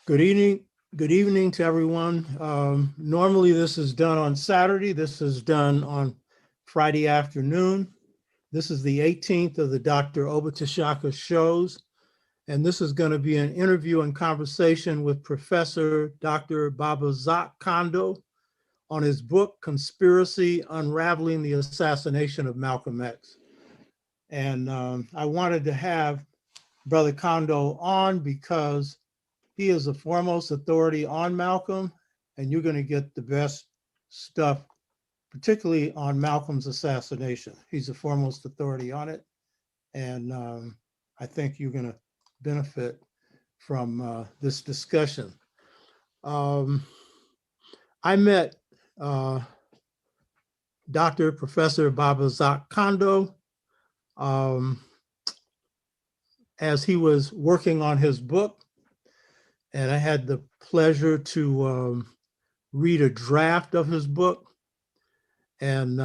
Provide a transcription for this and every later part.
Good evening. Good evening to everyone. Normally this is done on Saturday. This is done on Friday afternoon. This is the 18th of the Dr. Oba T'Shaka shows. And this is going to be an interview and conversation with Professor Dr. Baba Zak Kondo on his book, Conspiracy: Unraveling the Assassination of Malcolm X. And I wanted to have Brother Kondo on because he is the foremost authority on Malcolm, and you're going to get the best stuff, particularly on Malcolm's assassination. He's the foremost authority on it, and I think you're going to benefit from this discussion. I met Dr. Professor Baba Zak Kondo as he was working on his book, and I had the pleasure to read a draft of his book. And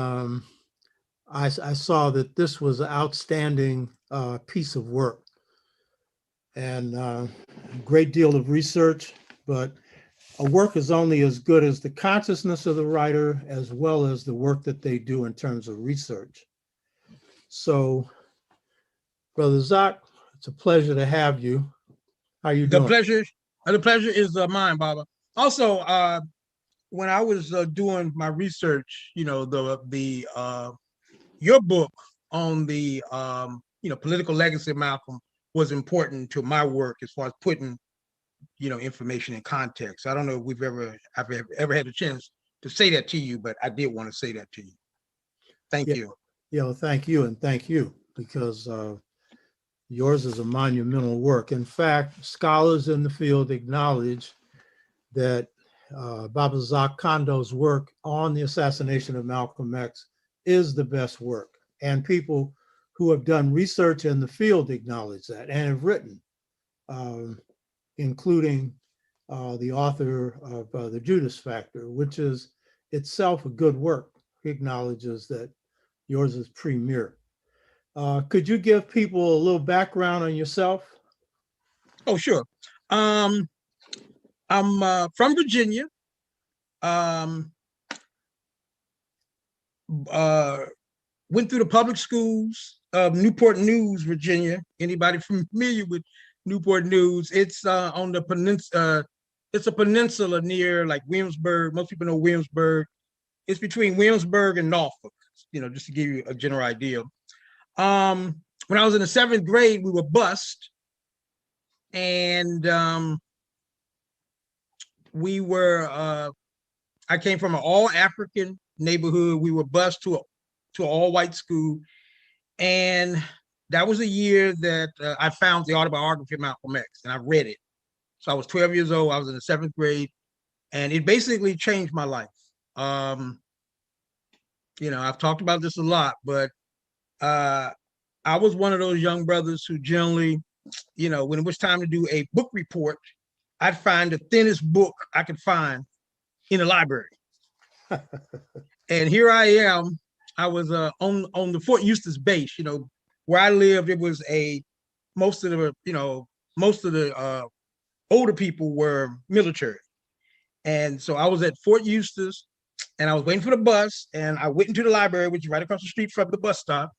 I saw that this was an outstanding piece of work and a great deal of research, but a work is only as good as the consciousness of the writer as well as the work that they do in terms of research. So, Brother Zak, it's a pleasure to have you. How you doing? The pleasure is mine, Baba. Also, when I was doing my research, your book on the political legacy of Malcolm was important to my work as far as putting information in context. I don't know if I've ever had a chance to say that to you, but I did want to say that to you. Thank you. Yeah, well, thank you, and thank you, because yours is a monumental work. In fact, scholars in the field acknowledge that Baba Zak Kondo's work on the assassination of Malcolm X is the best work. And people who have done research in the field acknowledge that and have written, including the author of The Judas Factor, which is itself a good work. He acknowledges that yours is premier. Could you give people a little background on yourself? Oh, sure. I'm from Virginia. Went through the public schools of Newport News, Virginia. Anybody familiar with Newport News? It's on the peninsula. It's a peninsula near like Williamsburg. Most people know Williamsburg. It's between Williamsburg and Norfolk. Just to give you a general idea. When I was in the 7th grade, we were bused, and we were. I came from an all-African neighborhood. We were bused to an all-white school, and that was a year that I found the autobiography of Malcolm X, and I read it. So I was 12 years old. I was in the 7th grade, and it basically changed my life. I've talked about this a lot, but I was one of those young brothers who generally, when it was time to do a book report, I'd find the thinnest book I could find in the library. And here I am. I was on the Fort Eustis base. Where I lived, it was most of the older people were military, and so I was at Fort Eustis, and I was waiting for the bus, and I went into the library, which is right across the street from the bus stop,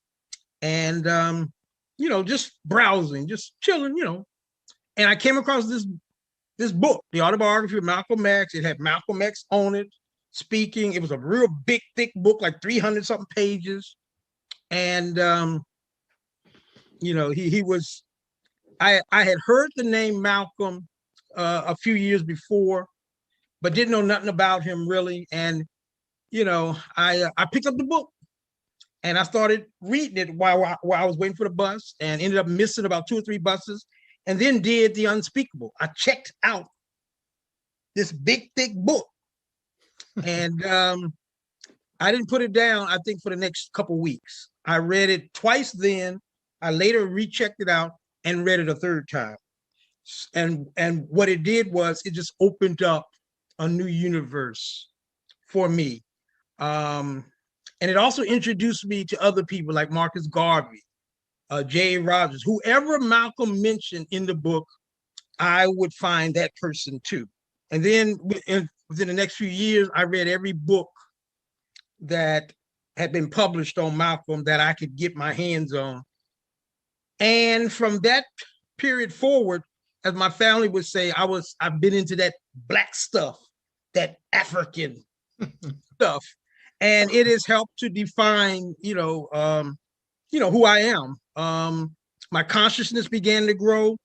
and just browsing, just chilling, and I came across this book, the autobiography of Malcolm X. It had Malcolm X on it, speaking. It was a real big, thick book, like 300 something pages. And, he was, I had heard the name Malcolm a few years before, but didn't know nothing about him really. And, I picked up the book and I started reading it while I was waiting for the bus, and ended up missing about 2 or 3 buses, and then did the unspeakable. I checked out this big, thick book. And I didn't put it down, I think, for the next couple of weeks. I read it twice then. I later rechecked it out and read it a 3rd time. And what it did was it just opened up a new universe for me. And it also introduced me to other people like Marcus Garvey, J.A. Rogers, whoever Malcolm mentioned in the book, I would find that person too. And then within the next few years, I read every book that had been published on Malcolm that I could get my hands on. And from that period forward, as my family would say, I've been into that Black stuff, that African stuff, and it has helped to define, who I am. My consciousness began to grow,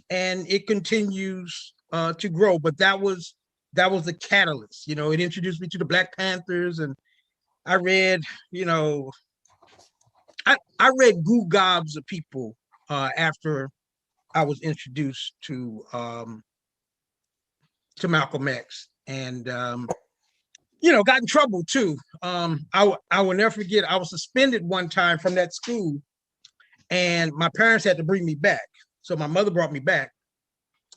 and it continues to grow. But that was the catalyst. It introduced me to the Black Panthers, and I read, I read goo gobs of people after I was introduced to Malcolm X, and got in trouble too. I will never forget. I was suspended one time from that school, and my parents had to bring me back. So my mother brought me back,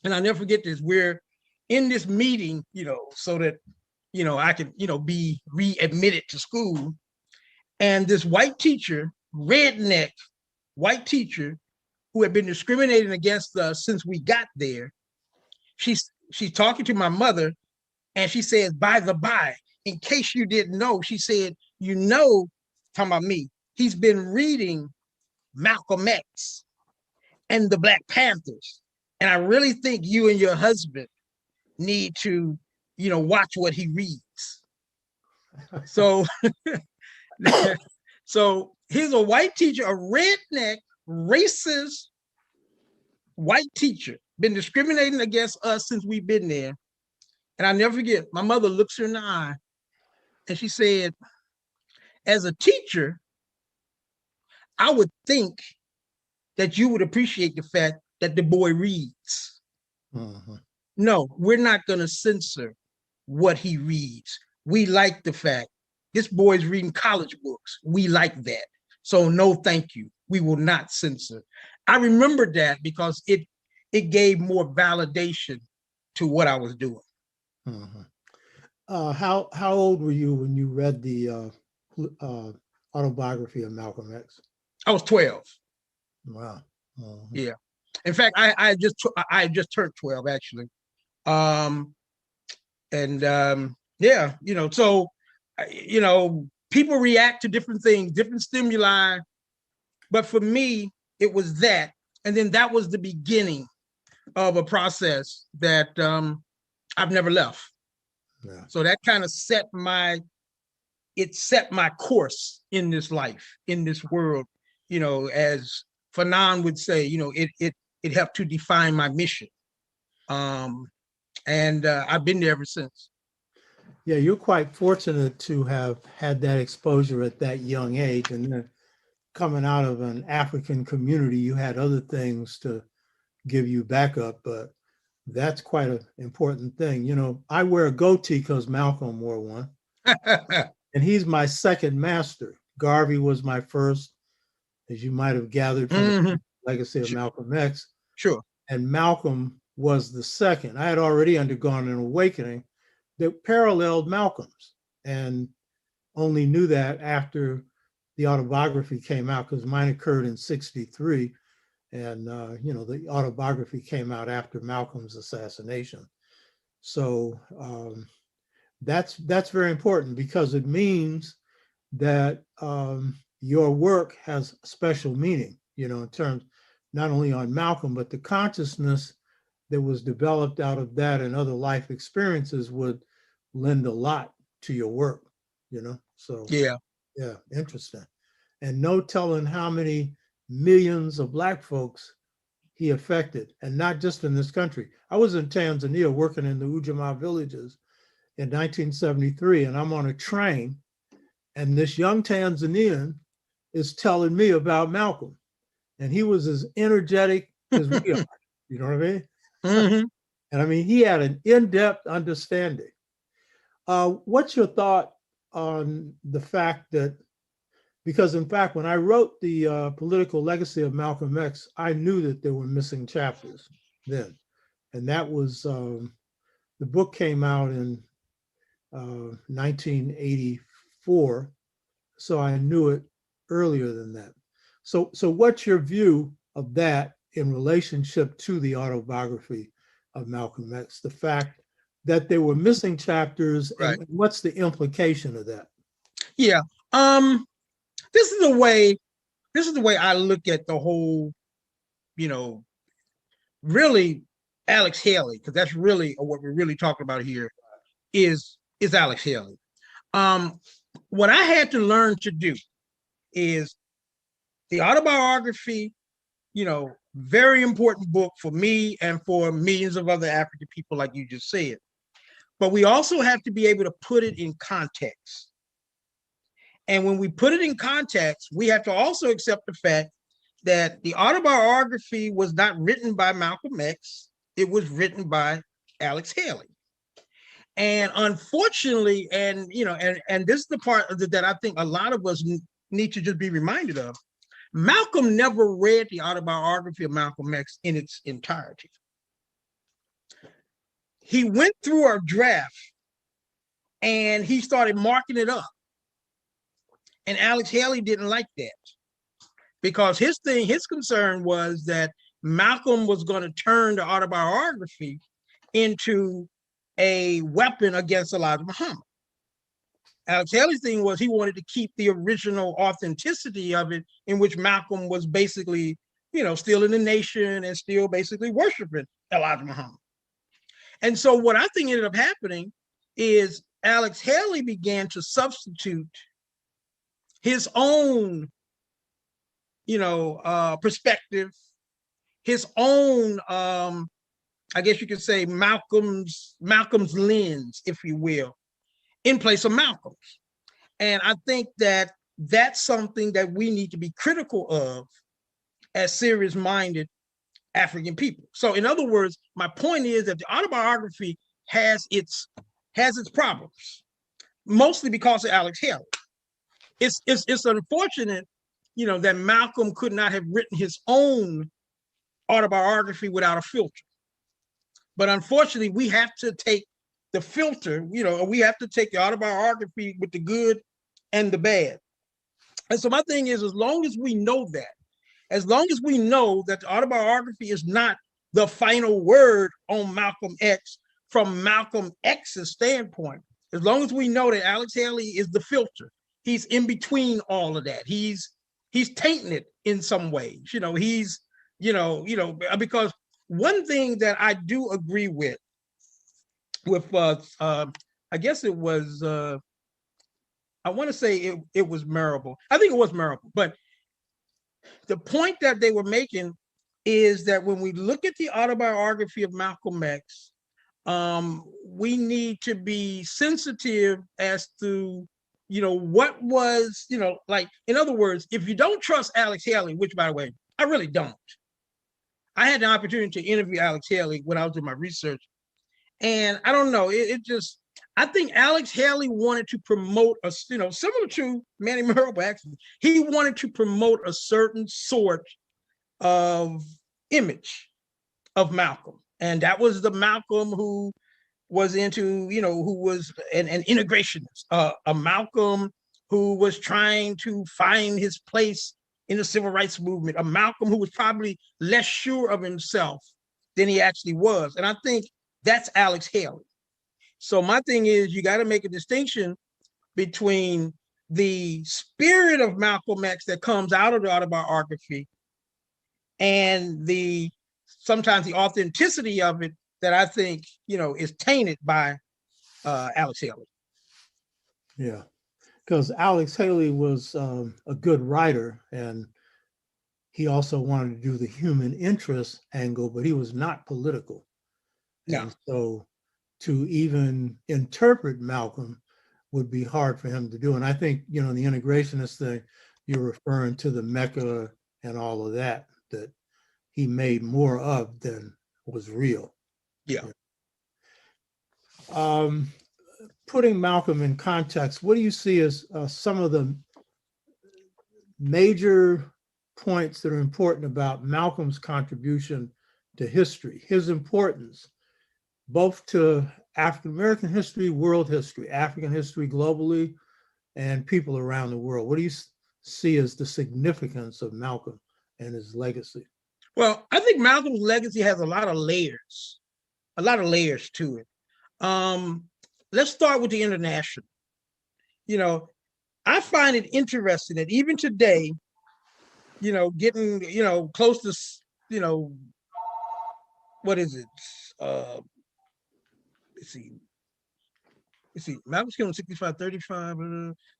and I'll never forget this. We're in this meeting, so that I could be readmitted to school, and this white teacher, redneck white teacher, who had been discriminating against us since we got there. She's talking to my mother, and she says, by the by, in case you didn't know, she said, talking about me, he's been reading Malcolm X and the Black Panthers. And I really think you and your husband need to, watch what he reads. So, so here's a white teacher, a redneck, racist white teacher, been discriminating against us since we've been there. And I never forget, my mother looks her in the eye and she said, as a teacher, I would think that you would appreciate the fact that the boy reads. Mm-hmm. No, we're not going to censor what he reads. We like the fact this boy's reading college books. We like that. So no, thank you. We will not censor. I remember that because it gave more validation to what I was doing. Mm-hmm. How old were you when you read the autobiography of Malcolm X? I was 12. Wow. Mm-hmm. Yeah. In fact, I just turned 12 actually. So people react to different things, different stimuli. But for me, it was that. And then that was the beginning of a process that I've never left. Yeah. So that kind of set my course in this life, in this world, as Fanon would say, it helped to define my mission. And I've been there ever since. Yeah, you're quite fortunate to have had that exposure at that young age. And then coming out of an African community, you had other things to give you backup, but that's quite an important thing. I wear a goatee because Malcolm wore one. And he's my second master. Garvey was my first, as you might have gathered from the legacy of Malcolm X. Sure. And Malcolm was the second. I had already undergone an awakening that paralleled Malcolm's, and only knew that after the autobiography came out, because mine occurred in '63. And, the autobiography came out after Malcolm's assassination. So that's very important, because it means that your work has special meaning, in terms not only on Malcolm, but the consciousness that was developed out of that and other life experiences would lend a lot to your work, So yeah, interesting. And no telling how many millions of Black folks he affected, and not just in this country. I was in Tanzania working in the Ujamaa villages in 1973, and I'm on a train, and this young Tanzanian is telling me about Malcolm, and he was as energetic as we are. You know what I mean? Mm-hmm. And I mean, he had an in-depth understanding. What's your thought on the fact that, because in fact, when I wrote the political legacy of Malcolm X, I knew that there were missing chapters then. And that was, the book came out in 1984. So I knew it earlier than that. So what's your view of that in relationship to the autobiography of Malcolm X, the fact that there were missing chapters, Right. and what's the implication of that? Yeah. Um, this is the way I look at the whole, you know, really Alex Haley, because that's really what we're really talking about here is Alex Haley. What I had to learn to do is the autobiography, very important book for me and for millions of other African people, like you just said. But we also have to be able to put it in context. And when we put it in context, we have to also accept the fact that the autobiography was not written by Malcolm X. It was written by Alex Haley. And unfortunately, and this is the part that I think a lot of us need to just be reminded of. Malcolm never read the autobiography of Malcolm X in its entirety. He went through a draft and he started marking it up. And Alex Haley didn't like that because his concern was that Malcolm was going to turn the autobiography into a weapon against Elijah Muhammad. Alex Haley's thing was he wanted to keep the original authenticity of it, in which Malcolm was basically, still in the nation and still basically worshiping Elijah Muhammad. And so what I think ended up happening is Alex Haley began to substitute his own, perspective, his own, I guess you could say Malcolm's lens, if you will, in place of Malcolm's. And I think that that's something that we need to be critical of as serious-minded African people. So in other words, my point is that the autobiography has its problems, mostly because of Alex Haley. It's unfortunate, that Malcolm could not have written his own autobiography without a filter. But unfortunately, we have to take the filter, we have to take the autobiography with the good and the bad. And so my thing is, as long as we know that, as long as we know that the autobiography is not the final word on Malcolm X from Malcolm X's standpoint, as long as we know that Alex Haley is the filter, he's in between all of that. He's tainting it in some ways. Because one thing that I do agree with I guess it was I want to say it was Marable. I think it was Marable, but the point that they were making is that when we look at the autobiography of Malcolm X, we need to be sensitive as to, what was, like, in other words, if you don't trust Alex Haley, which, by the way, I really don't. I had the opportunity to interview Alex Haley when I was doing my research. And I don't know, I think Alex Haley wanted to promote similar to Manny Marable, actually. He wanted to promote a certain sort of image of Malcolm. And that was the Malcolm who was into, who was an integrationist, a Malcolm who was trying to find his place in the civil rights movement, a Malcolm who was probably less sure of himself than he actually was. And I think that's Alex Haley. So my thing is, you got to make a distinction between the spirit of Malcolm X that comes out of the autobiography and sometimes the authenticity of it that I think, is tainted by Alex Haley. Yeah, because Alex Haley was a good writer, and he also wanted to do the human interest angle, but he was not political. No. And so to even interpret Malcolm would be hard for him to do. And I think, the integrationist thing, you're referring to the Mecca and all of that he made more of than was real. Yeah. Putting Malcolm in context, what do you see as some of the major points that are important about Malcolm's contribution to history, his importance, both to African-American history, world history, African history globally, and people around the world? What do you see as the significance of Malcolm and his legacy? Well, I think Malcolm's legacy has a lot of layers. a lot of layers to it. Let's start with the international. You know, I find it interesting that even today, you know, getting, you know, close to, you know, what is it? Let's see. Malcolm's killed in 65, 35.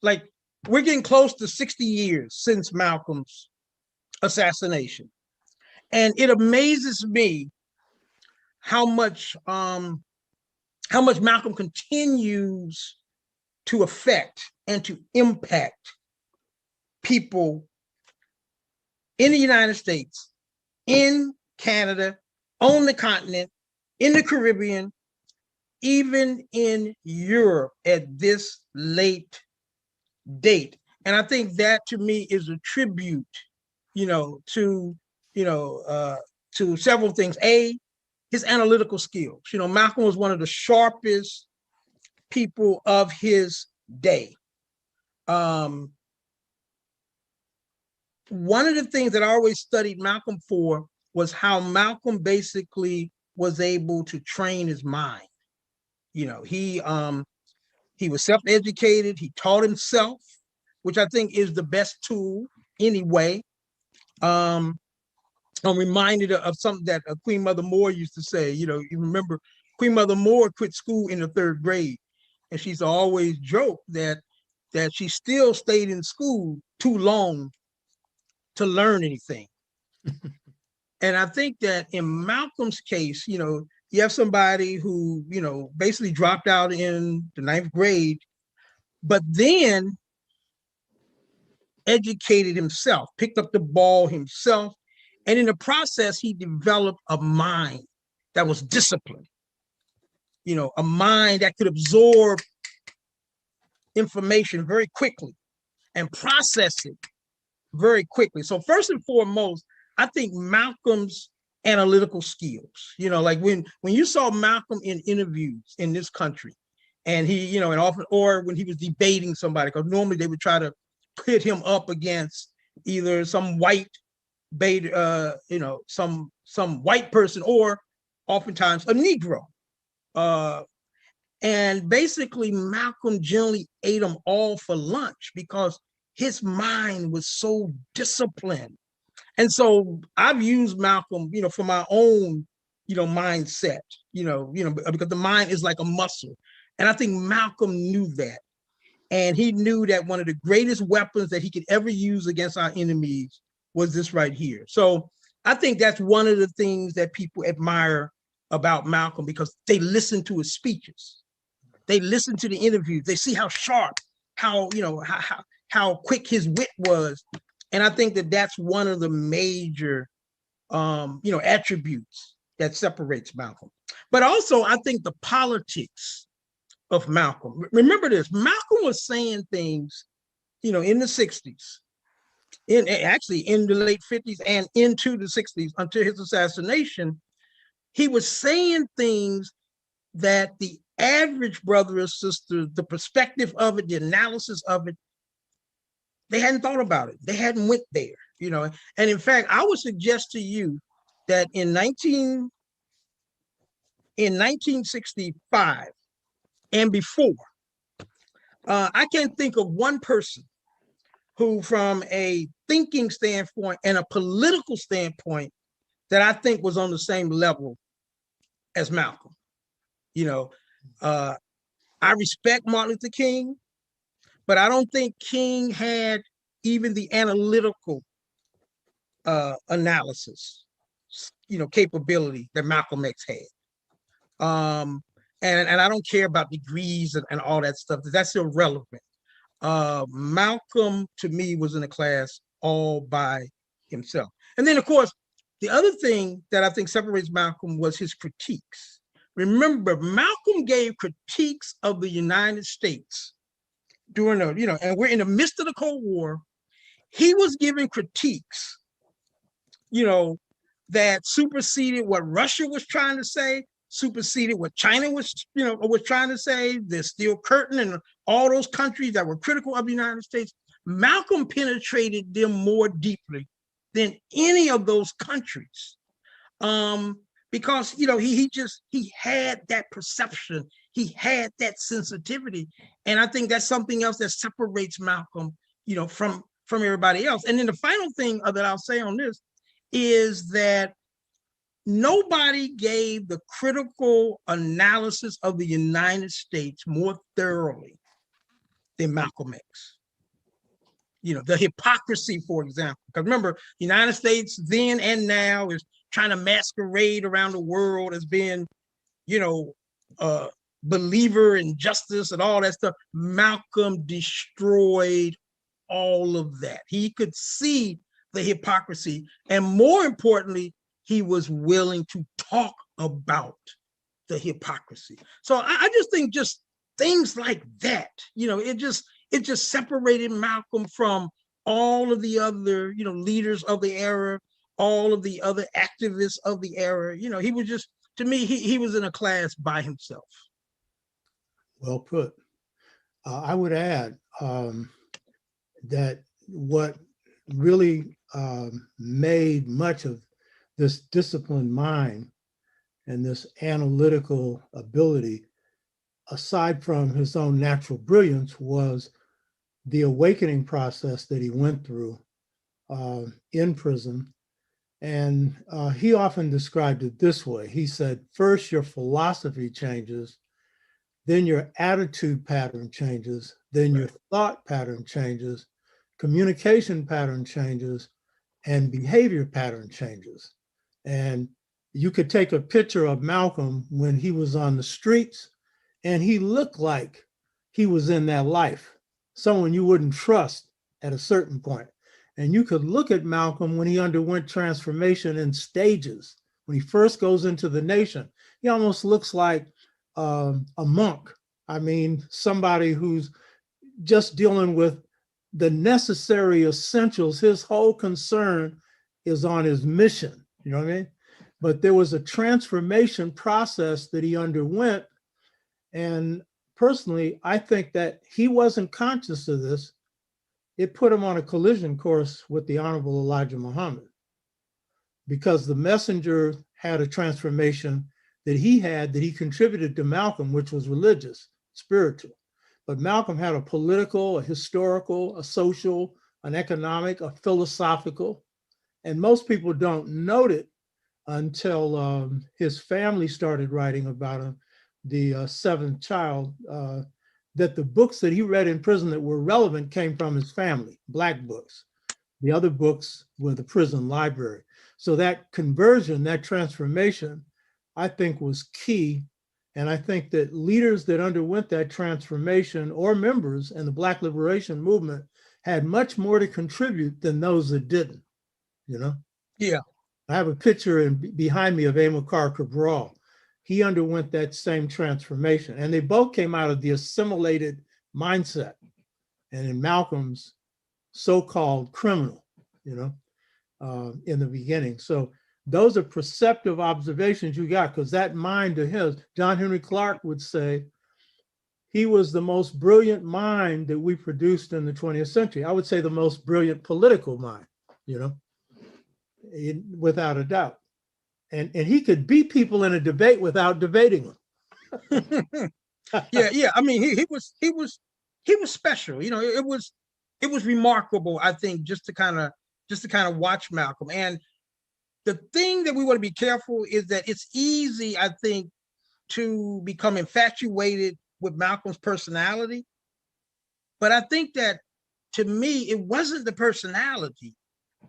Like, we're getting close to 60 years since Malcolm's assassination. And it amazes me how much Malcolm continues to affect and to impact people in the United States, in Canada, on the continent, in the Caribbean, even in Europe at this late date. And I think that to me is a tribute, you know, to several things. A, his analytical skills. You know, Malcolm was one of the sharpest people of his day. One of the things that I always studied Malcolm for was how Malcolm basically was able to train his mind. You know, he was self-educated. He taught himself, which I think is the best tool anyway. I'm reminded of something that Queen Mother Moore used to say. You know, you remember Queen Mother Moore quit school in the 3rd grade, and she's always joked that she still stayed in school too long to learn anything. And I think that in Malcolm's case, you know, you have somebody who, you know, basically dropped out in the 9th grade, but then educated himself, picked up the ball himself. And in the process, he developed a mind that was disciplined, you know, a mind that could absorb information very quickly and process it very quickly. So first and foremost, I think Malcolm's analytical skills, you know, like when you saw Malcolm in interviews in this country, and he, you know, and often, or when he was debating somebody, because normally they would try to pit him up against either some white beta, you know, some white person, or oftentimes a Negro. And basically Malcolm generally ate them all for lunch because his mind was so disciplined. And so I've used Malcolm, you know, for my own, you know, mindset, you know, because the mind is like a muscle. And I think Malcolm knew that. And he knew that one of the greatest weapons that he could ever use against our enemies was this right here. So I think that's one of the things that people admire about Malcolm, because they listen to his speeches. They listen to the interviews. They see how sharp, how, you know, how quick his wit was. And I think that that's one of the major, you know, attributes that separates Malcolm. But also, I think the politics of Malcolm. Remember this, Malcolm was saying things, you know, in the 60s, actually in the late 50s and into the 60s until his assassination. He was saying things that the average brother or sister, the perspective of it, the analysis of it, they hadn't thought about it. They hadn't went there, you know. And in fact, I would suggest to you that in 1965 and before, I can't think of one person who, from a thinking standpoint and a political standpoint, that I think was on the same level as Malcolm. You know, I respect Martin Luther King, but I don't think King had even the analytical analysis, you know, capability that Malcolm X had. And I don't care about degrees and all that stuff. That's irrelevant. Malcolm, to me, was in a class all by himself. And then, of course, the other thing that I think separates Malcolm was his critiques. Remember, Malcolm gave critiques of the United States during the, you know, and we're in the midst of the Cold War. He was giving critiques, you know, that superseded what Russia was trying to say, superseded what China was, you know, was trying to say. The Steel Curtain and all those countries that were critical of the United States. Malcolm penetrated them more deeply than any of those countries. because he had that perception, he had that sensitivity, and I think that's something else that separates Malcolm, from everybody else. And then the final thing that I'll say on this is that nobody gave the critical analysis of the United States more thoroughly than Malcolm X. The hypocrisy, for example, because remember, the United States then and now is trying to masquerade around the world as being, a believer in justice and all that stuff. Malcolm destroyed all of that. He could see the hypocrisy, and more importantly, he was willing to talk about the hypocrisy. So I just think just things like that, it just separated Malcolm from all of the other, leaders of the era, all of the other activists of the era. He was just, to me, he was in a class by himself. Well put. I would add that what really made much of this disciplined mind and this analytical ability, aside from his own natural brilliance, was the awakening process that he went through in prison. And he often described it this way. He said, first, your philosophy changes, then your attitude pattern changes, then your thought pattern changes, communication pattern changes, and behavior pattern changes. And you could take a picture of Malcolm when he was on the streets, and he looked like he was in that life, someone you wouldn't trust at a certain point. And you could look at Malcolm when he underwent transformation in stages. When he first goes into the nation, he almost looks like a monk. I mean, somebody who's just dealing with the necessary essentials. His whole concern is on his mission, you know what I mean? But there was a transformation process that he underwent. And personally, I think that he wasn't conscious of this. It put him on a collision course with the Honorable Elijah Muhammad, because the messenger had a transformation that he contributed to Malcolm, which was religious, spiritual. But Malcolm had a political, a historical, a social, an economic, a philosophical, and most people don't note it until his family started writing about him, the seventh child, that the books that he read in prison that were relevant came from his family, Black books. The other books were the prison library. So that conversion, that transformation, I think was key. And I think that leaders that underwent that transformation, or members in the Black liberation movement, had much more to contribute than those that didn't, Yeah. I have a picture behind me of Amilcar Cabral. He underwent that same transformation, and they both came out of the assimilated mindset, and in Malcolm's so-called criminal, in the beginning. So those are perceptive observations you got, because that mind of his, John Henry Clark would say, he was the most brilliant mind that we produced in the 20th century. I would say the most brilliant political mind, without a doubt. And he could beat people in a debate without debating them. Yeah. I mean, he was special. It was remarkable, I think, just to kind of watch Malcolm. And the thing that we want to be careful is that it's easy, I think, to become infatuated with Malcolm's personality. But I think that, to me, it wasn't the personality.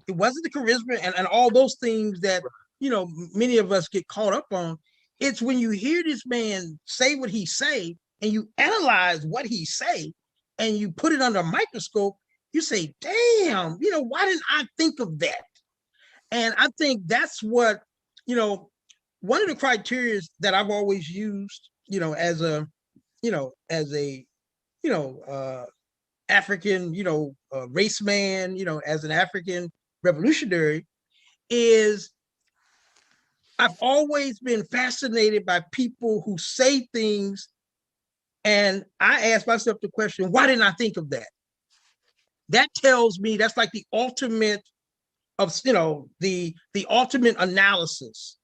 It wasn't the charisma and all those things that, many of us get caught up on. It's when you hear this man say what he say, and you analyze what he say, and you put it under a microscope, you say, damn, why didn't I think of that? And I think that's what, one of the criteria that I've always used, as a African, race man, as an African revolutionary, is I've always been fascinated by people who say things, and I ask myself the question, why didn't I think of that? That tells me that's like the ultimate of, the ultimate analysis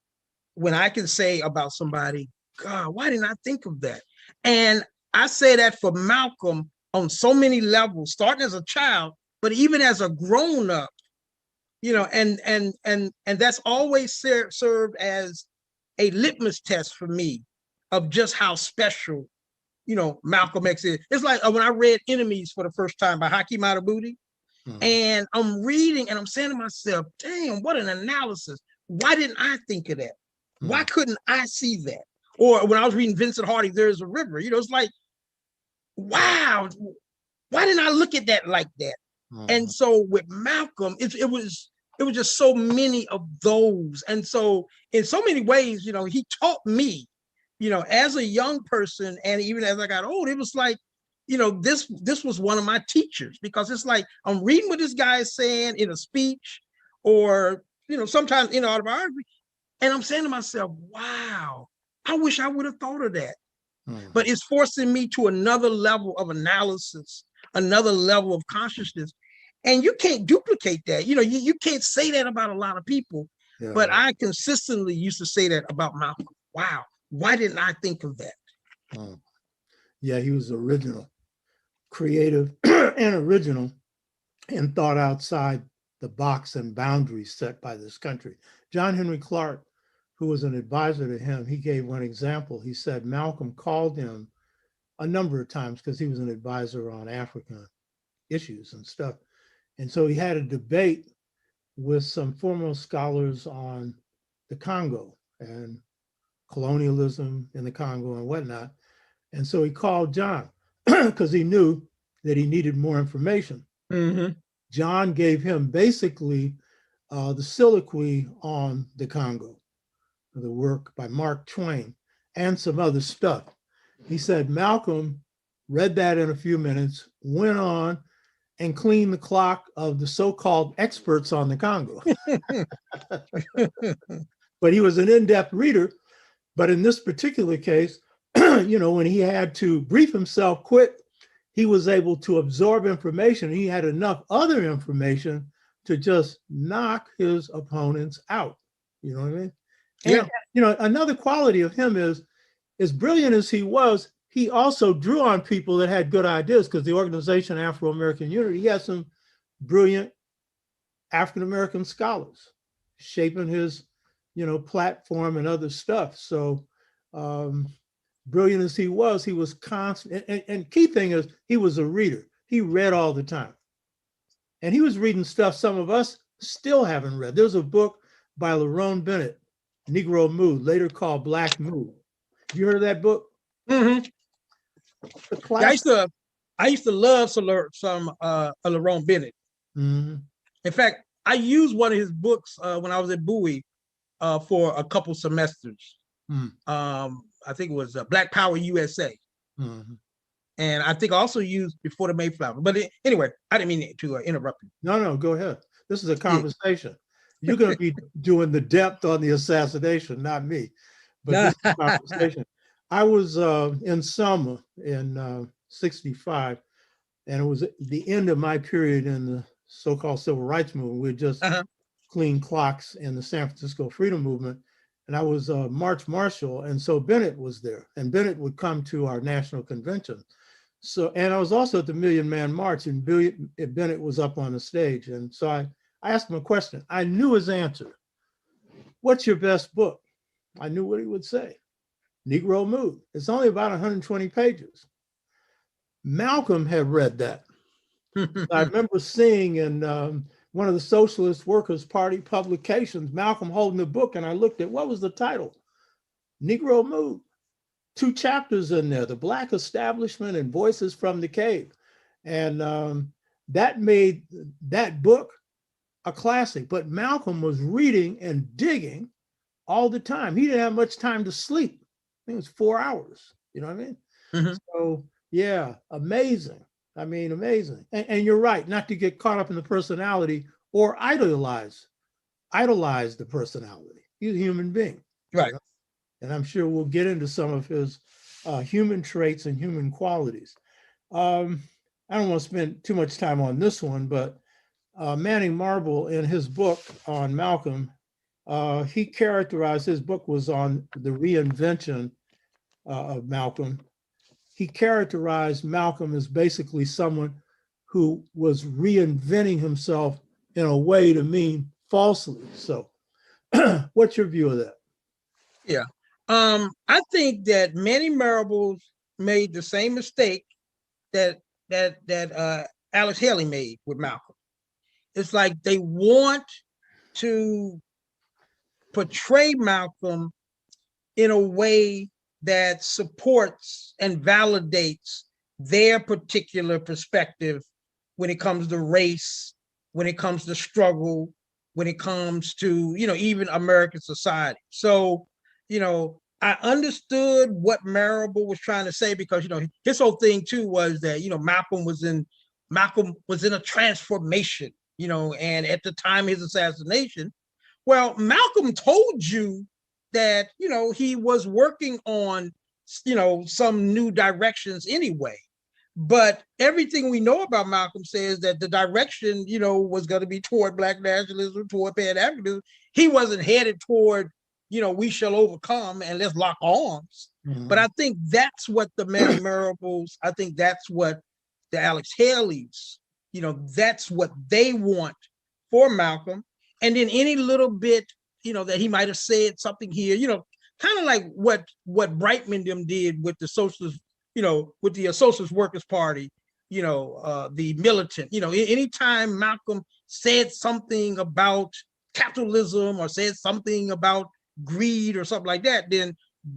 when I can say about somebody, God, why didn't I think of that? And I say that for Malcolm on so many levels, starting as a child, but even as a grown up, you know, and that's always served as a litmus test for me of just how special, you know, Malcolm X is. It's like when I read Enemies for the first time by Haki Madhubuti, and I'm reading and I'm saying to myself, damn, what an analysis. Why didn't I think of that? Why couldn't I see that? Or when I was reading Vincent Hardy, There's a River, you know, it's like, wow, why didn't I look at that like that? And so with Malcolm, it was just so many of those. And so in so many ways, you know, he taught me, you know, as a young person, and even as I got old, it was like, you know, this was one of my teachers, because it's like I'm reading what this guy is saying in a speech, or, you know, sometimes in autobiography, and I'm saying to myself, wow, I wish I would have thought of that. But it's forcing me to another level of analysis, another level of consciousness. And you can't duplicate that. You know, you can't say that about a lot of people. Yeah, but right. I consistently used to say that about Malcolm. Wow, why didn't I think of that? Yeah, he was original, creative and original, and thought outside the box and boundaries set by this country. John Henry Clark, who was an advisor to him, he gave one example. He said Malcolm called him a number of times because he was an advisor on African issues and stuff. And so he had a debate with some foremost scholars on the Congo and colonialism in the Congo and whatnot. And so he called John because he knew that he needed more information. John gave him basically the soliloquy on the Congo, the work by Mark Twain, and some other stuff. He said Malcolm read that in a few minutes, went on and cleaned the clock of the so-called experts on the Congo. But he was an in-depth reader. But in this particular case, you know, when he had to brief himself quick, he was able to absorb information. He had enough other information to just knock his opponents out. You know what I mean? And, yeah. You know, another quality of him is, as brilliant as he was, he also drew on people that had good ideas, because the organization Afro-American Unity, he had some brilliant African-American scholars shaping his, you know, platform and other stuff. So brilliant as he was constant. And key thing is, he was a reader. He read all the time. And he was reading stuff some of us still haven't read. There's a book by Lerone Bennett, Negro Mood, later called Black Mood. Have you heard of that book? Yeah, I used to love some Lerone Bennett. In fact, I used one of his books when I was at Bowie for a couple semesters. I think it was Black Power USA. And I think I also used Before the Mayflower. But anyway, I didn't mean to interrupt you. No, go ahead. This is a conversation. Yeah. You're going to be doing the depth on the assassination, not me. But this is a conversation. I was in Selma in 65, and it was the end of my period in the so-called civil rights movement. We had just cleaned clocks in the San Francisco Freedom Movement, and I was March Marshal, and so Bennett was there, and Bennett would come to our national convention. So, and I was also at the Million Man March, and Bennett was up on the stage, and so I asked him a question. I knew his answer. What's your best book? I knew what he would say. Negro Mood. It's only about 120 pages. Malcolm had read that. I remember seeing in one of the Socialist Workers' Party publications, Malcolm holding the book, and I looked at, what was the title? Negro Mood. 2 chapters in there, The Black Establishment and Voices from the Cave. And that made that book a classic. But Malcolm was reading and digging all the time. He didn't have much time to sleep. I think it was 4 hours. You know what I mean? So yeah, amazing. I mean, amazing. And you're right, not to get caught up in the personality or idolize the personality. He's a human being. Right. You know? And I'm sure we'll get into some of his human traits and human qualities. I don't want to spend too much time on this one, but Manning Marble, in his book on Malcolm, He characterized, his book was on the reinvention of Malcolm. He characterized Malcolm as basically someone who was reinventing himself in a way to mean falsely. So what's your view of that? Yeah. I think that many Marables made the same mistake that Alex Haley made with Malcolm. It's like they want to portray Malcolm in a way that supports and validates their particular perspective when it comes to race, when it comes to struggle, when it comes to, even American society. So, I understood what Marable was trying to say, because, his whole thing too was that, Malcolm was in a transformation, and at the time of his assassination, well, Malcolm told you that, he was working on, some new directions anyway. But everything we know about Malcolm says that the direction, was going to be toward Black nationalism, toward Pan-Africanism. He wasn't headed toward, we shall overcome and let's lock arms. Mm-hmm. But I think that's what the many Marables, I think that's what the Alex Haley's, that's what they want for Malcolm. And then any little bit, that he might have said something here, kind of like what Brightman them did with the socialist, with the Socialist Workers Party, the militant, anytime Malcolm said something about capitalism or said something about greed or something like that, then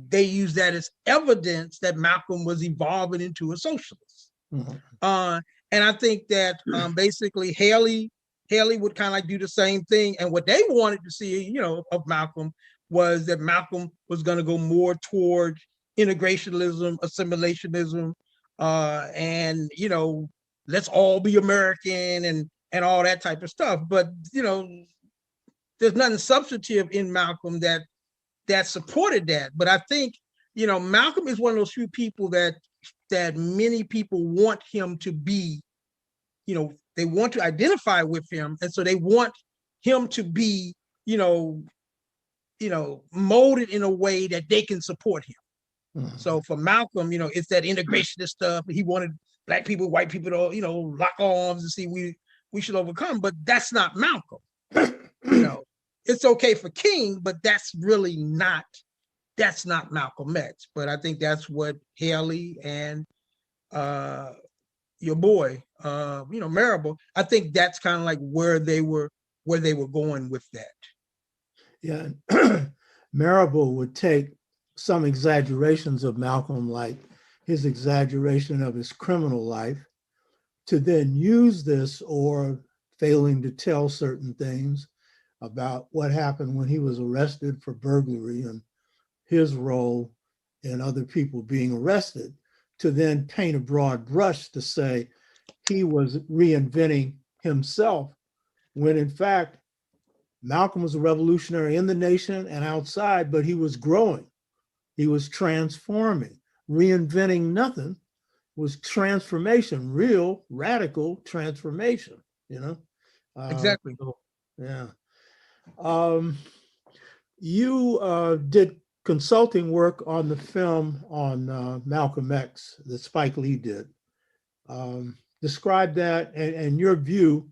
they use that as evidence that Malcolm was evolving into a socialist. Mm-hmm. And I think that basically Haley would kind of like do the same thing. And what they wanted to see, of Malcolm was that Malcolm was going to go more toward integrationism, assimilationism, and, let's all be American and all that type of stuff. But, there's nothing substantive in Malcolm that supported that. But I think, Malcolm is one of those few people that many people want him to be, they want to identify with him. And so they want him to be, molded in a way that they can support him. Mm-hmm. So for Malcolm, it's that integrationist stuff. He wanted Black people, white people to, lock arms and see we should overcome. But that's not Malcolm. It's okay for King, but that's not Malcolm X. But I think that's what Haley and your boy, Marable, I think that's kind of like where they were going with that. Yeah, Marable would take some exaggerations of Malcolm, like his exaggeration of his criminal life, to then use this, or failing to tell certain things about what happened when he was arrested for burglary and his role in other people being arrested, to then paint a broad brush to say he was reinventing himself, when in fact, Malcolm was a revolutionary in the nation and outside, but he was growing. He was transforming. Reinventing nothing was transformation, real radical transformation, Exactly. Yeah. You did consulting work on the film on Malcolm X that Spike Lee did. Describe that and your view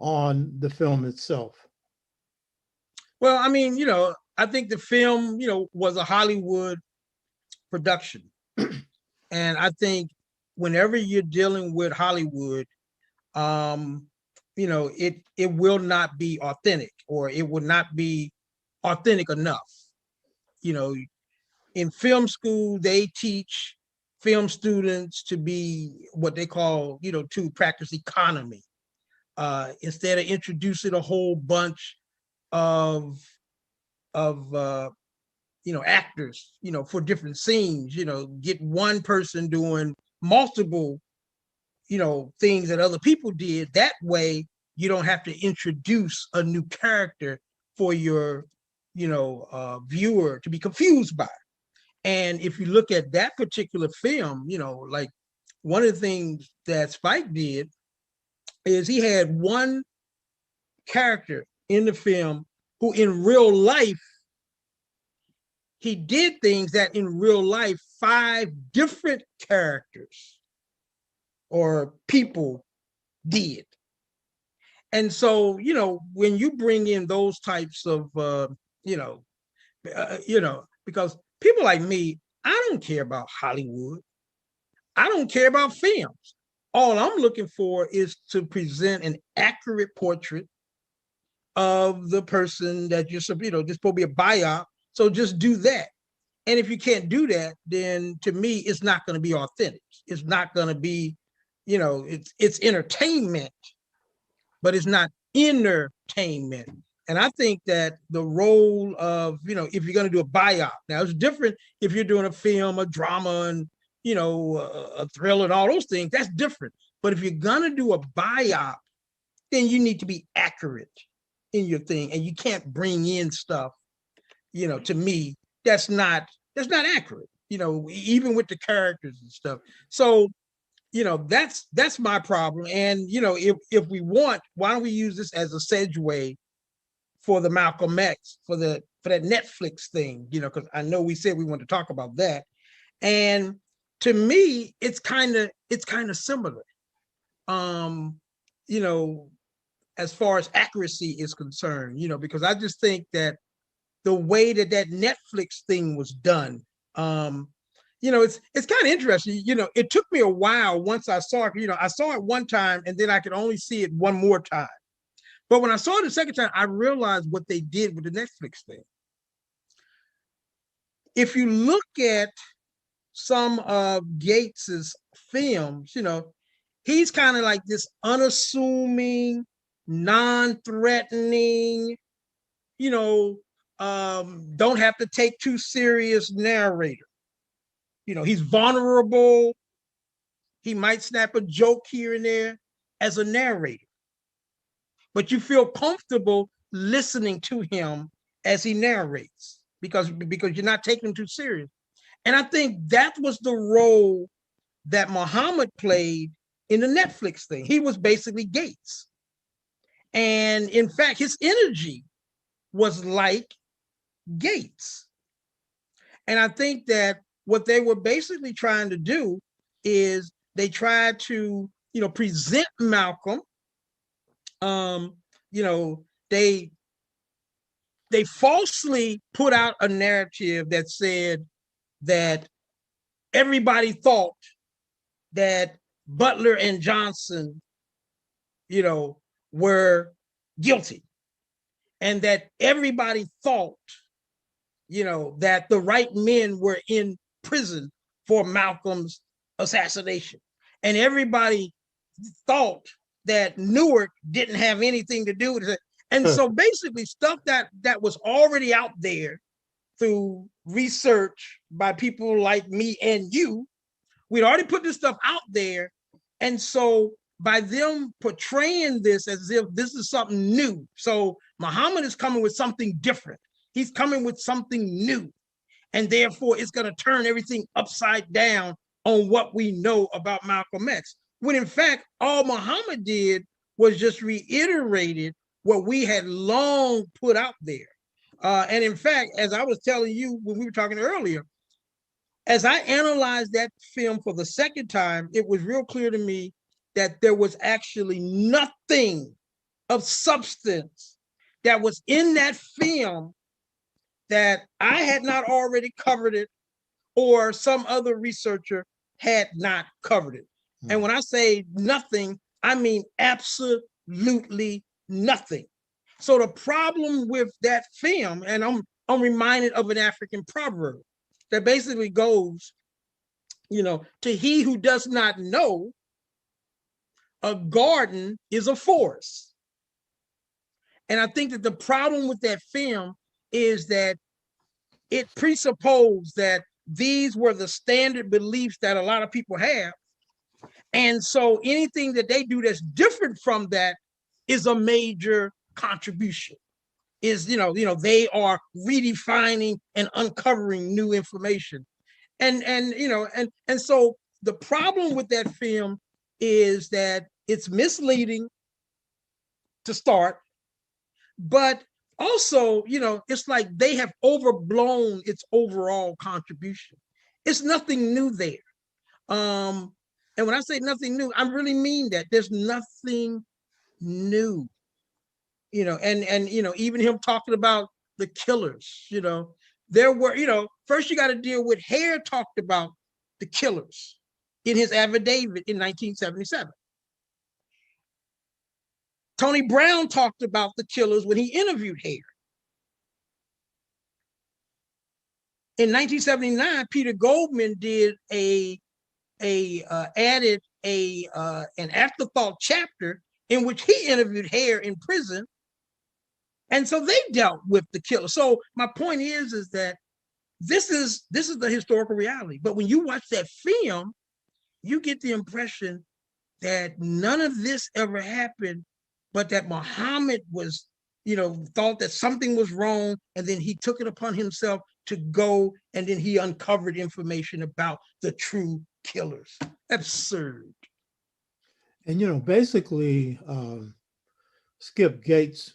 on the film itself. Well, I mean, I think the film, was a Hollywood production. And I think whenever you're dealing with Hollywood, it will not be authentic, or it will not be authentic enough. In film school, they teach film students to be what they call, to practice economy. Instead of introducing a whole bunch of actors, for different scenes, get one person doing multiple, things that other people did. That way, you don't have to introduce a new character for your, viewer to be confused by. And if you look at that particular film, like one of the things that Spike did is he had one character in the film who in real life, he did things that in real life, 5 different characters or people did. And so, when you bring in those types of, because people like me, I don't care about Hollywood. I don't care about films. All I'm looking for is to present an accurate portrait of the person that you're, just supposed to be a biop. So just do that. And if you can't do that, then to me, it's not going to be authentic. It's not going to be, it's entertainment, but it's not entertainment. And I think that the role of, if you're going to do a biop, now it's different if you're doing a film, a drama, and, a thriller and all those things, that's different. But if you're going to do a biop, then you need to be accurate in your thing. And you can't bring in stuff, to me, that's not accurate, even with the characters and stuff. So, that's my problem. And, if we want, why don't we use this as a segue for the Malcolm X, for that Netflix thing, because I know we said we want to talk about that. And to me, it's kind of similar. As far as accuracy is concerned, because I just think that the way that Netflix thing was done, it's kind of interesting. It took me a while once I saw it. I saw it one time and then I could only see it one more time. But when I saw it the second time, I realized what they did with the Netflix thing. If you look at some of Gates's films, he's kind of like this unassuming, non-threatening, don't have to take too serious narrator. He's vulnerable. He might snap a joke here and there as a narrator, but you feel comfortable listening to him as he narrates because you're not taking him too serious. And I think that was the role that Muhammad played in the Netflix thing. He was basically Gates. And in fact, his energy was like Gates. And I think that what they were basically trying to do is they tried to, present Malcolm. They falsely put out a narrative that said that everybody thought that Butler and Johnson, were guilty, and that everybody thought, that the right men were in prison for Malcolm's assassination, and everybody thought that Newark didn't have anything to do with it. And so basically stuff that was already out there through research by people like me and you, we'd already put this stuff out there. And so by them portraying this as if this is something new, so Muhammad is coming with something different. He's coming with something new. And therefore, it's going to turn everything upside down on what we know about Malcolm X. When in fact, all Muhammad did was just reiterated what we had long put out there. And in fact, as I was telling you when we were talking earlier, as I analyzed that film for the second time, it was real clear to me that there was actually nothing of substance that was in that film that I had not already covered it or some other researcher had not covered it. And when I say nothing, I mean absolutely nothing. So the problem with that film, and I'm reminded of an African proverb that basically goes, to he who does not know, a garden is a forest. And I think that the problem with that film is that it presupposed that these were the standard beliefs that a lot of people have. And so anything that they do that's different from that is a major contribution. Is, they are redefining and uncovering new information. And so the problem with that film is that it's misleading to start, but Also, you know, it's like they have overblown its overall contribution. It's nothing new there. And when I say nothing new, I really mean that there's nothing new, you know, and you know, even him talking about the killers, you know, there were, you know, first you got to deal with Hare talked about the killers in his affidavit in 1977. Tony Brown talked about the killers when he interviewed Hare. In 1979, Peter Goldman did added an afterthought chapter in which he interviewed Hare in prison, and so they dealt with the killer. So my point is that this is the historical reality. But when you watch that film, you get the impression that none of this ever happened, but that Muhammad was, you know, thought that something was wrong, and then he took it upon himself to go, and then he uncovered information about the true killers. Absurd. And, you know, basically, Skip Gates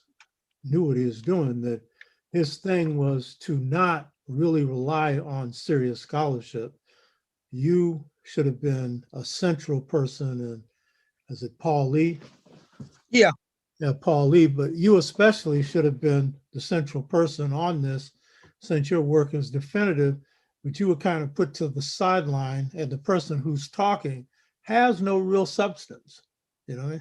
knew what he was doing, that his thing was to not really rely on serious scholarship. You should have been a central person, and is it Paul Lee? Yeah. Yeah, Paul Lee, but you especially should have been the central person on this, since your work is definitive, but you were kind of put to the sideline, and the person who's talking has no real substance, you know,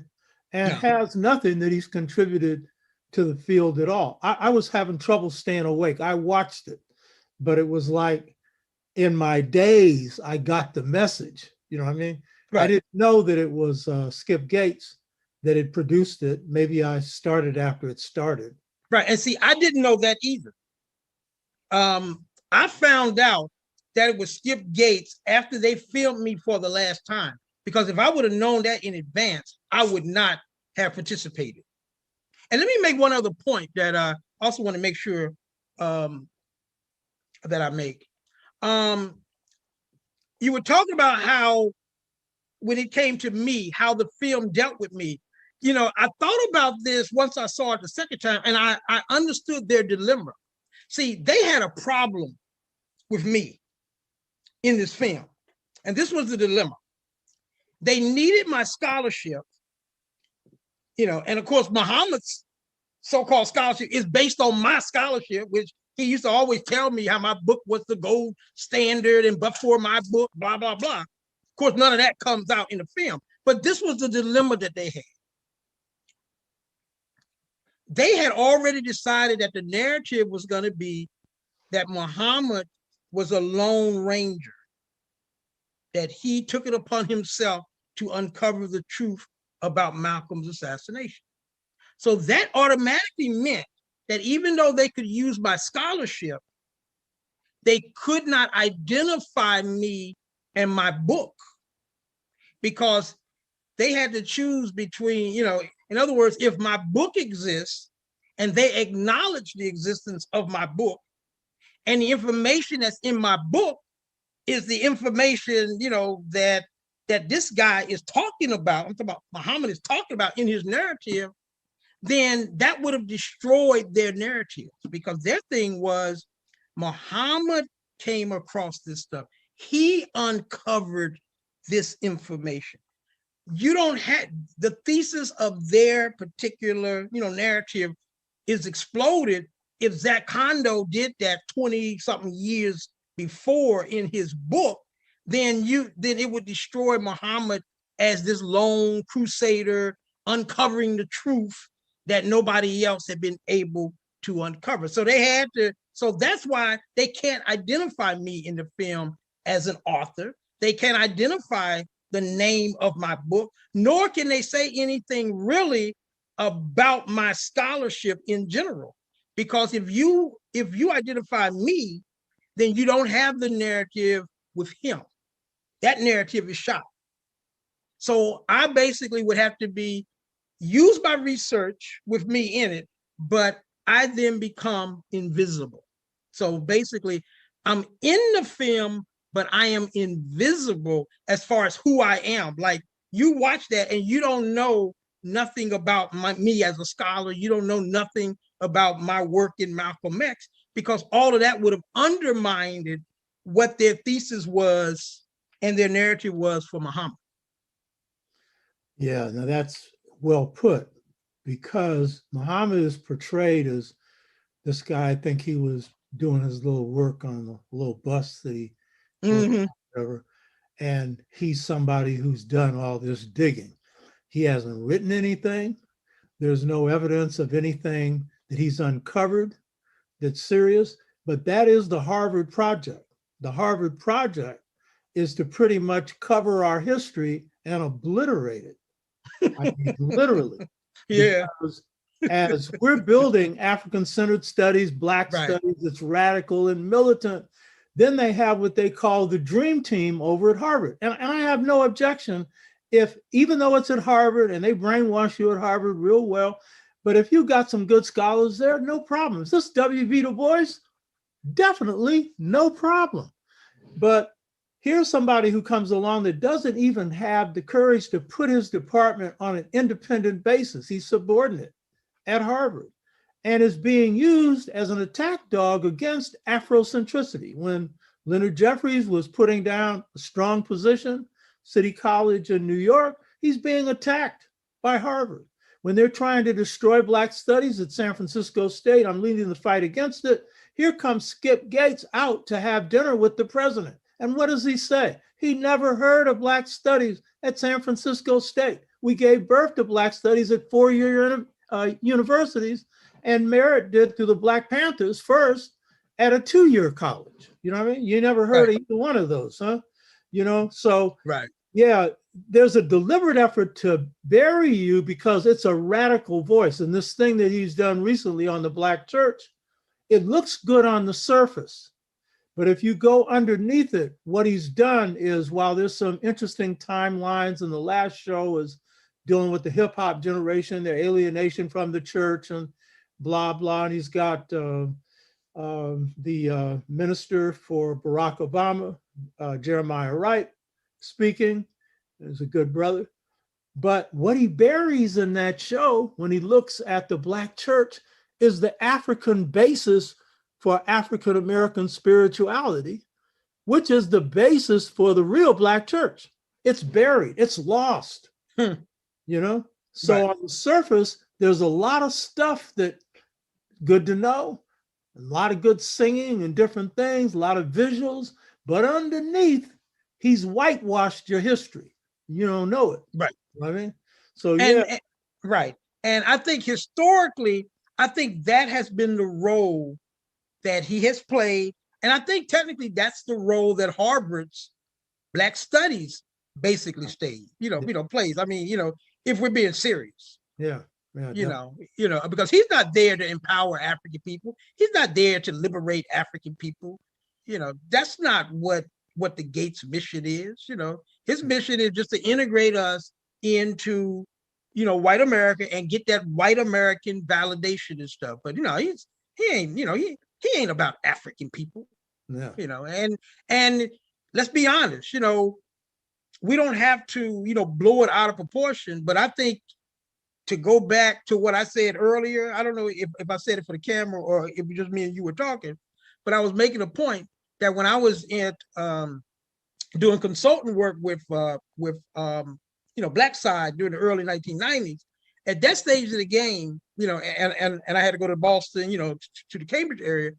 and has nothing that he's contributed to the field at all. I was having trouble staying awake. I watched it, but it was like in my days, I got the message, you know what I mean? Right. I didn't know that it was Skip Gates that had produced it. Maybe I started after it started. Right. And see, I didn't know that either. I found out that it was Skip Gates after they filmed me for the last time, because if I would have known that in advance, I would not have participated. And let me make one other point that I also want to make sure that I make. You were talking about how, when it came to me, how the film dealt with me. You know, I thought about this once I saw it the second time, and I understood their dilemma. See, they had a problem with me in this film, and this was the dilemma. They needed my scholarship, you know, and of course, Muhammad's so-called scholarship is based on my scholarship, which he used to always tell me how my book was the gold standard, and but for my book, blah, blah, blah. Of course, none of that comes out in the film, but this was the dilemma that they had. They had already decided that the narrative was going to be that Muhammad was a lone ranger, that he took it upon himself to uncover the truth about Malcolm's assassination. So that automatically meant that even though they could use my scholarship, they could not identify me and my book, because they had to choose between, you know, in other words, if my book exists and they acknowledge the existence of my book, and the information that's in my book is the information, you know, that this guy is talking about, I'm talking about Muhammad is talking about in his narrative, then that would have destroyed their narrative, because their thing was Muhammad came across this stuff. He uncovered this information. You don't have the thesis of their particular, you know, narrative is exploded if Zak Kondo did that 20 something years before in his book. Then it would destroy Muhammad as this lone crusader uncovering the truth that nobody else had been able to uncover. So they had to, so that's why they can't identify me in the film as an author. They can't identify the name of my book, nor can they say anything really about my scholarship in general. Because if you identify me, then you don't have the narrative with him. That narrative is shot. So I basically would have to be used by research with me in it, but I then become invisible. So basically, I'm in the film, but I am invisible as far as who I am. Like, you watch that and you don't know nothing about me as a scholar. You don't know nothing about my work in Malcolm X, because all of that would have undermined what their thesis was and their narrative was for Muhammad. Yeah, now that's well put, because Muhammad is portrayed as this guy. I think he was doing his little work on the little bus that he Mm-hmm. whatever, and he's somebody who's done all this digging. He hasn't written anything. There's no evidence of anything that he's uncovered that's serious, but that is the Harvard Project. The Harvard Project is to pretty much cover our history and obliterate it. I mean, literally. Yeah. Because as we're building African-centered studies, Black Right. studies, it's radical and militant, then they have what they call the dream team over at Harvard. And I have no objection if, even though it's at Harvard and they brainwash you at Harvard real well, but if you got some good scholars there, no problem. Is this W.B. Du Bois? Definitely no problem. But here's somebody who comes along that doesn't even have the courage to put his department on an independent basis. He's subordinate at Harvard and is being used as an attack dog against Afrocentricity. When Leonard Jeffries was putting down a strong position, City College in New York, he's being attacked by Harvard. When they're trying to destroy Black studies at San Francisco State, I'm leading the fight against it. Here comes Skip Gates out to have dinner with the president. And what does he say? He never heard of Black studies at San Francisco State. We gave birth to Black studies at four-year universities, and Merritt did through the Black Panthers first at a two-year college. You know what I mean? You never heard of either one of those, huh? You know, so Right. Yeah, there's a deliberate effort to bury you because it's a radical voice. And this thing that he's done recently on the Black church, it looks good on the surface. But if you go underneath it, what he's done is, while there's some interesting timelines, and the last show is dealing with the hip hop generation, their alienation from the church and blah, blah. And he's got the minister for Barack Obama, Jeremiah Wright, speaking. Is a good brother. But what he buries in that show, when he looks at the Black church, is the African basis for African American spirituality, which is the basis for the real Black church. It's buried, it's lost, you know? So on the surface, there's a lot of stuff that good to know, a lot of good singing and different things, a lot of visuals, but underneath, he's whitewashed your history. You don't know it. Right. You know what I mean? So yeah. Right. And I think historically, I think that has been the role that he has played. And I think technically that's the role that Harvard's Black studies basically plays. I mean, if we're being serious. Yeah. Because he's not there to empower African people. He's not there to liberate African people. That's not what the Gates mission is. His mission is just to integrate us into, white America and get that white American validation and stuff. But he ain't about African people. Yeah. And let's be honest, we don't have to, blow it out of proportion. But I think, to go back to what I said earlier, I don't know if I said it for the camera or if just me and you were talking, but I was making a point that when I was doing consultant work with Black Side during the early 1990s, at that stage of the game, and I had to go to Boston, to the Cambridge area,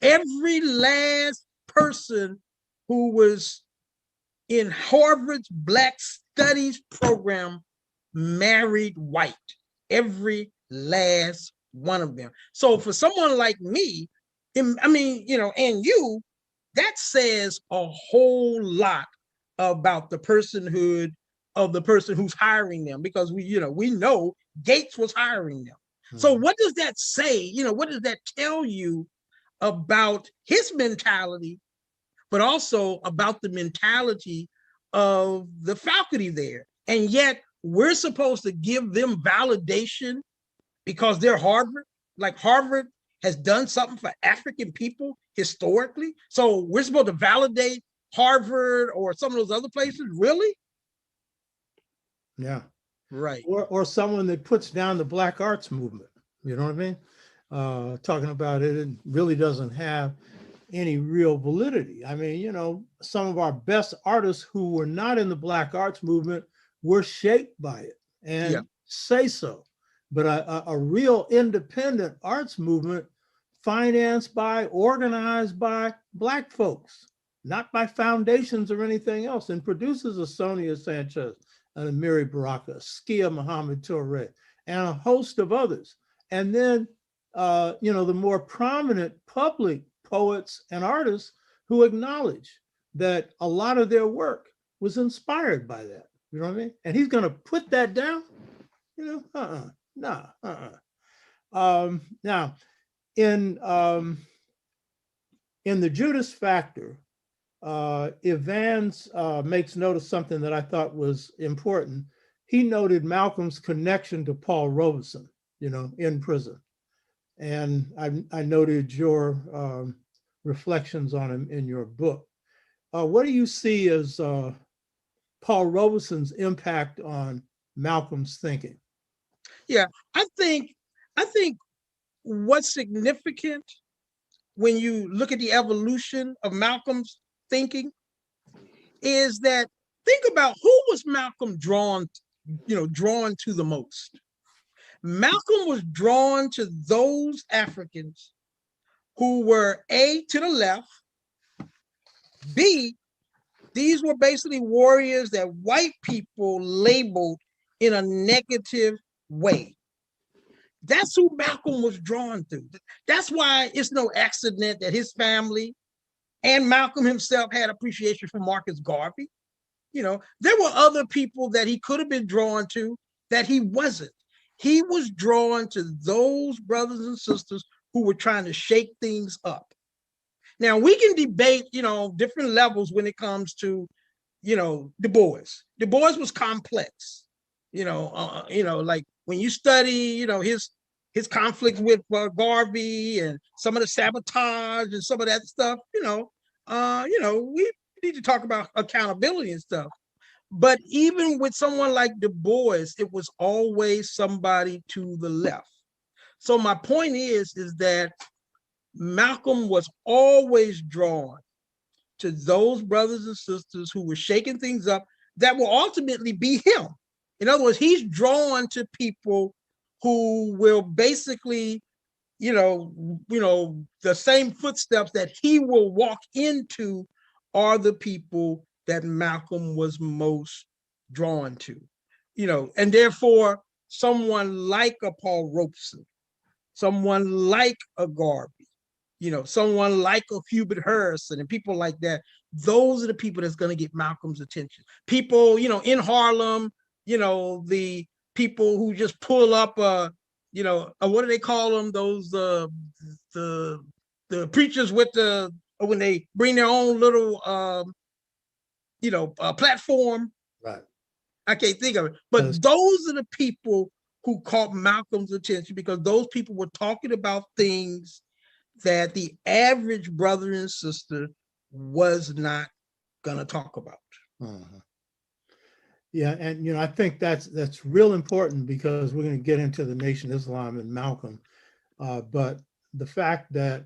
every last person who was in Harvard's Black Studies program married white, every last one of them. So for someone like me, and you, that says a whole lot about the personhood of the person who's hiring them, because we know Gates was hiring them. So what does that say? What does that tell you about his mentality, but also about the mentality of the faculty there? And yet we're supposed to give them validation because they're Harvard. Like Harvard has done something for African people historically. So we're supposed to validate Harvard or some of those other places? Really? Yeah. Right. Or someone that puts down the Black arts movement. You know what I mean? talking about it, it really doesn't have any real validity. I mean, you know, some of our best artists who were not in the Black arts movement were shaped by it Yeah. and say so. But a real independent arts movement financed by, organized by Black folks, not by foundations or anything else, and produces a Sonia Sanchez and a Miri Baraka, Skia Muhammad Touré, and a host of others. And then, you know, the more prominent public poets and artists who acknowledge that a lot of their work was inspired by that. You know what I mean? And he's going to put that down? You know, nah. Now, in the Judas Factor, Evans makes note of something that I thought was important. He noted Malcolm's connection to Paul Robeson, you know, in prison. And I noted your reflections on him in your book. What do you see as Paul Robeson's impact on Malcolm's thinking? Yeah, I think what's significant when you look at the evolution of Malcolm's thinking is that, think about who was Malcolm drawn to the most. Malcolm was drawn to those Africans who were A, to the left, B, these were basically warriors that white people labeled in a negative way. That's who Malcolm was drawn to. That's why it's no accident that his family and Malcolm himself had appreciation for Marcus Garvey. You know, there were other people that he could have been drawn to that he wasn't. He was drawn to those brothers and sisters who were trying to shake things up. Now, we can debate, you know, different levels when it comes to, you know, Du Bois. Du Bois was complex. Like when you study, you know, his conflict with Garvey and some of the sabotage and some of that stuff, we need to talk about accountability and stuff. But even with someone like Du Bois, it was always somebody to the left. So my point is that Malcolm was always drawn to those brothers and sisters who were shaking things up that will ultimately be him. In other words, he's drawn to people who will basically, the same footsteps that he will walk into are the people that Malcolm was most drawn to, and therefore someone like a Paul Robeson, someone like a Garvey, someone like a Hubert Harrison and people like that. Those are the people that's going to get Malcolm's attention. People, in Harlem, the people who just pull up, what do they call them? Those, the preachers with when they bring their own little, platform. Right. I can't think of it, but those are the people who caught Malcolm's attention because those people were talking about things that the average brother and sister was not gonna talk about. Uh-huh. Yeah, and I think that's real important because we're going to get into the Nation of Islam and Malcolm, but the fact that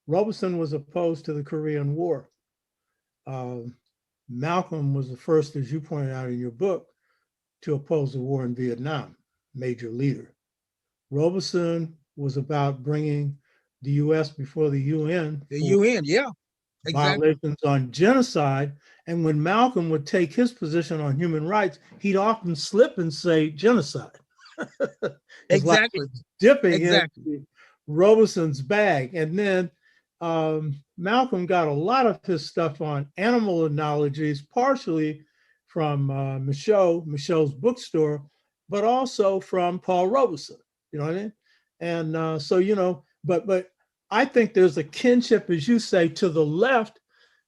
Robeson was opposed to the Korean War. Malcolm was the first, as you pointed out in your book, to oppose the war in Vietnam, major leader. Robeson was about bringing the U.S. before the UN. The UN, yeah, exactly. Violations on genocide. And when Malcolm would take his position on human rights, he'd often slip and say genocide. Exactly. Like dipping into Robeson's bag. And then Malcolm got a lot of his stuff on animal analogies, partially from Michaud's bookstore, but also from Paul Robeson. You know what I mean? And so, but I think there's a kinship, as you say, to the left.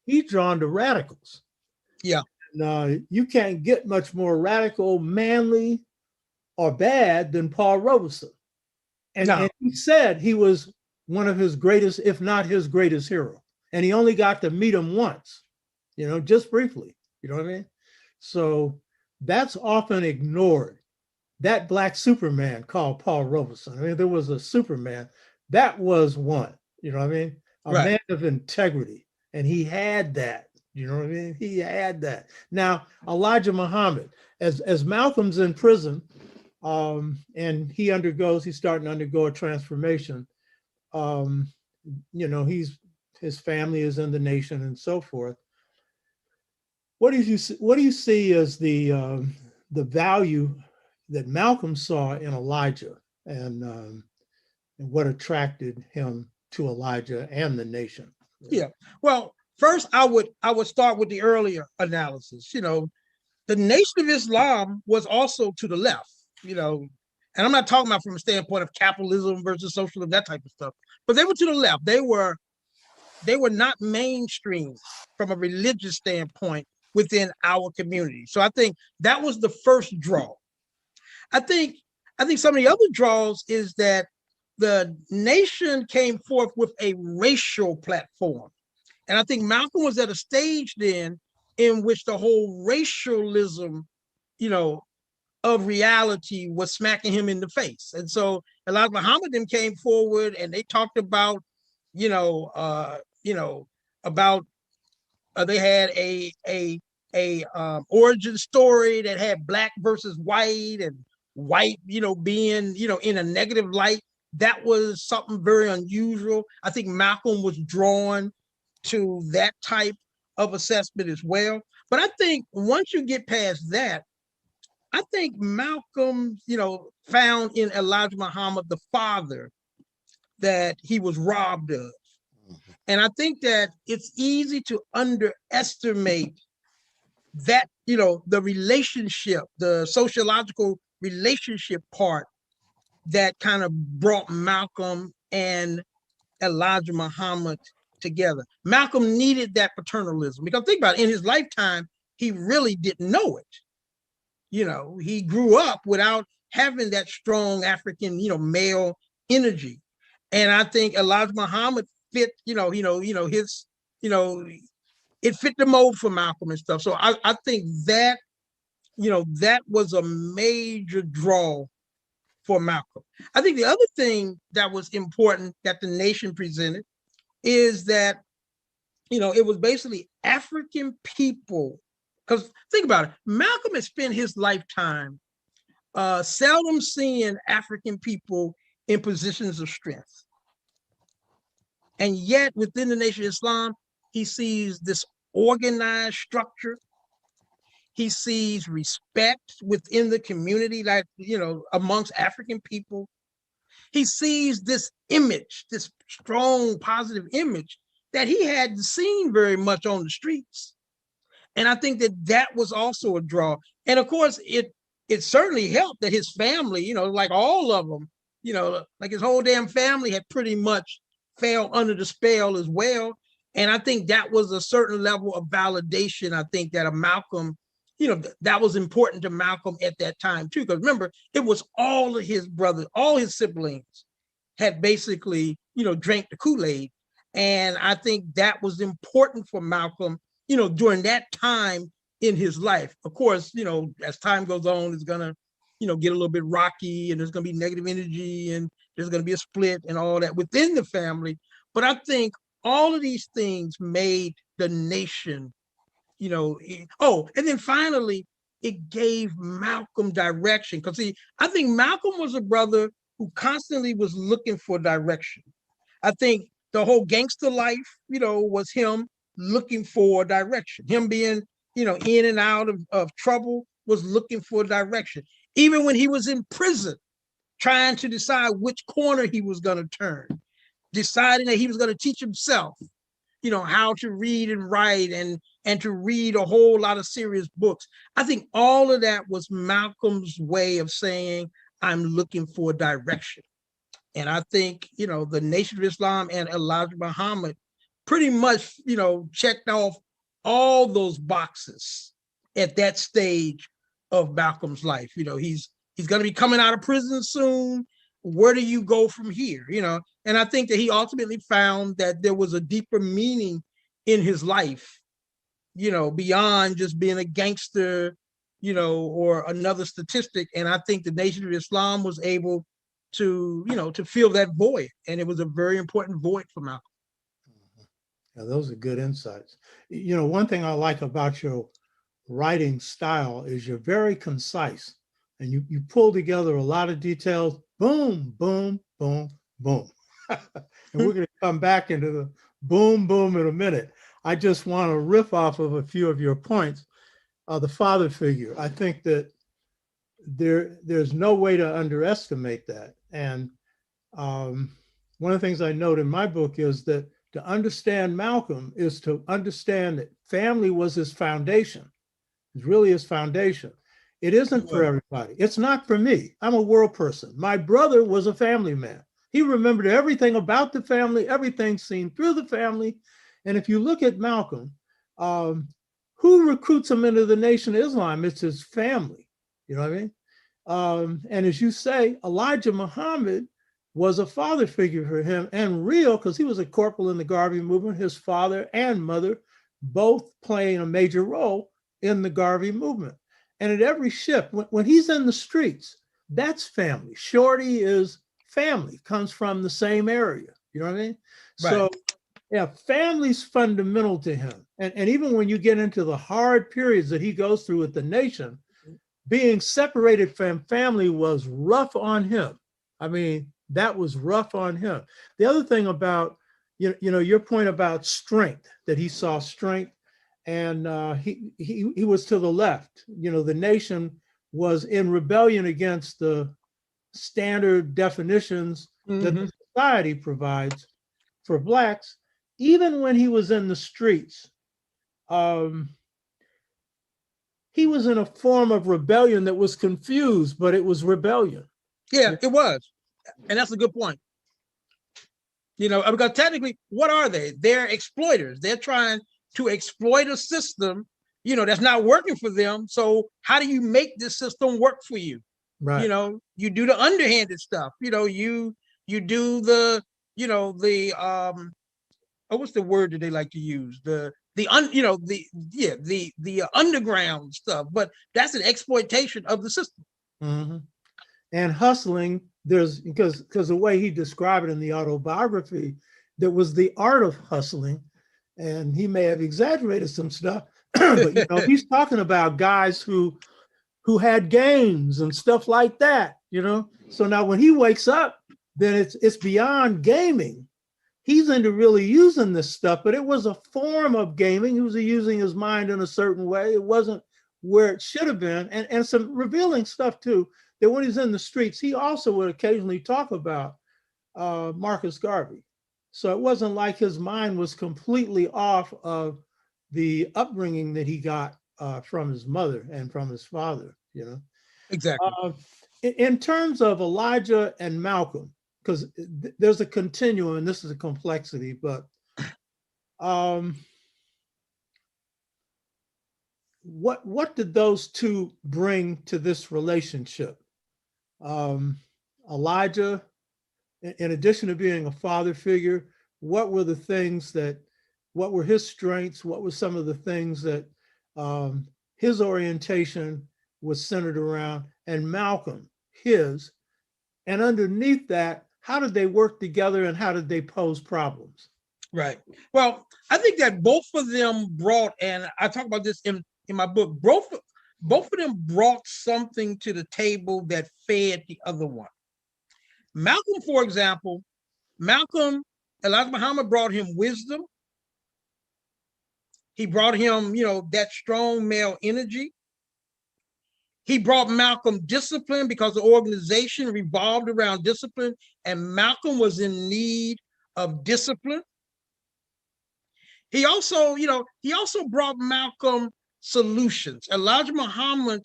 He's drawn to radicals. Yeah. And, you can't get much more radical, manly, or bad than Paul Robeson. And he said he was one of his greatest, if not his greatest hero. And he only got to meet him once, just briefly. You know what I mean? So that's often ignored that black Superman called Paul Robeson. I mean, there was a Superman. That was one, you know what I mean? A Right. man of integrity. And he had that, you know what I mean? He had that. Now, Elijah Muhammad, as Malcolm's in prison, and he's starting to undergo a transformation. Um, you know, his family is in the nation and so forth. What do you see as the value that Malcolm saw in Elijah, and what attracted him to Elijah and the nation? Yeah. Well, first I would start with the earlier analysis. You know, the Nation of Islam was also to the left, you know, and I'm not talking about from a standpoint of capitalism versus socialism, that type of stuff, but they were to the left. They were not mainstream from a religious standpoint within our community. So I think that was the first draw. I think I think some of the other draws is that the nation came forth with a racial platform. And I think Malcolm was at a stage then in which the whole racialism, you know, of reality was smacking him in the face. And so Elijah Muhammad came forward and they talked about, you know, about they had a origin story that had black versus white, and white, being, in a negative light. That was something very unusual. I think Malcolm was drawn to that type of assessment as well. But I think once you get past that, I think Malcolm, found in Elijah Muhammad the father that he was robbed of. And I think that it's easy to underestimate that, the relationship, the sociological relationship part that kind of brought Malcolm and Elijah Muhammad together. Malcolm needed that paternalism because think about it, in his lifetime, he really didn't know it. He grew up without having that strong African, male energy. And I think Elijah Muhammad fit, his, it fit the mold for Malcolm and stuff. So I think that, that was a major draw for Malcolm. I think the other thing that was important that the nation presented is that, it was basically African people. Because think about it, Malcolm had spent his lifetime seldom seeing African people in positions of strength. And yet within the Nation of Islam, he sees this organized structure. He sees respect within the community, like, amongst African people. He sees this image, this strong positive image that he hadn't seen very much on the streets. And I think that that was also a draw. And of course, it certainly helped that his family, like all of them, like his whole damn family had pretty much fell under the spell as well. And I think that was a certain level of validation. I think that a Malcolm, that was important to Malcolm at that time too. Because remember, it was all of his brothers, all his siblings had basically, drank the Kool-Aid. And I think that was important for Malcolm, during that time in his life. Of course, as time goes on, it's gonna, get a little bit rocky, and there's gonna be negative energy, and there's gonna be a split and all that within the family. But I think all of these things made the nation, and then finally, it gave Malcolm direction. Because see, I think Malcolm was a brother who constantly was looking for direction. I think the whole gangster life, was him looking for direction. Him being, in and out of trouble was looking for direction. Even when he was in prison, trying to decide which corner he was going to turn, deciding that he was going to teach himself, how to read and write and to read a whole lot of serious books. I think all of that was Malcolm's way of saying, I'm looking for direction. And I think, the Nation of Islam and Elijah Muhammad pretty much, checked off all those boxes at that stage of Malcolm's life. He's going to be coming out of prison soon. Where do you go from here? And I think that he ultimately found that there was a deeper meaning in his life, beyond just being a gangster, or another statistic. And I think the Nation of Islam was able to, to fill that void. And it was a very important void for Malcolm. Yeah, those are good insights. One thing I like about your writing style is you're very concise and you pull together a lot of details. Boom, boom, boom, boom. And we're going to come back into the boom, boom in a minute. I just want to riff off of a few of your points. The father figure. I think that there's no way to underestimate that. And one of the things I note in my book is that to understand Malcolm is to understand that family was his foundation. It's really his foundation. It isn't for everybody. It's not for me. I'm a world person. My brother was a family man. He remembered everything about the family, everything seen through the family. And if you look at Malcolm, who recruits him into the Nation of Islam? It's his family. You know what I mean? And as you say, Elijah Muhammad was a father figure for him, and real, because he was a corporal in the Garvey movement, his father and mother both playing a major role in the Garvey movement. And at every shift, when he's in the streets, that's family. Shorty is family, comes from the same area. You know what I mean? Right. So yeah, family's fundamental to him. And even when you get into the hard periods that he goes through with the nation, being separated from family was rough on him. I mean, that was rough on him. The other thing about, your point about strength, that he saw strength, and he was to the left. The nation was in rebellion against the standard definitions that the society provides for Blacks. Even when he was in the streets, he was in a form of rebellion that was confused, but it was rebellion. Yeah, it was. And that's a good point. Because technically, what are they? They're exploiters. They're trying to exploit a system, that's not working for them. So how do you make this system work for you? Right. You do the underhanded stuff. You do the, what's the word that they like to use? The underground stuff. But that's an exploitation of the system. Mm-hmm. And hustling, because the way he described it in the autobiography, there was the art of hustling, and he may have exaggerated some stuff, but he's talking about guys who had games and stuff like that, So now when he wakes up, then it's beyond gaming. He's into really using this stuff, but it was a form of gaming. He was using his mind in a certain way. It wasn't where it should have been, and some revealing stuff too, that when he's in the streets, he also would occasionally talk about Marcus Garvey. So it wasn't like his mind was completely off of the upbringing that he got from his mother and from his father, Exactly. In terms of Elijah and Malcolm, because there's a continuum, and this is a complexity, but what did those two bring to this relationship? Elijah, in addition to being a father figure, what were his strengths? What were some of the things that his orientation was centered around? And Malcolm, his, and underneath that, how did they work together and how did they pose problems? Right. Well, I think that both of them brought, and I talk about this in my book, both of them brought something to the table that fed the other one. Malcolm, for example, Elijah Muhammad brought him wisdom. He brought him, that strong male energy. He brought Malcolm discipline because the organization revolved around discipline, and Malcolm was in need of discipline. He also brought Malcolm solutions. Elijah Muhammad,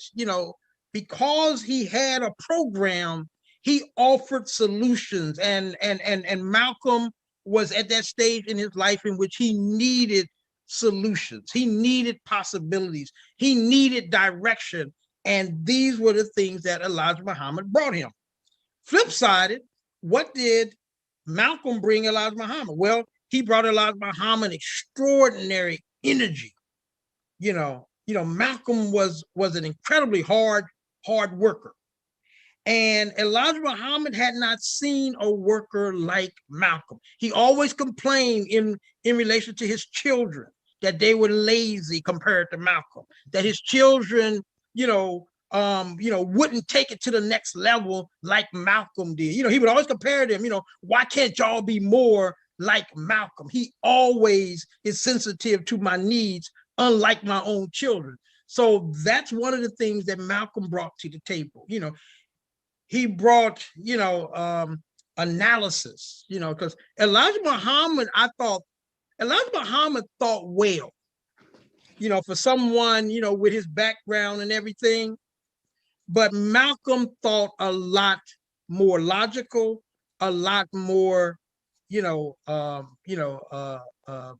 because he had a program, he offered solutions, and Malcolm was at that stage in his life in which he needed solutions. He needed possibilities. He needed direction. And these were the things that Elijah Muhammad brought him. Flip-sided, what did Malcolm bring Elijah Muhammad? Well, he brought Elijah Muhammad extraordinary energy. Malcolm was an incredibly hard worker. And Elijah Muhammad had not seen a worker like Malcolm. He always complained in relation to his children that they were lazy compared to Malcolm, that his children, wouldn't take it to the next level like Malcolm did. He would always compare them, why can't y'all be more like Malcolm? He always is sensitive to my needs, unlike my own children. So that's one of the things that Malcolm brought to the table. He brought, analysis, because Elijah Muhammad thought well, for someone, with his background and everything. But Malcolm thought a lot more logical, a lot more,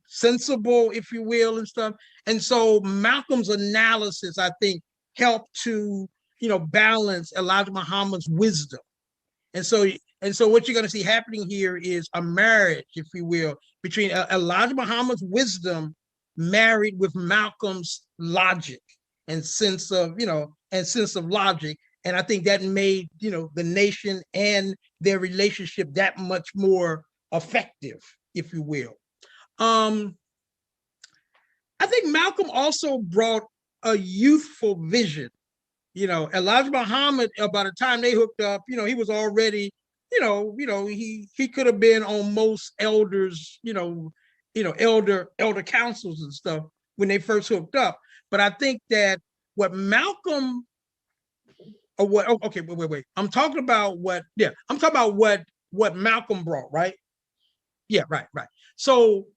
sensible, if you will, and stuff. And so Malcolm's analysis, I think, helped to, balance Elijah Muhammad's wisdom. And so what you're going to see happening here is a marriage, if you will, between Elijah Muhammad's wisdom married with Malcolm's logic and sense of logic. And I think that made, the nation and their relationship that much more effective, if you will. I think Malcolm also brought a youthful vision. Elijah Muhammad, by the time they hooked up, he was already, he could have been on most elders, elder councils and stuff when they first hooked up. But I think that what Malcolm, wait. I'm talking about what Malcolm brought, right? Yeah, right. So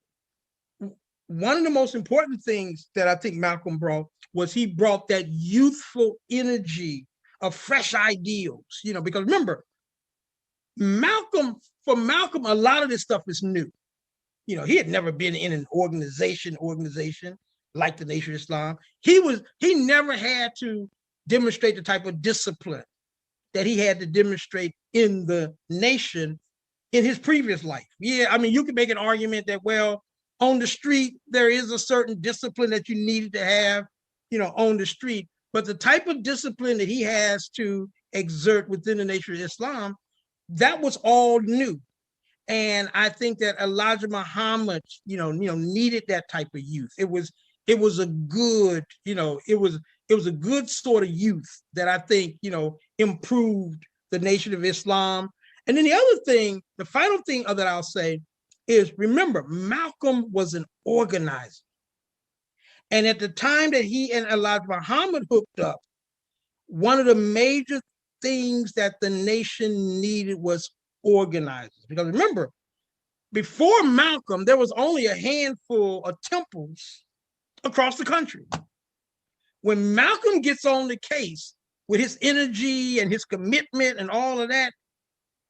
one of the most important things that I think Malcolm brought was he brought that youthful energy of fresh ideals, because remember, for Malcolm, a lot of this stuff is new. He had never been in an organization like the Nation of Islam. He never had to demonstrate the type of discipline that he had to demonstrate in the nation in his previous life. Yeah, I mean, you could make an argument that, well, on the street, there is a certain discipline that you needed to have, on the street. But the type of discipline that he has to exert within the Nation of Islam, that was all new. And I think that Elijah Muhammad, needed that type of youth. It was a good, it was a good sort of youth that I think, improved the Nation of Islam. And then the other thing, the final thing that I'll say is, remember, Malcolm was an organizer. And at the time that he and Elijah Muhammad hooked up, one of the major things that the nation needed was organizers. Because remember, before Malcolm, there was only a handful of temples across the country. When Malcolm gets on the case with his energy and his commitment and all of that,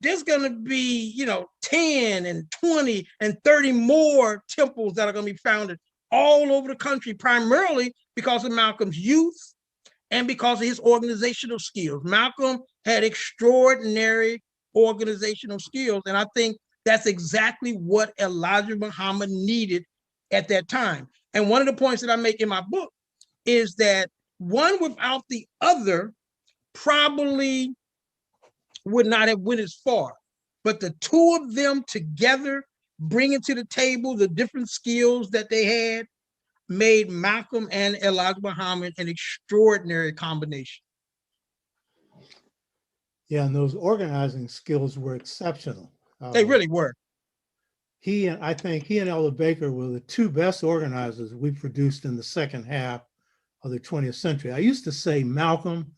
there's going to be, 10 and 20 and 30 more temples that are going to be founded all over the country, primarily because of Malcolm's youth and because of his organizational skills. Malcolm had extraordinary organizational skills, and I think that's exactly what Elijah Muhammad needed at that time. And one of the points that I make in my book is that one without the other probably would not have went as far. But the two of them together, bringing to the table the different skills that they had, made Malcolm and Elijah Muhammad an extraordinary combination. Yeah, and those organizing skills were exceptional. They really were. I think he and Ella Baker were the two best organizers we produced in the second half of the 20th century. I used to say Malcolm,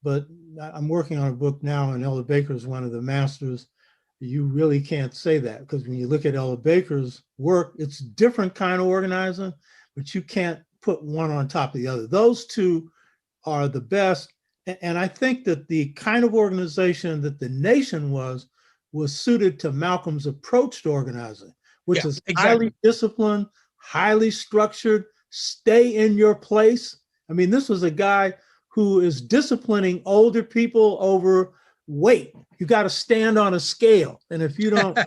but I'm working on a book now, and Ella Baker is one of the masters. You really can't say that, because when you look at Ella Baker's work, it's different kind of organizing, but you can't put one on top of the other. Those two are the best. And I think that the kind of organization that the nation was suited to Malcolm's approach to organizing, which is highly disciplined, highly structured, stay in your place. I mean, this was a guy who is disciplining older people over weight. You got to stand on a scale. And if you don't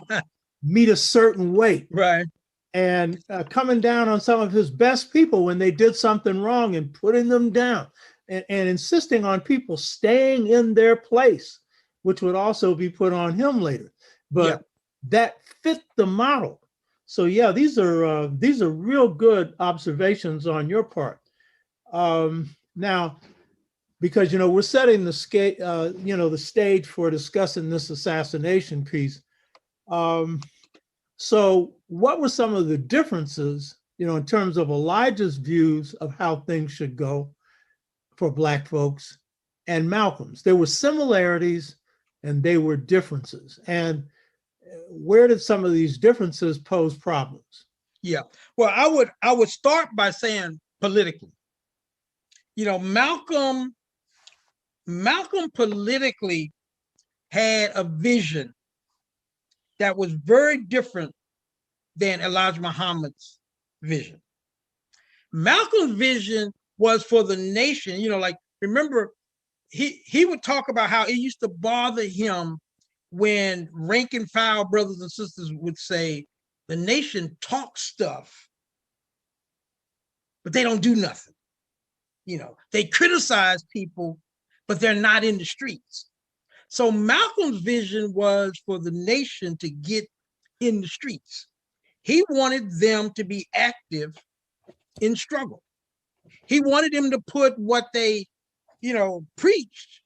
meet a certain weight, right. and coming down on some of his best people when they did something wrong and putting them down, and insisting on people staying in their place, which would also be put on him later. But Yeah. that fit the model. So yeah, these are real good observations on your part. Now, because we're setting the the stage for discussing this assassination piece. So what were some of the differences, in terms of Elijah's views of how things should go for Black folks and Malcolm's? There were similarities and they were differences. And where did some of these differences pose problems? Yeah. Well, I would start by saying politically. Malcolm politically had a vision that was very different than Elijah Muhammad's vision. Malcolm's vision was for the nation. Like, remember, he would talk about how it used to bother him when rank and file brothers and sisters would say the nation talks stuff, but they don't do nothing. They criticize people, but they're not in the streets. So Malcolm's vision was for the nation to get in the streets. He wanted them to be active in struggle. He wanted them to put what they, preached.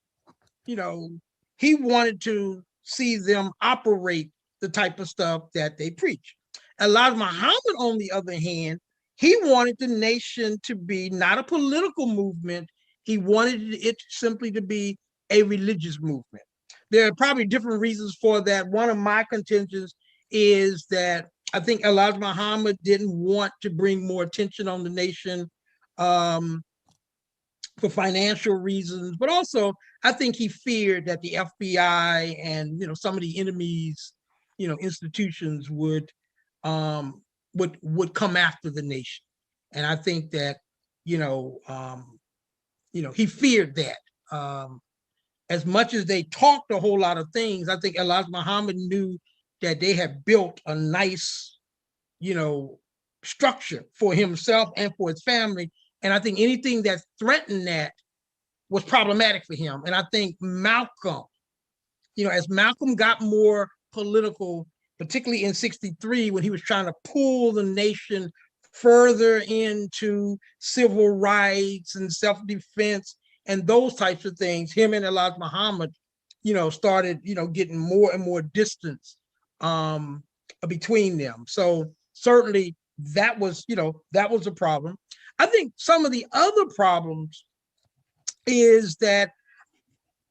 He wanted to see them operate the type of stuff that they preach. Elijah Muhammad, on the other hand, he wanted the nation to be not a political movement. He wanted it simply to be a religious movement. There are probably different reasons for that. One of my contentions is that I think Elijah Muhammad didn't want to bring more attention on the nation for financial reasons, but also I think he feared that the FBI and some of the enemies, institutions would come after the nation, and I think that he feared that. As much as they talked a whole lot of things, I think Elijah Muhammad knew that they had built a nice, structure for himself and for his family. And I think anything that threatened that was problematic for him. And I think Malcolm, as Malcolm got more political, particularly in '63, when he was trying to pull the nation further into civil rights and self-defense and those types of things, him and Elijah Muhammad, started, getting more and more distance between them. So certainly that was a problem. I think some of the other problems is that,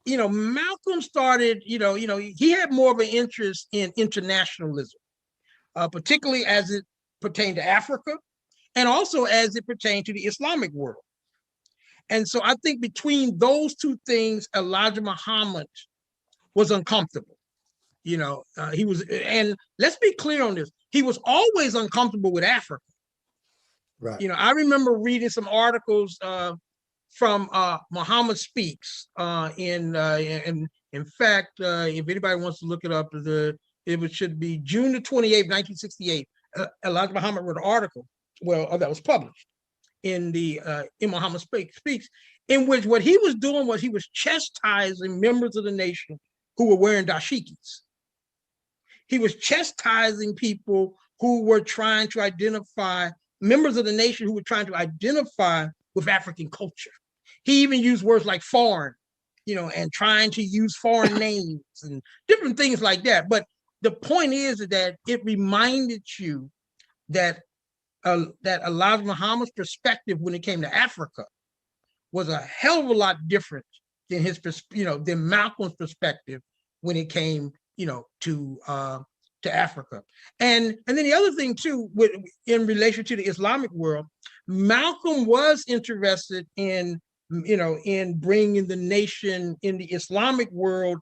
Malcolm started, he had more of an interest in internationalism, particularly as it pertained to Africa and also as it pertained to the Islamic world. And so I think between those two things, Elijah Muhammad was uncomfortable. He was, and let's be clear on this, he was always uncomfortable with Africa. Right. I remember reading some articles from Muhammad Speaks. In fact, if anybody wants to look it up, it should be June the 28th, 1968. Elijah Muhammad wrote an article, that was published in Muhammad Speaks, in which what he was doing was he was chastising members of the nation who were wearing dashikis. He was chastising people who were trying to identify, members of the nation who were trying to identify with African culture. He even used words like foreign, and trying to use foreign names and different things like that. But the point is that it reminded you that Elijah Muhammad's perspective when it came to Africa was a hell of a lot different than than Malcolm's perspective when it came, to Africa. And then the other thing too, in relation to the Islamic world, Malcolm was interested in bringing the nation in the Islamic world,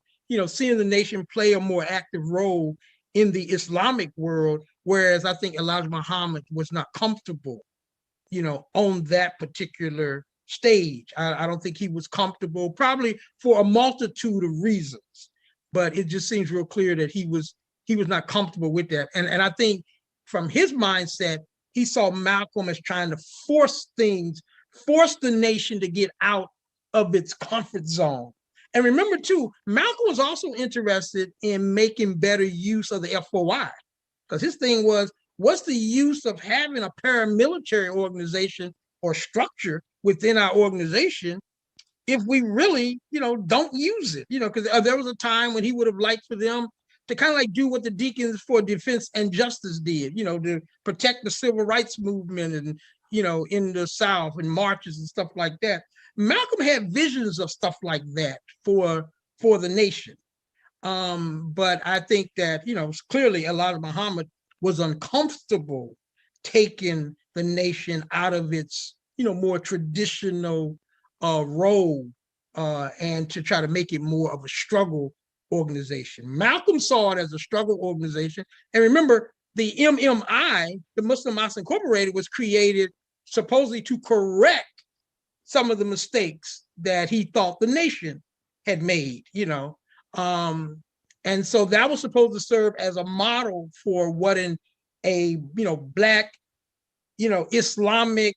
seeing the nation play a more active role in the Islamic world, whereas I think Elijah Muhammad was not comfortable, on that particular stage. I don't think he was comfortable, probably for a multitude of reasons, but it just seems real clear that he was not comfortable with that. And I think from his mindset, he saw Malcolm as trying to force the nation to get out of its comfort zone. And remember too, Malcolm was also interested in making better use of the FOI, because his thing was, what's the use of having a paramilitary organization or structure within our organization if we really, don't use it? Because there was a time when he would have liked for them to kind of like do what the Deacons for Defense and Justice did, to protect the civil rights movement and, in the South and marches and stuff like that. Malcolm had visions of stuff like that for the nation. But I think that, clearly Elijah Muhammad was uncomfortable taking the nation out of its, more traditional role and to try to make it more of a struggle organization. Malcolm saw it as a struggle organization. And remember, the MMI, the Muslim Mosque Incorporated, was created supposedly to correct some of the mistakes that he thought the nation had made, and so that was supposed to serve as a model for what a Black, Islamic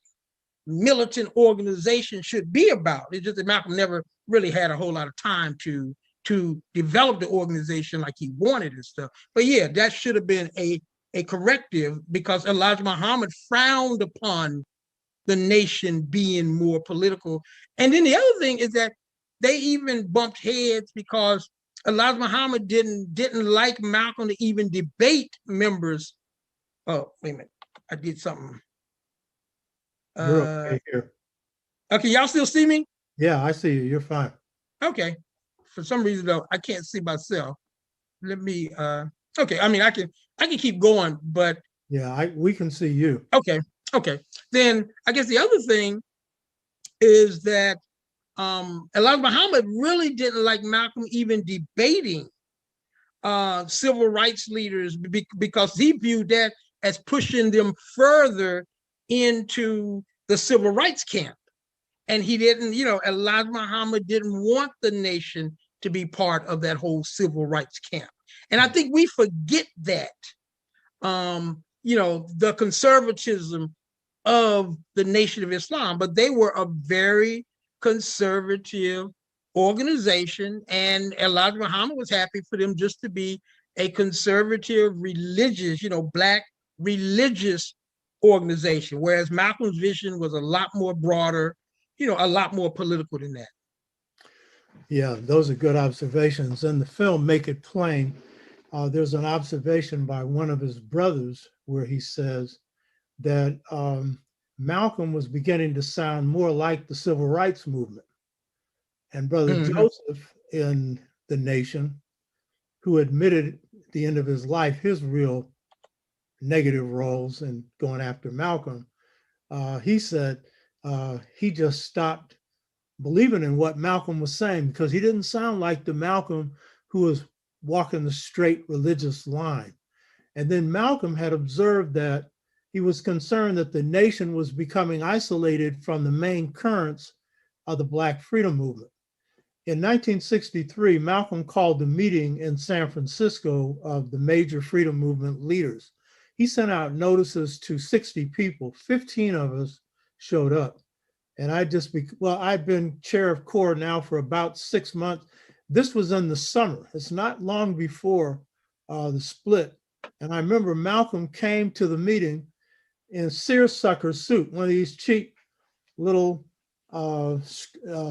militant organization should be about. It's just that Malcolm never really had a whole lot of time to develop the organization like he wanted and stuff. But yeah, that should have been a corrective, because Elijah Muhammad frowned upon the nation being more political. And then the other thing is that they even bumped heads because Elijah Muhammad didn't like Malcolm to even debate members. Oh, wait a minute, I did something. You're okay here. Okay, y'all still see me? Yeah, I see you. You're fine. Okay. For some reason though, I can't see myself. Let me okay, I mean I can keep going, but yeah, we can see you. Okay. Then I guess the other thing is that Elijah Muhammad really didn't like Malcolm even debating civil rights leaders because he viewed that as pushing them further into the civil rights camp. And he didn't, Elijah Muhammad didn't want the nation to be part of that whole civil rights camp. And I think we forget that, the conservatism of the Nation of Islam, but they were a very conservative organization, and Elijah Muhammad was happy for them just to be a conservative, religious, Black religious organization, whereas Malcolm's vision was a lot more broader, a lot more political than that. Yeah, those are good observations. In the film, Make It Plain, there's an observation by one of his brothers where he says that Malcolm was beginning to sound more like the civil rights movement. And Brother Joseph in The Nation, who admitted at the end of his life his real negative roles in going after Malcolm, he said he just stopped believing in what Malcolm was saying because he didn't sound like the Malcolm who was walking the straight religious line. And then Malcolm had observed that he was concerned that the nation was becoming isolated from the main currents of the Black freedom movement. In 1963, Malcolm called a meeting in San Francisco of the major freedom movement leaders. He sent out notices to 60 people. 15 of us showed up. And I've been chair of CORE now for about 6 months. This was in the summer. It's not long before the split. And I remember Malcolm came to the meeting in seersucker suit, one of these cheap little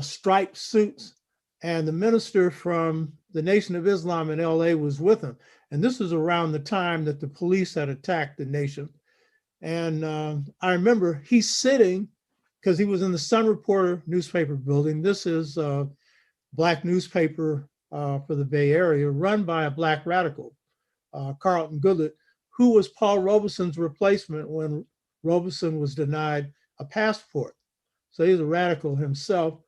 striped suits. And the minister from the Nation of Islam in LA was with him. And this was around the time that the police had attacked the nation. And I remember he's sitting, because he was in the Sun Reporter newspaper building. This is a Black newspaper for the Bay Area, run by a Black radical, Carlton Goodlett, who was Paul Robeson's replacement when Robeson was denied a passport. So he's a radical himself.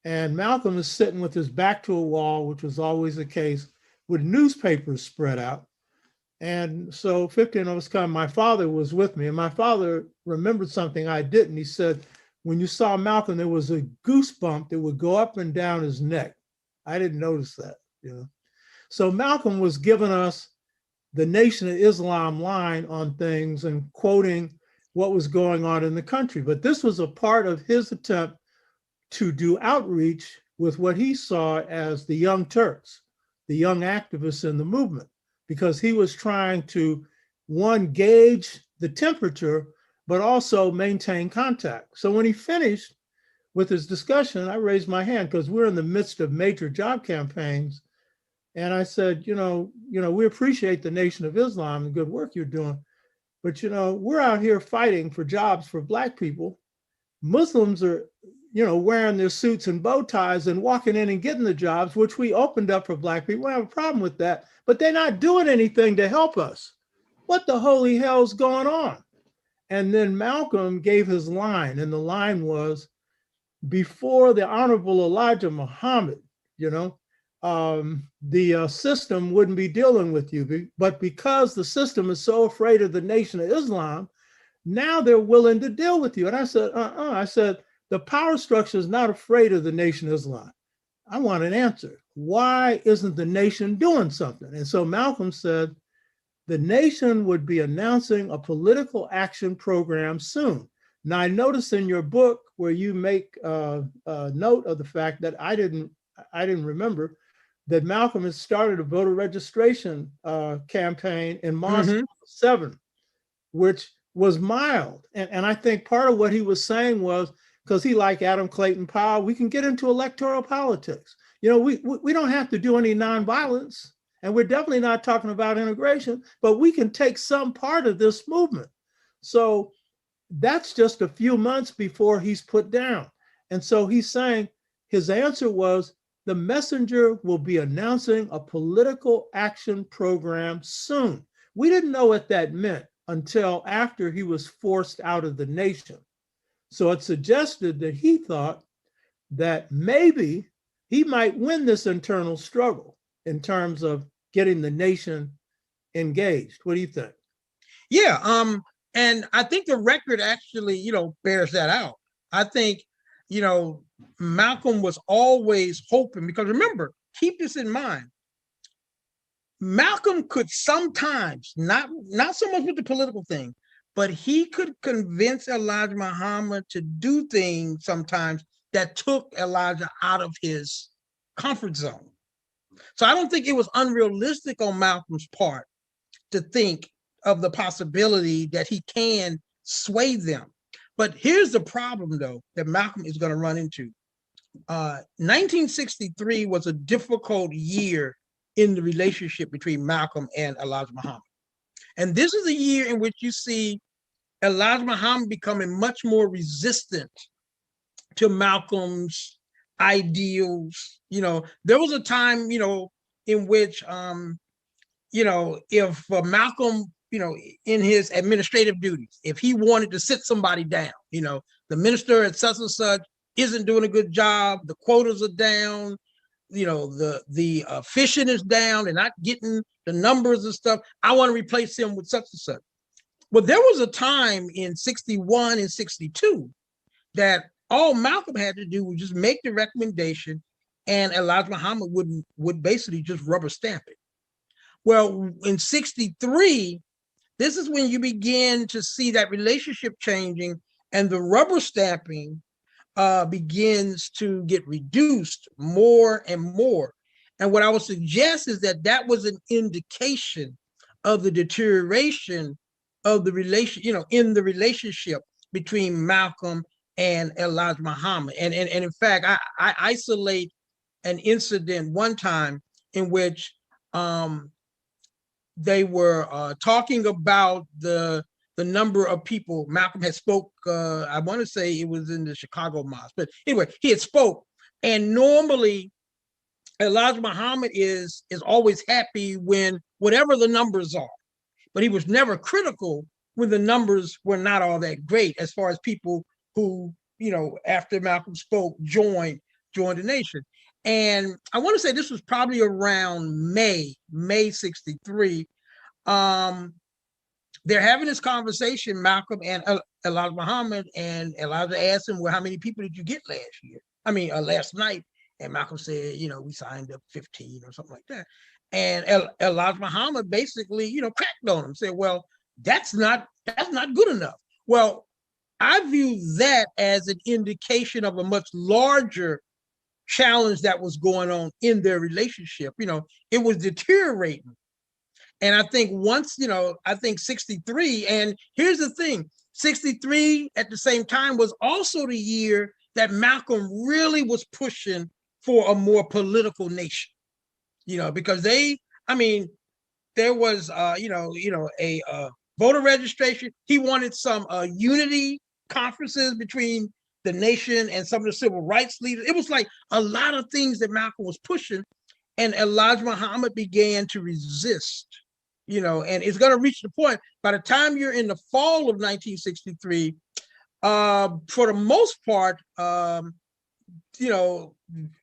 And Malcolm is sitting with his back to a wall, which was always the case, with newspapers spread out. And so 15 of us come. My father was with me, and my father remembered something I didn't. He said, when you saw Malcolm, there was a goosebump that would go up and down his neck. I didn't notice that, So Malcolm was giving us the Nation of Islam line on things and quoting what was going on in the country. But this was a part of his attempt to do outreach with what he saw as the Young Turks, the young activists in the movement, because he was trying to, one, gauge the temperature, but also maintain contact. So when he finished with his discussion, I raised my hand because we're in the midst of major job campaigns. And I said, we appreciate the Nation of Islam and good work you're doing, but we're out here fighting for jobs for Black people. Muslims are, wearing their suits and bow ties and walking in and getting the jobs, which we opened up for Black people. We have a problem with that, but they're not doing anything to help us. What the holy hell's going on? And then Malcolm gave his line, and the line was, before the Honorable Elijah Muhammad, the system wouldn't be dealing with you. But because the system is so afraid of the Nation of Islam, now they're willing to deal with you. And I said, I said, the power structure is not afraid of the Nation of Islam. I want an answer. Why isn't the nation doing something? And so Malcolm said, the nation would be announcing a political action program soon. Now, I noticed in your book where you make a note of the fact that I didn't remember that Malcolm has started a voter registration campaign in Moscow 7, which was mild. And I think part of what he was saying was, because he, like Adam Clayton Powell, we can get into electoral politics. We don't have to do any nonviolence, and we're definitely not talking about integration, but we can take some part of this movement. So that's just a few months before he's put down. And so he's saying his answer was, the messenger will be announcing a political action program soon. We didn't know what that meant until after he was forced out of the nation. So it suggested that he thought that maybe he might win this internal struggle in terms of getting the nation engaged. What do you think? Yeah, and I think the record actually, bears that out. I think, Malcolm was always hoping, because remember, keep this in mind, Malcolm could sometimes, not so much with the political thing, but he could convince Elijah Muhammad to do things sometimes that took Elijah out of his comfort zone. So I don't think it was unrealistic on Malcolm's part to think of the possibility that he can sway them. But here's the problem, though, that Malcolm is going to run into. 1963 was a difficult year in the relationship between Malcolm and Elijah Muhammad. And this is a year in which you see Elijah Muhammad becoming much more resistant to Malcolm's ideals. There was a time, in which, if Malcolm, in his administrative duties, if he wanted to sit somebody down, the minister at such and such isn't doing a good job, the quotas are down, the fishing is down, they're not getting the numbers and stuff, I want to replace him with such and such. Well, there was a time in 61 and 62 that all Malcolm had to do was just make the recommendation, and Elijah Muhammad would basically just rubber stamp it. Well, in 63, this is when you begin to see that relationship changing, and the rubber stamping begins to get reduced more and more. And what I would suggest is that was an indication of the deterioration of the relation, in the relationship between Malcolm and Elijah Muhammad. And in fact, I isolate an incident one time in which they were talking about the number of people Malcolm had spoke. I want to say it was in the Chicago mosque, but anyway, he had spoke. And normally Elijah Muhammad is always happy when whatever the numbers are, but he was never critical when the numbers were not all that great as far as people who, after Malcolm spoke, joined the nation. And I want to say this was probably around May 63. They're having this conversation, Malcolm and Elijah Muhammad, and Elijah asked him, well, how many people did you get last night? And Malcolm said, we signed up 15 or something like that. And Elijah Muhammad basically, cracked on him, said, well, that's not good enough. Well, I view that as an indication of a much larger challenge that was going on in their relationship. It was deteriorating. And I think once, I think 63, and here's the thing, 63 at the same time was also the year that Malcolm really was pushing for a more political nation, because there was, a voter registration. He wanted some unity conferences between the nation and some of the civil rights leaders. It was like a lot of things that Malcolm was pushing, and Elijah Muhammad began to resist, and it's going to reach the point by the time you're in the fall of 1963, for the most part,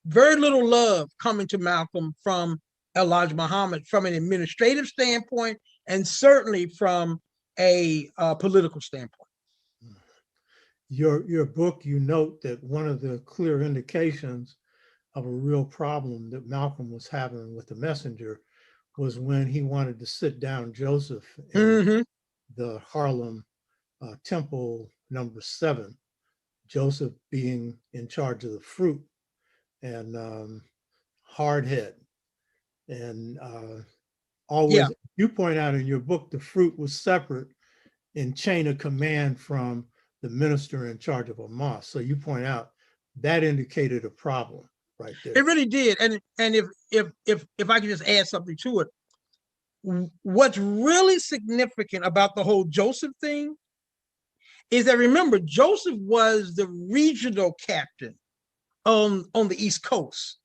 very little love coming to Malcolm from Elijah Muhammad from an administrative standpoint, and certainly from a political standpoint. Your book, you note that one of the clear indications of a real problem that Malcolm was having with the messenger was when he wanted to sit down Joseph in the Harlem Temple number 7, Joseph being in charge of the fruit and hardhead. And always, you point out in your book, the fruit was separate in chain of command from the minister in charge of a mosque. So you point out that indicated a problem right there. It really did. And if I could just add something to it, what's really significant about the whole Joseph thing is that, remember, Joseph was the regional captain on the East Coast.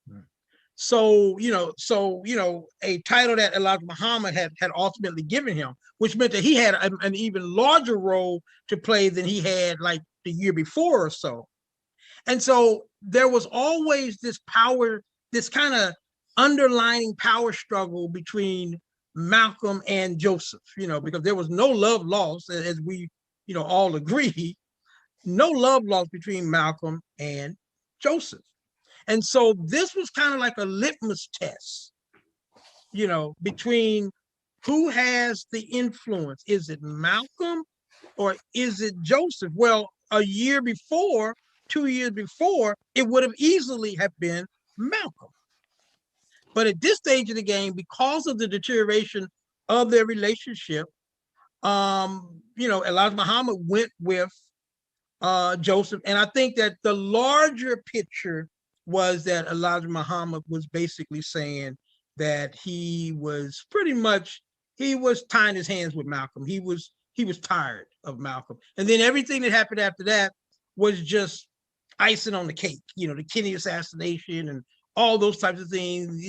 So, a title that Elijah Muhammad had ultimately given him, which meant that he had an even larger role to play than he had like the year before or so. And so there was always this power, this kind of underlining power struggle between Malcolm and Joseph, because there was no love lost, as we, all agree, no love lost between Malcolm and Joseph. And so this was kind of like a litmus test, between who has the influence. Is it Malcolm or is it Joseph? Well, a year before, 2 years before, it would have easily have been Malcolm. But at this stage of the game, because of the deterioration of their relationship, Elijah Muhammad went with Joseph. And I think that the larger picture was that Elijah Muhammad was basically saying that he was tying his hands with Malcolm. He was tired of Malcolm. And then everything that happened after that was just icing on the cake. The Kennedy assassination and all those types of things,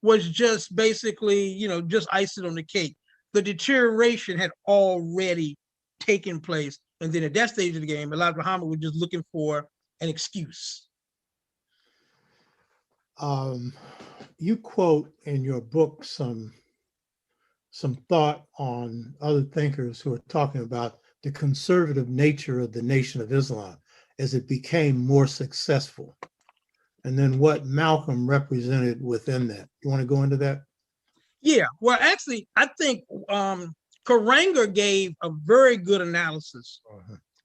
was just basically, just icing on the cake. The deterioration had already taken place. And then at that stage of the game, Elijah Muhammad was just looking for an excuse. You quote in your book some thought on other thinkers who are talking about the conservative nature of the Nation of Islam as it became more successful, and then what Malcolm represented within that. You want to go into that? Yeah, well, actually, I think Karanger gave a very good analysis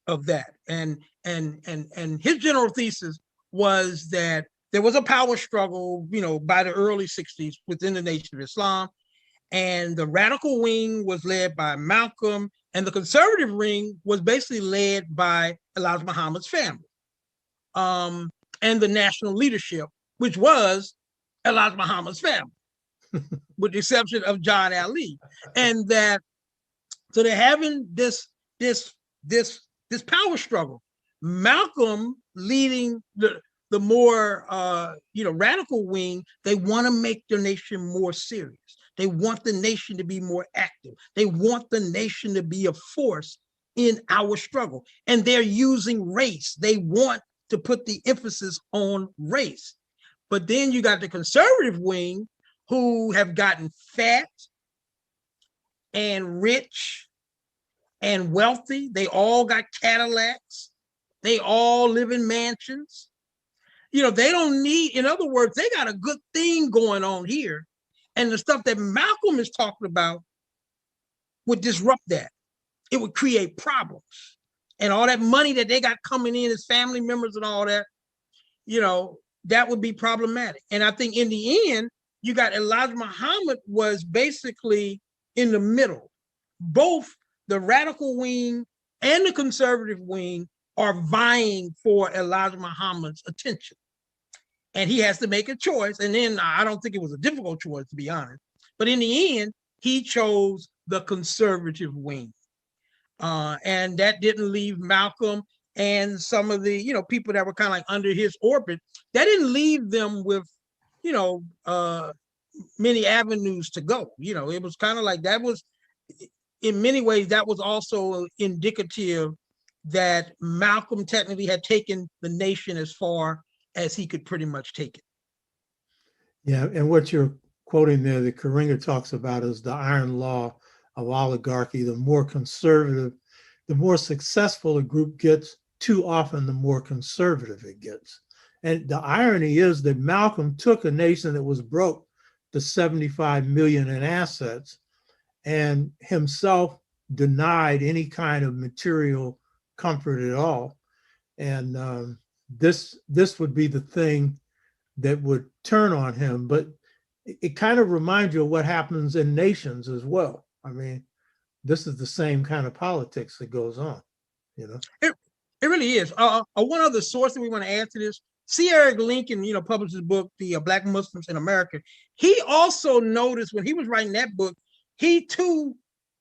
of that, and his general thesis was that there was a power struggle, by the early 60s within the Nation of Islam, and the radical wing was led by Malcolm, and the conservative wing was basically led by Elijah Muhammad's family, and the national leadership, which was Elijah Muhammad's family, with the exception of John Ali. And that, so they're having this power struggle. Malcolm leading the more radical wing. They want to make the nation more serious. They want the nation to be more active. They want the nation to be a force in our struggle. And they're using race. They want to put the emphasis on race. But then you got the conservative wing, who have gotten fat and rich and wealthy. They all got Cadillacs. They all live in mansions. They don't need, in other words, they got a good thing going on here. And the stuff that Malcolm is talking about would disrupt that. It would create problems. And all that money that they got coming in as family members and all that, that would be problematic. And I think in the end, you got Elijah Muhammad was basically in the middle. Both the radical wing and the conservative wing are vying for Elijah Muhammad's attention. And he has to make a choice. And then I don't think it was a difficult choice, to be honest. But in the end, he chose the conservative wing. And that didn't leave Malcolm and some of the, people that were kind of like under his orbit. That didn't leave them with, many avenues to go. It was kind of like that was, in many ways, that was also indicative that Malcolm technically had taken the nation as far as he could pretty much take it. Yeah, and what you're quoting there, that Karinga talks about is the iron law of oligarchy. The more conservative, the more successful a group gets, too often the more conservative it gets. And the irony is that Malcolm took a nation that was broke to 75 million in assets and himself denied any kind of material comfort at all. And this would be the thing that would turn on him. But it kind of reminds you of what happens in nations as well. I mean, this is the same kind of politics that goes on, It really is. One other source that we want to add to this, C. Eric Lincoln, published his book, The Black Muslims in America. He also noticed when he was writing that book, he too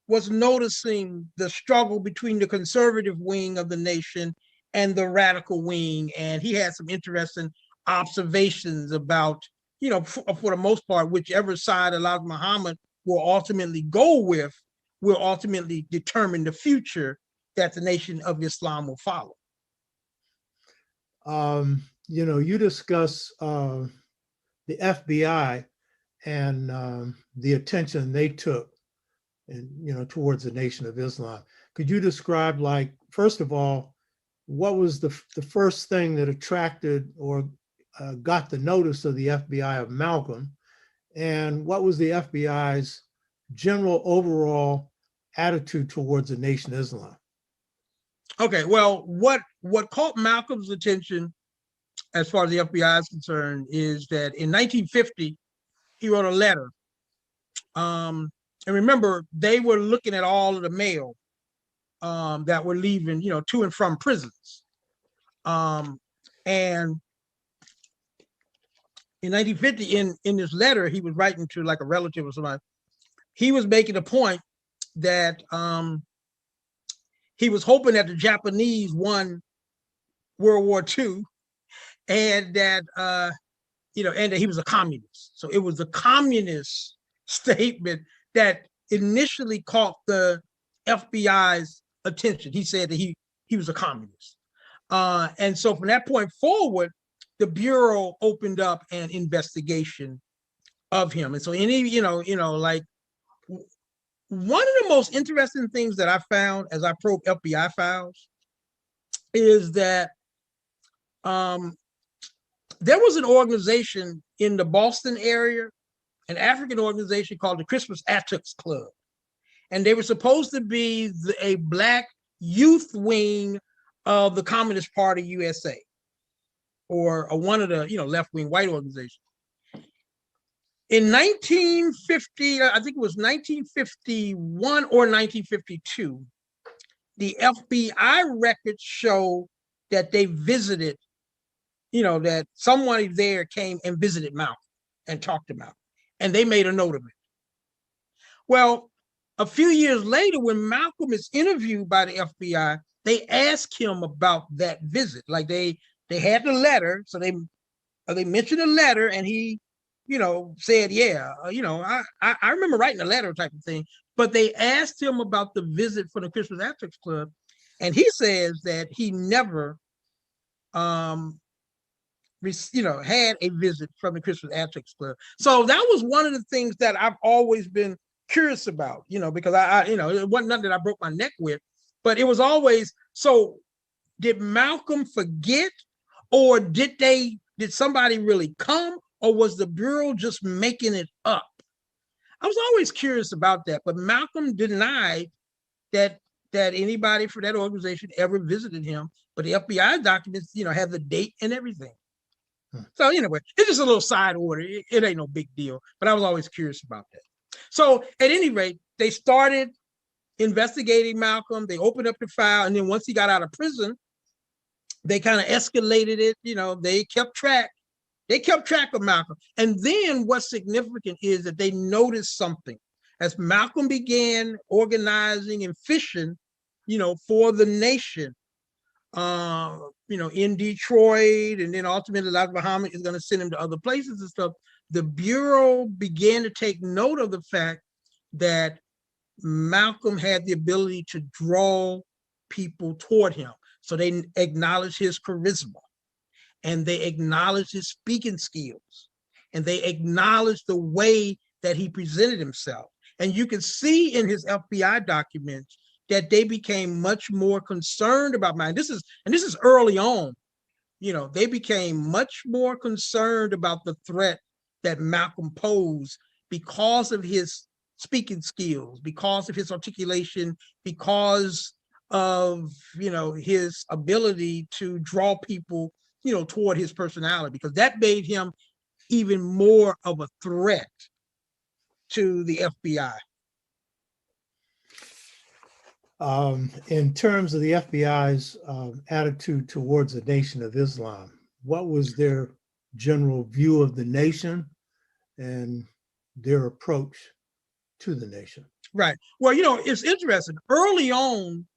was noticing the struggle between the conservative wing of the nation and the radical wing. And he had some interesting observations about, for the most part, whichever side Elijah Muhammad will ultimately go with will ultimately determine the future that the Nation of Islam will follow. You discuss the FBI and the attention they took and, towards the Nation of Islam. Could you describe, like, first of all, what was the first thing that attracted or got the notice of the FBI of Malcolm? And what was the FBI's general overall attitude towards the Nation of Islam? Okay, well, what caught Malcolm's attention as far as the FBI is concerned is that in 1950, he wrote a letter. And remember, they were looking at all of the mail that were leaving, to and from prisons. And in 1950, in this letter, he was writing to like a relative or somebody. He was making a point that he was hoping that the Japanese won World War II, and that and that he was a communist. So it was the communist statement that initially caught the FBI's attention. He said that he was a communist, and so from that point forward, the Bureau opened up an investigation of him. And so like one of the most interesting things that I found as I probed FBI files is that there was an organization in the Boston area, an African organization called the Christmas Attucks Club. And they were supposed to be a Black youth wing of the Communist Party USA, or one of the left-wing white organizations. In 1950, I think it was 1951 or 1952, the FBI records show that they visited, that someone there came and visited Malcolm and talked to Malcolm, and they made a note of it. Well, a few years later, when Malcolm is interviewed by the FBI, they ask him about that visit. Like they had the letter, so they mentioned the letter, and he said, yeah, I remember writing a letter type of thing. But they asked him about the visit for the Christmas Attucks Club, and he says that he never had a visit from the Christmas Attucks Club. So that was one of the things that I've always been curious about, because it wasn't nothing that I broke my neck with, but it was always, so did Malcolm forget, or did somebody really come, or was the Bureau just making it up I was always curious about that, but Malcolm denied that anybody for that organization ever visited him. But the FBI documents, have the date and everything. So anyway, it's just a little side order. It ain't no big deal. But I was always curious about that. So at any rate, they started investigating Malcolm. They opened up the file, and then once he got out of prison, they kind of escalated it. They kept track. They kept track of Malcolm. And then what's significant is that they noticed something. As Malcolm began organizing and fishing, for the nation, in Detroit, and then ultimately Elijah Muhammad is going to send him to other places and stuff. The Bureau began to take note of the fact that Malcolm had the ability to draw people toward him. So they acknowledged his charisma, and they acknowledged his speaking skills, and they acknowledged the way that he presented himself. And you can see in his FBI documents that they became much more concerned about mine. This is early on. They became much more concerned about the threat that Malcolm posed because of his speaking skills, because of his articulation, because of his ability to draw people toward his personality, because that made him even more of a threat to the FBI. In terms of the FBI's attitude towards the Nation of Islam, what was their general view of the nation and their approach to the nation? Right. Well, it's interesting. Early on,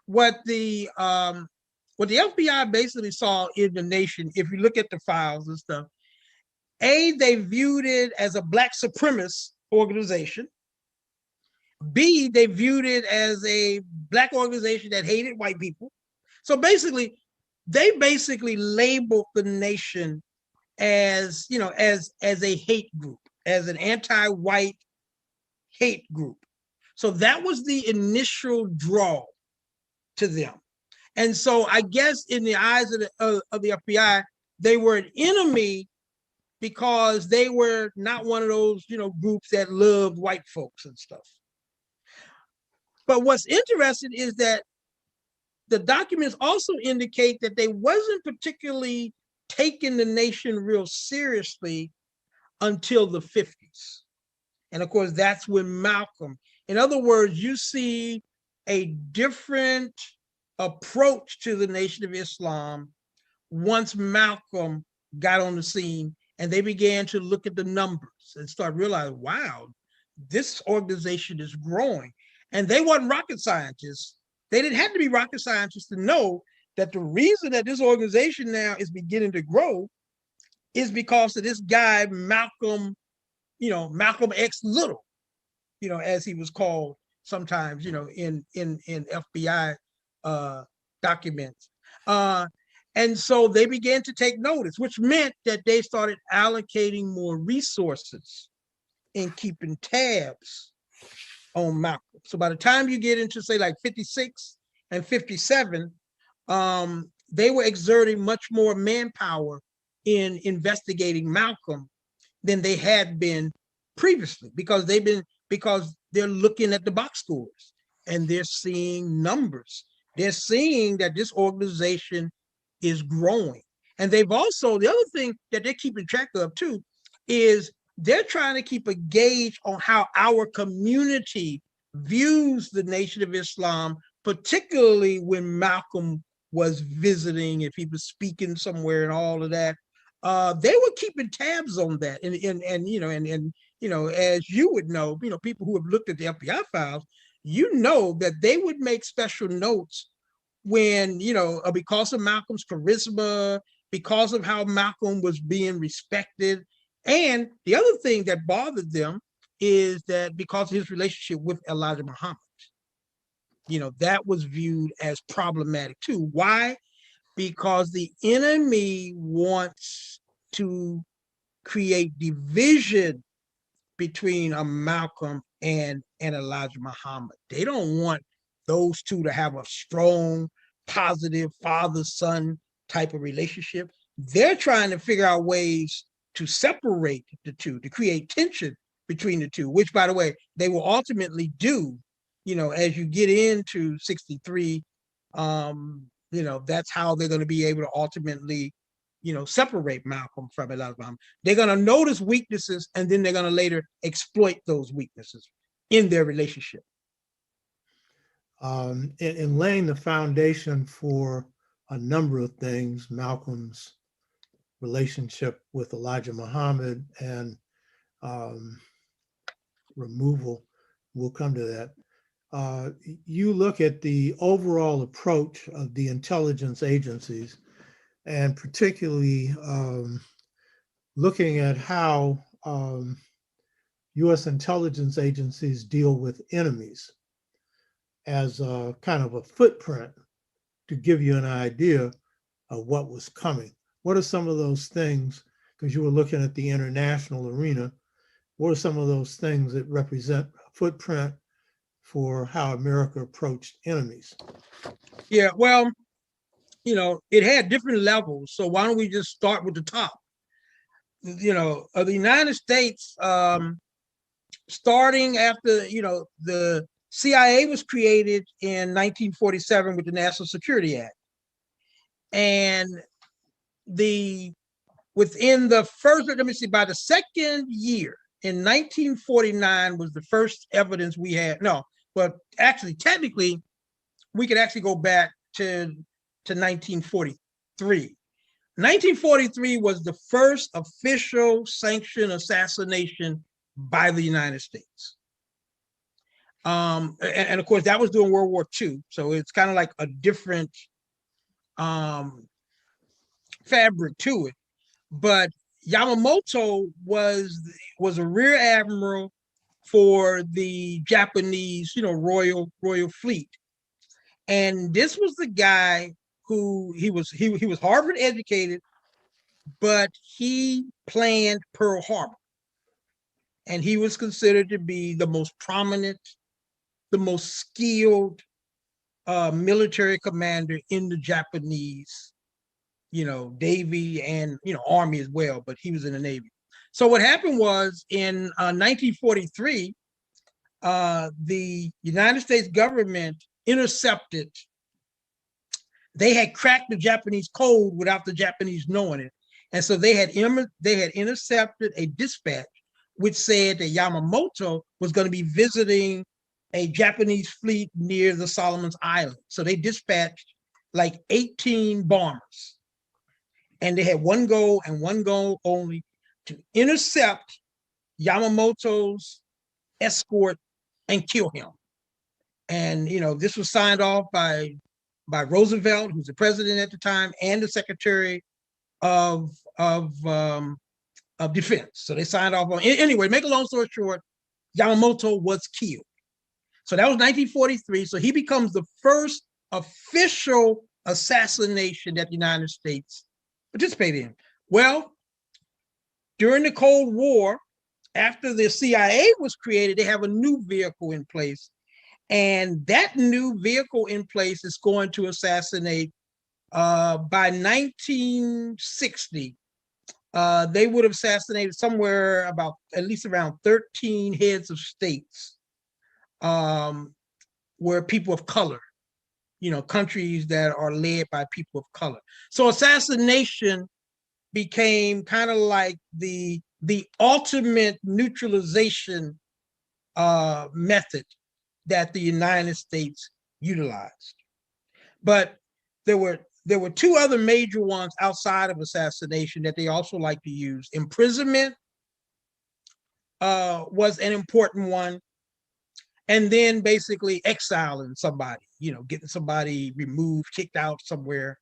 what the FBI basically saw in the nation, if you look at the files and stuff, they viewed it as a Black supremacist organization. B, they viewed it as a Black organization that hated white people. So basically, they labeled the nation as a hate group, as an anti-white hate group. So that was the initial draw to them. And so I guess in the eyes of the FBI, they were an enemy because they were not one of those groups that loved white folks and stuff. But what's interesting is that the documents also indicate that they wasn't particularly taking the nation real seriously until the 50s. And of course, that's when Malcolm, in other words, you see a different approach to the Nation of Islam once Malcolm got on the scene, and they began to look at the numbers and start realizing, wow, this organization is growing. And they weren't rocket scientists. They didn't have to be rocket scientists to know that the reason that this organization now is beginning to grow is because of this guy, Malcolm, Malcolm X Little, as he was called sometimes, in FBI documents. And so they began to take notice, which meant that they started allocating more resources and keeping tabs on Malcolm. So by the time you get into, say, like 56 and 57, they were exerting much more manpower in investigating Malcolm than they had been previously, because they're looking at the box scores and they're seeing numbers. They're seeing that this organization is growing. And they've also, the other thing that they're keeping track of too, is they're trying to keep a gauge on how our community views the Nation of Islam, particularly when Malcolm was visiting, if he was speaking somewhere and all of that. They were keeping tabs on that. And as you would know, people who have looked at the FBI files, that they would make special notes when, because of Malcolm's charisma, because of how Malcolm was being respected. And the other thing that bothered them is that because of his relationship with Elijah Muhammad, that was viewed as problematic too. Why? Because the enemy wants to create division between a Malcolm and Elijah Muhammad. They don't want those two to have a strong, positive father-son type of relationship. They're trying to figure out ways to separate the two, to create tension between the two, which, by the way, they will ultimately do, as you get into 63, that's how they're going to be able to ultimately, separate Malcolm from Elijah. They're going to notice weaknesses, and then they're going to later exploit those weaknesses in their relationship. In laying the foundation for a number of things, Malcolm's relationship with Elijah Muhammad and removal, we'll come to that. You look at the overall approach of the intelligence agencies, and particularly looking at how U.S. intelligence agencies deal with enemies as a kind of a footprint to give you an idea of what was coming. What are some of those things, because you were looking at the international arena, what are some of those things that represent a footprint for how America approached enemies? Yeah, well, it had different levels. So why don't we just start with the top? The United States, starting after, the CIA was created in 1947 with the National Security Act. And within the first, by the second year in 1949 was the first evidence we had. No, but actually, technically, we could actually go back to 1943. 1943 was the first official sanctioned assassination by the United States. And of course, that was during World War II. So it's kind of like a different fabric to it. But Yamamoto was a rear admiral for the Japanese, Royal Fleet. And this was the guy who he was Harvard educated, but he planned Pearl Harbor. And he was considered to be the most prominent, the most skilled military commander in the Japanese, Navy and, Army as well, but he was in the Navy. So what happened was in 1943, the United States government intercepted. They had cracked the Japanese code without the Japanese knowing it. And so they had intercepted a dispatch which said that Yamamoto was going to be visiting a Japanese fleet near the Solomon Islands. So they dispatched like 18 bombers. And they had one goal and one goal only: to intercept Yamamoto's escort and kill him. And, this was signed off by Roosevelt, who's the president at the time, and the Secretary of Defense. So they signed off on. Anyway, make a long story short, Yamamoto was killed. So that was 1943. So he becomes the first official assassination that the United States participated in. Well, during the Cold War, after the CIA was created, they have a new vehicle in place. And that new vehicle in place is going to assassinate, by 1960, they would have assassinated somewhere about at least around 13 heads of states, where people of color, countries that are led by people of color. So assassination became kind of like the ultimate neutralization method that the United States utilized. But there were two other major ones outside of assassination that they also like to use. Imprisonment was an important one. And then basically exiling somebody, getting somebody removed, kicked out somewhere.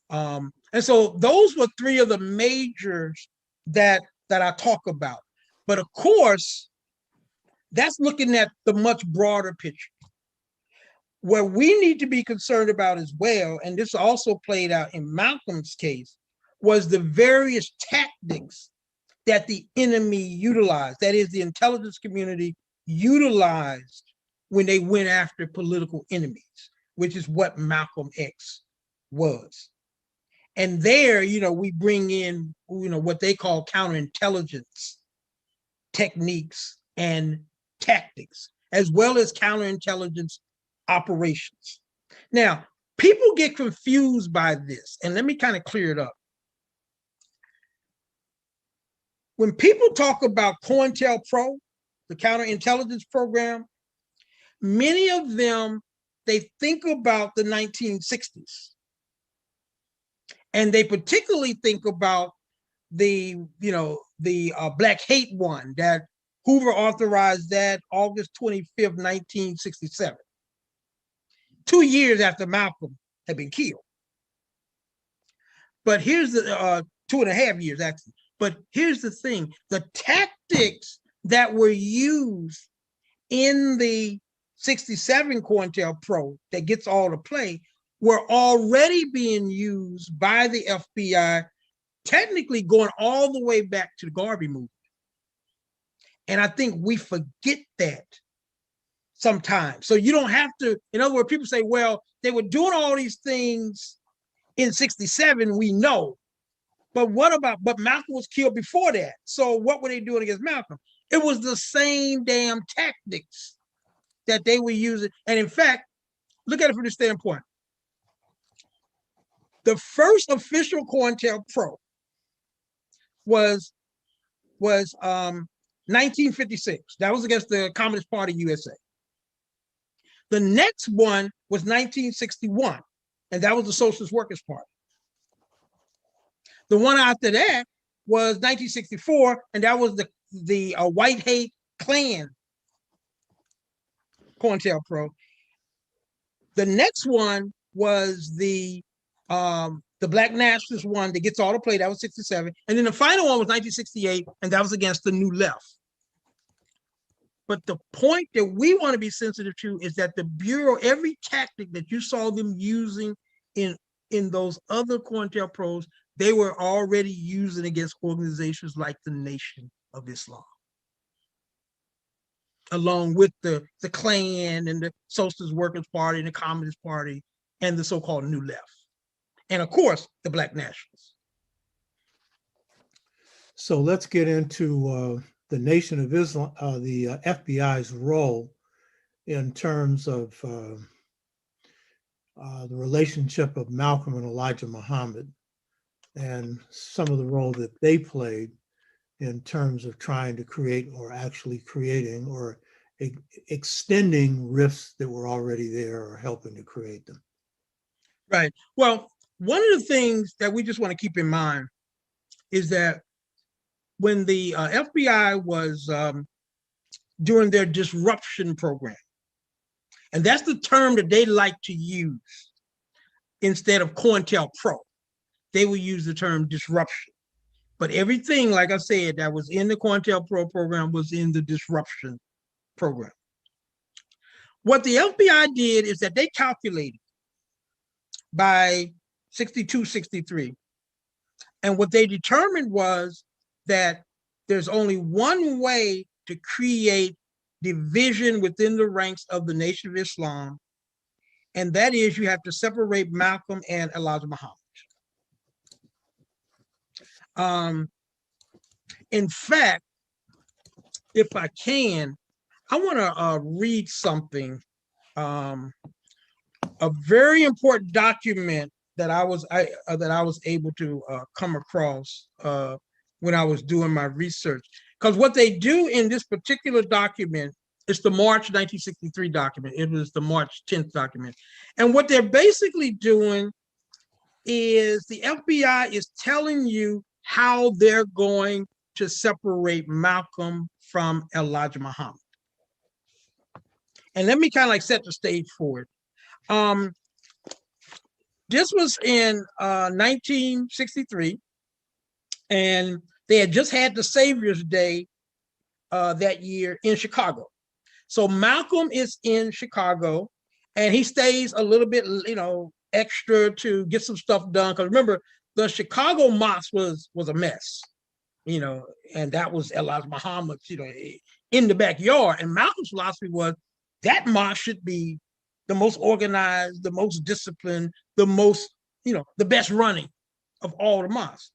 And so those were three of the majors that I talk about. But of course, that's looking at the much broader picture. Where we need to be concerned about as well, and this also played out in Malcolm's case, was the various tactics that the enemy utilized, that is, the intelligence community utilized when they went after political enemies, which is what Malcolm X was. And there, we bring in, what they call counterintelligence techniques and tactics, as well as counterintelligence operations. Now, people get confused by this, and let me kind of clear it up. When people talk about COINTELPRO, the counterintelligence program, many of them, they think about the 1960s. And they particularly think about the Black Hate one that Hoover authorized that August 25th, 1967, 2 years after Malcolm had been killed. But here's the 2.5 years actually. But here's the thing: the tactics that were used in the 67 COINTELPRO that gets all the play were already being used by the FBI, technically going all the way back to the Garvey movement. And I think we forget that sometimes. So you don't have to, in other words, people say, well, they were doing all these things in 67, we know. But Malcolm was killed before that. So what were they doing against Malcolm? It was the same damn tactics that they were using. And in fact, look at it from this standpoint. The first official COINTELPRO was 1956. That was against the Communist Party USA. The next one was 1961, and that was the Socialist Workers' Party. The one after that was 1964, and that was the White Hate Klan COINTELPRO. The next one was the Black Nationalist one that gets all the play. That was 67. And then the final one was 1968, and that was against the New Left. But the point that we want to be sensitive to is that the Bureau, every tactic that you saw them using in those other COINTELPROs, they were already using against organizations like the Nation of Islam, along with the Klan and the Socialist Workers' Party and the Communist Party and the so-called New Left. And of course, the Black Nationalists. So let's get into the Nation of Islam, the FBI's role in terms of the relationship of Malcolm and Elijah Muhammad, and some of the role that they played in terms of trying to create or actually creating or extending rifts that were already there or helping to create them. Right. Well, one of the things that we just want to keep in mind is that when the FBI was doing their disruption program, and that's the term that they like to use instead of COINTELPRO, they would use the term disruption. But everything, like I said, that was in the COINTELPRO program was in the disruption program. What the FBI did is that they calculated by 62, 63. And what they determined was that there's only one way to create division within the ranks of the Nation of Islam, and that is you have to separate Malcolm and Elijah Muhammad. In fact, if I can, I want to read something, a very important document that I was able to come across when I was doing my research. Because what they do in this particular document, it's the March 1963 document. It was the March 10th document. And what they're basically doing is the FBI is telling you how they're going to separate Malcolm from Elijah Muhammad. And let me kind of like set the stage for it. This was in 1963, and they had just had the Savior's Day that year in Chicago. So Malcolm is in Chicago, and he stays a little bit, extra to get some stuff done. Because remember, the Chicago mosque was a mess, and that was Elijah Muhammad, in the backyard. And Malcolm's philosophy was that mosque should be the most organized, the most disciplined, the most, the best running of all the mosques.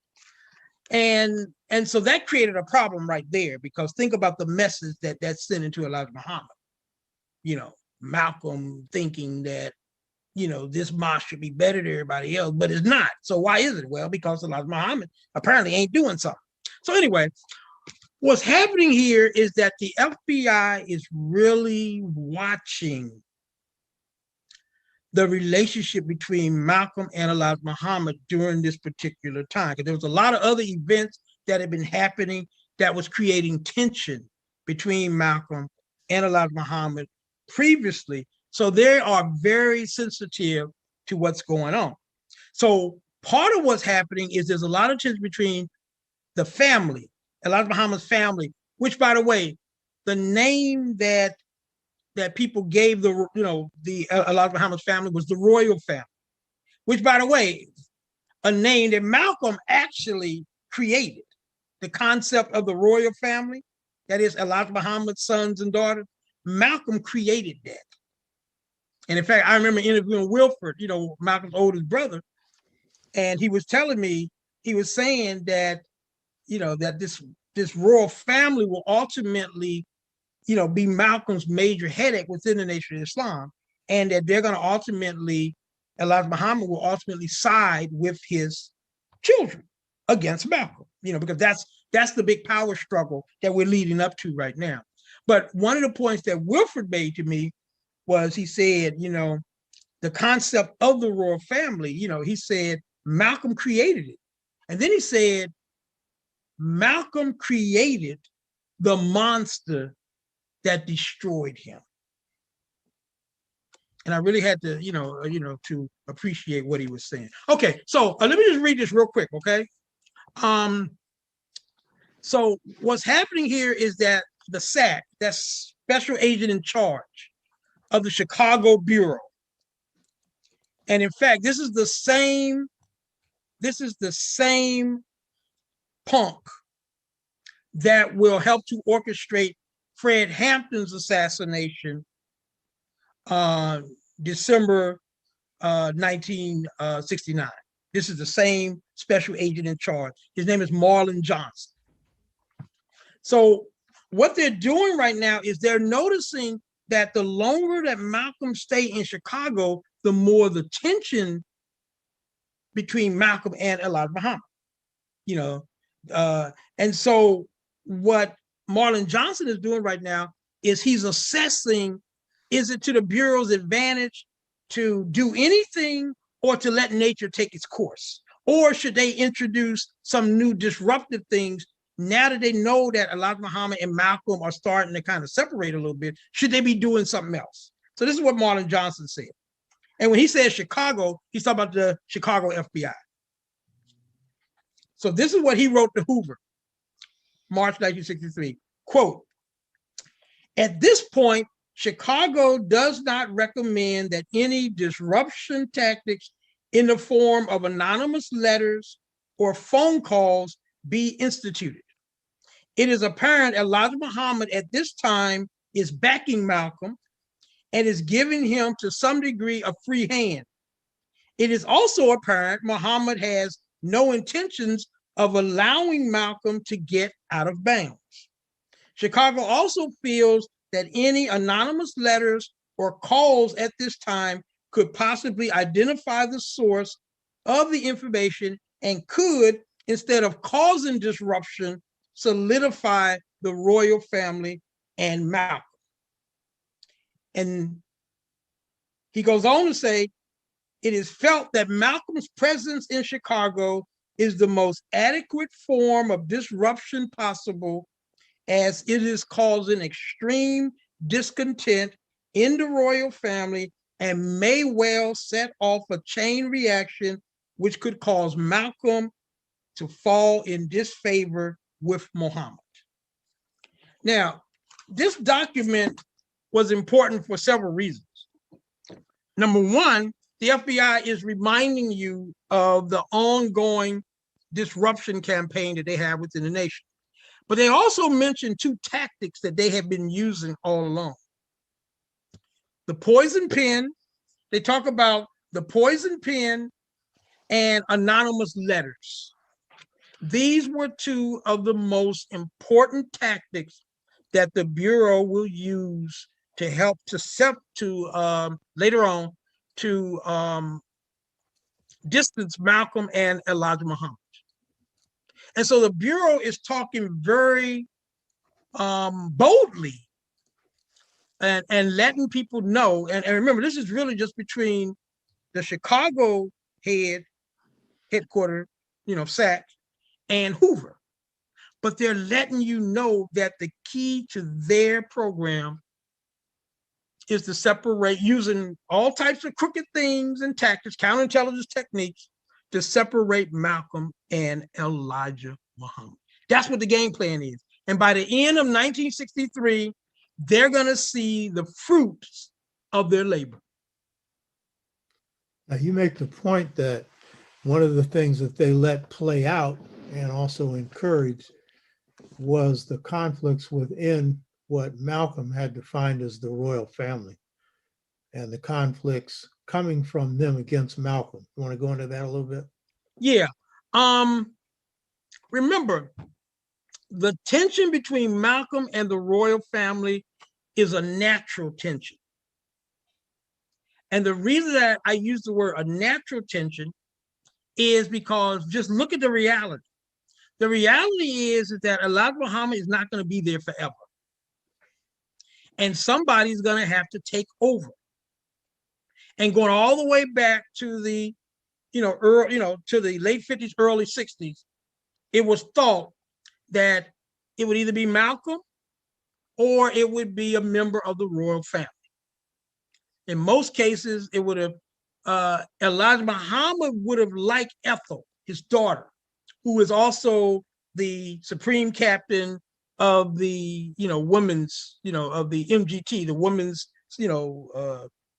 And so that created a problem right there, because think about the message that that's sent into Elijah Muhammad. Malcolm thinking that, this mosque should be better than everybody else, but it's not. So why is it? Well, because Elijah Muhammad apparently ain't doing something. So anyway, what's happening here is that the FBI is really watching the relationship between Malcolm and Elijah Muhammad during this particular time, because there was a lot of other events that had been happening that was creating tension between Malcolm and Elijah Muhammad previously. So they are very sensitive to what's going on. So part of what's happening is there's a lot of tension between the family, Elijah Muhammad's family, which, by the way, the name that people gave the Elijah Muhammad's family was the royal family, which, by the way, a name that Malcolm actually created. The concept of the royal family, that is Elijah Muhammad's sons and daughters, Malcolm created that. And in fact, I remember interviewing Wilford, Malcolm's oldest brother, and he was telling me, he was saying that, that this royal family will ultimately, be Malcolm's major headache within the Nation of Islam, and that they're going to ultimately, Elijah Muhammad will ultimately side with his children against Malcolm, because that's the big power struggle that we're leading up to right now. But one of the points that Wilford made to me was, he said, the concept of the royal family, he said Malcolm created it. And then he said Malcolm created the monster that destroyed him. And I really had to, to appreciate what he was saying. Okay, so let me just read this real quick, okay? So what's happening here is that the SAC, that's Special Agent in Charge of the Chicago Bureau. And in fact, this is the same punk that will help to orchestrate Fred Hampton's assassination December 1969. This is the same special agent in charge. His name is Marlon Johnson. So what they're doing right now is they're noticing that the longer that Malcolm stay in Chicago, the more the tension between Malcolm and Elijah Muhammad, and so what Marlon Johnson is doing right now is he's assessing, is it to the Bureau's advantage to do anything or to let nature take its course? Or should they introduce some new disruptive things now that they know that Elijah Muhammad and Malcolm are starting to kind of separate a little bit? Should they be doing something else? So this is what Marlon Johnson said. And when he says Chicago, he's talking about the Chicago FBI. So this is what he wrote to Hoover, March 1963, quote, "At this point, Chicago does not recommend that any disruption tactics in the form of anonymous letters or phone calls be instituted. It is apparent Elijah Muhammad at this time is backing Malcolm and is giving him to some degree a free hand. It is also apparent Muhammad has no intentions of allowing Malcolm to get out of bounds. Chicago also feels that any anonymous letters or calls at this time could possibly identify the source of the information and could, instead of causing disruption, solidify the royal family and Malcolm." And he goes on to say, "It is felt that Malcolm's presence in Chicago is the most adequate form of disruption possible, as it is causing extreme discontent in the royal family and may well set off a chain reaction which could cause Malcolm to fall in disfavor with Muhammad." Now, this document was important for several reasons. Number one, the FBI is reminding you of the ongoing disruption campaign that they have within the nation. But they also mentioned two tactics that they have been using all along. The poison pen, they talk about the poison pen and anonymous letters. These were two of the most important tactics that the Bureau will use to help later on to distance Malcolm and Elijah Muhammad. And so the Bureau is talking very boldly and letting people know. And remember, this is really just between the Chicago headquarters, SAC, and Hoover. But they're letting you know that the key to their program is to separate, using all types of crooked things and tactics, counterintelligence techniques, to separate Malcolm and Elijah Muhammad. That's what the game plan is. And by the end of 1963, they're going to see the fruits of their labor. Now, you make the point that one of the things that they let play out and also encourage was the conflicts within what Malcolm had defined as the royal family and the conflicts coming from them against Malcolm. You want to go into that a little bit? Yeah. Remember, the tension between Malcolm and the royal family is a natural tension. And the reason that I use the word a natural tension is because just look at the reality. The reality is that Elijah Muhammad is not going to be there forever. And somebody's going to have to take over. And going all the way back to the, to the late 50s, early 60s, it was thought that it would either be Malcolm or it would be a member of the royal family. In most cases, it would have, Elijah Muhammad would have liked Ethel, his daughter, who is also the supreme captain of the, women's, of the MGT, the women's,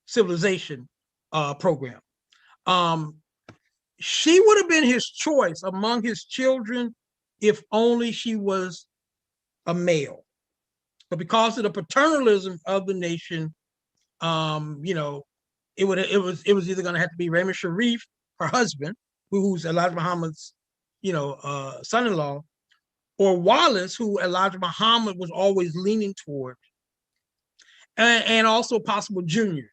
civilization program. She would have been his choice among his children if only she was a male. But because of the paternalism of the nation, it was either going to have to be Raymond Sharif, her husband, who's Elijah Muhammad's, son-in-law, or Wallace, who Elijah Muhammad was always leaning toward, and also possible Junior,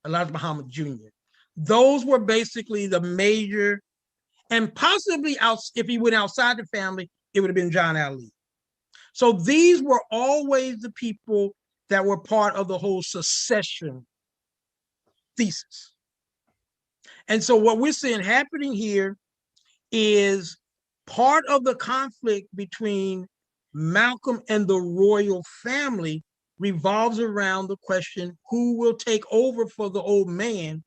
Elijah Muhammad Jr. Those were basically the major, and possibly if he went outside the family, it would have been John Ali. So these were always the people that were part of the whole secession thesis. And so what we're seeing happening here is part of the conflict between Malcolm and the royal family revolves around the question, who will take over for the old man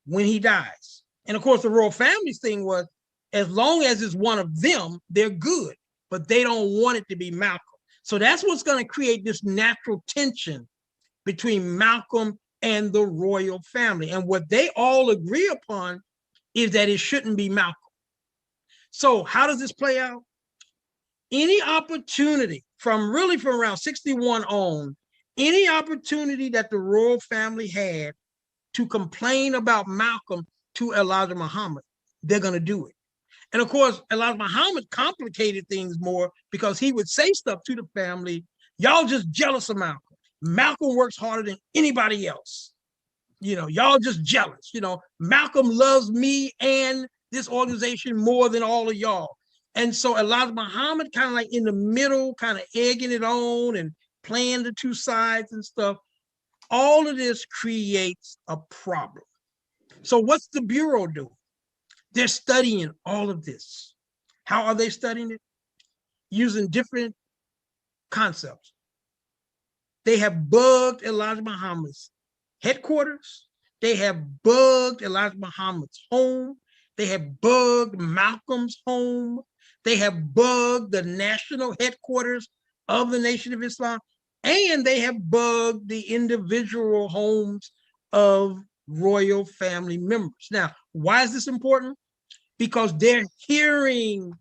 when he dies? And of course, the royal family's thing was, as long as it's one of them, they're good, but they don't want it to be Malcolm. So that's what's going to create this natural tension between Malcolm and the royal family. And what they all agree upon is that it shouldn't be Malcolm. So how does this play out? Any opportunity from around 61 on, any opportunity that the royal family had to complain about Malcolm to Elijah Muhammad, they're going to do it. And of course, Elijah Muhammad complicated things more because he would say stuff to the family, y'all just jealous of Malcolm. Malcolm works harder than anybody else. Y'all just jealous. Malcolm loves me and this organization more than all of y'all. And so Elijah Muhammad kind of like in the middle, kind of egging it on and playing the two sides and stuff. All of this creates a problem. So what's the Bureau doing? They're studying all of this. How are they studying it? Using different concepts. They have bugged Elijah Muhammad's headquarters. They have bugged Elijah Muhammad's home. They have bugged Malcolm's home. They have bugged the national headquarters of the Nation of Islam. And they have bugged the individual homes of royal family members. Now, why is this important? Because they're hearing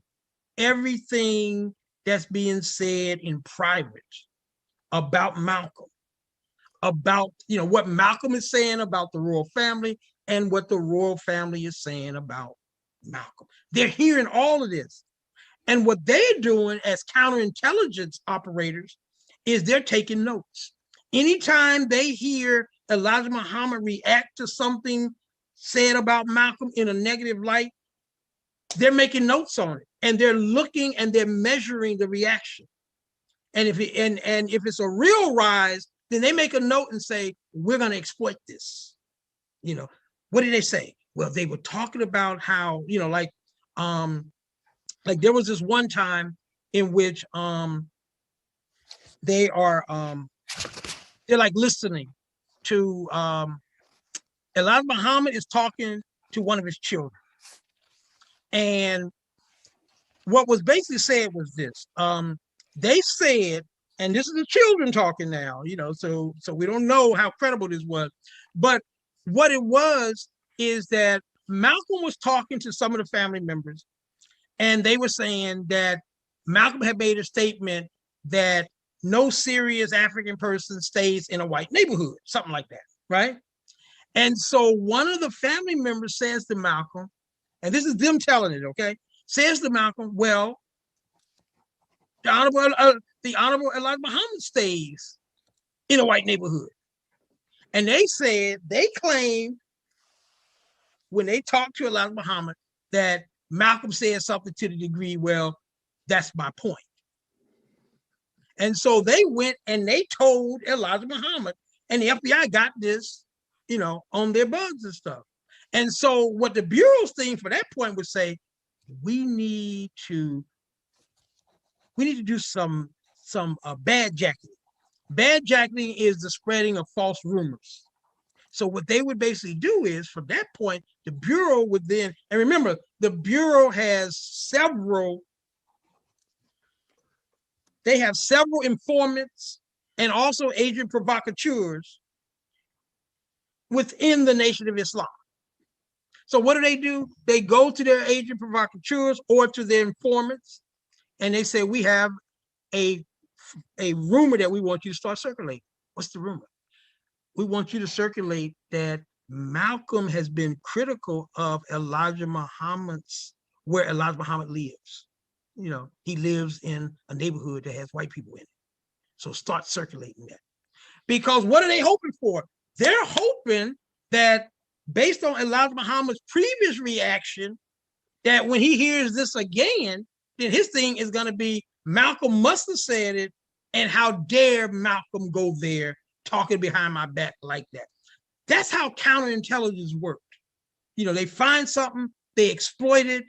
everything that's being said in private about Malcolm, about what Malcolm is saying about the royal family and what the royal family is saying about Malcolm. They're hearing all of this. And what they're doing as counterintelligence operators is they're taking notes. Anytime they hear Elijah Muhammad react to something said about Malcolm in a negative light, they're making notes on it, and they're looking and they're measuring the reaction. And if it's a real rise, then they make a note and say, we're going to exploit this. You know, what did they say? Well, they were talking about how, like there was this one time in which they're like listening to Elijah Muhammad is talking to one of his children. And what was basically said was this. They said, and this is the children talking now, so we don't know how credible this was, but what it was is that Malcolm was talking to some of the family members, and they were saying that Malcolm had made a statement that no serious African person stays in a white neighborhood, something like that, right? And so one of the family members says to Malcolm, and this is them telling it, okay, says to Malcolm, well, the Honorable Elijah Muhammad stays in a white neighborhood. And they claimed when they talked to Elijah Muhammad that Malcolm said something to the degree, well, that's my point. And so they went and they told Elijah Muhammad, and the FBI got this, on their bugs and stuff. And so what the Bureau's thing for that point would say, we need to do some bad jacketing. Bad jacketing is the spreading of false rumors. So what they would basically do is, from that point, the Bureau would then, and remember, the Bureau has several informants and also agent provocateurs within the Nation of Islam. So what do? They go to their agent provocateurs or to their informants, and they say, we have a rumor that we want you to start circulating. What's the rumor? We want you to circulate that Malcolm has been critical of Elijah Muhammad's, where Elijah Muhammad lives. He lives in a neighborhood that has white people in it. So start circulating that. Because what are they hoping for? They're hoping that based on Elijah Muhammad's previous reaction, that when he hears this again, then his thing is going to be, Malcolm must have said it, and how dare Malcolm go there talking behind my back like that. That's how counterintelligence worked. They find something, they exploit it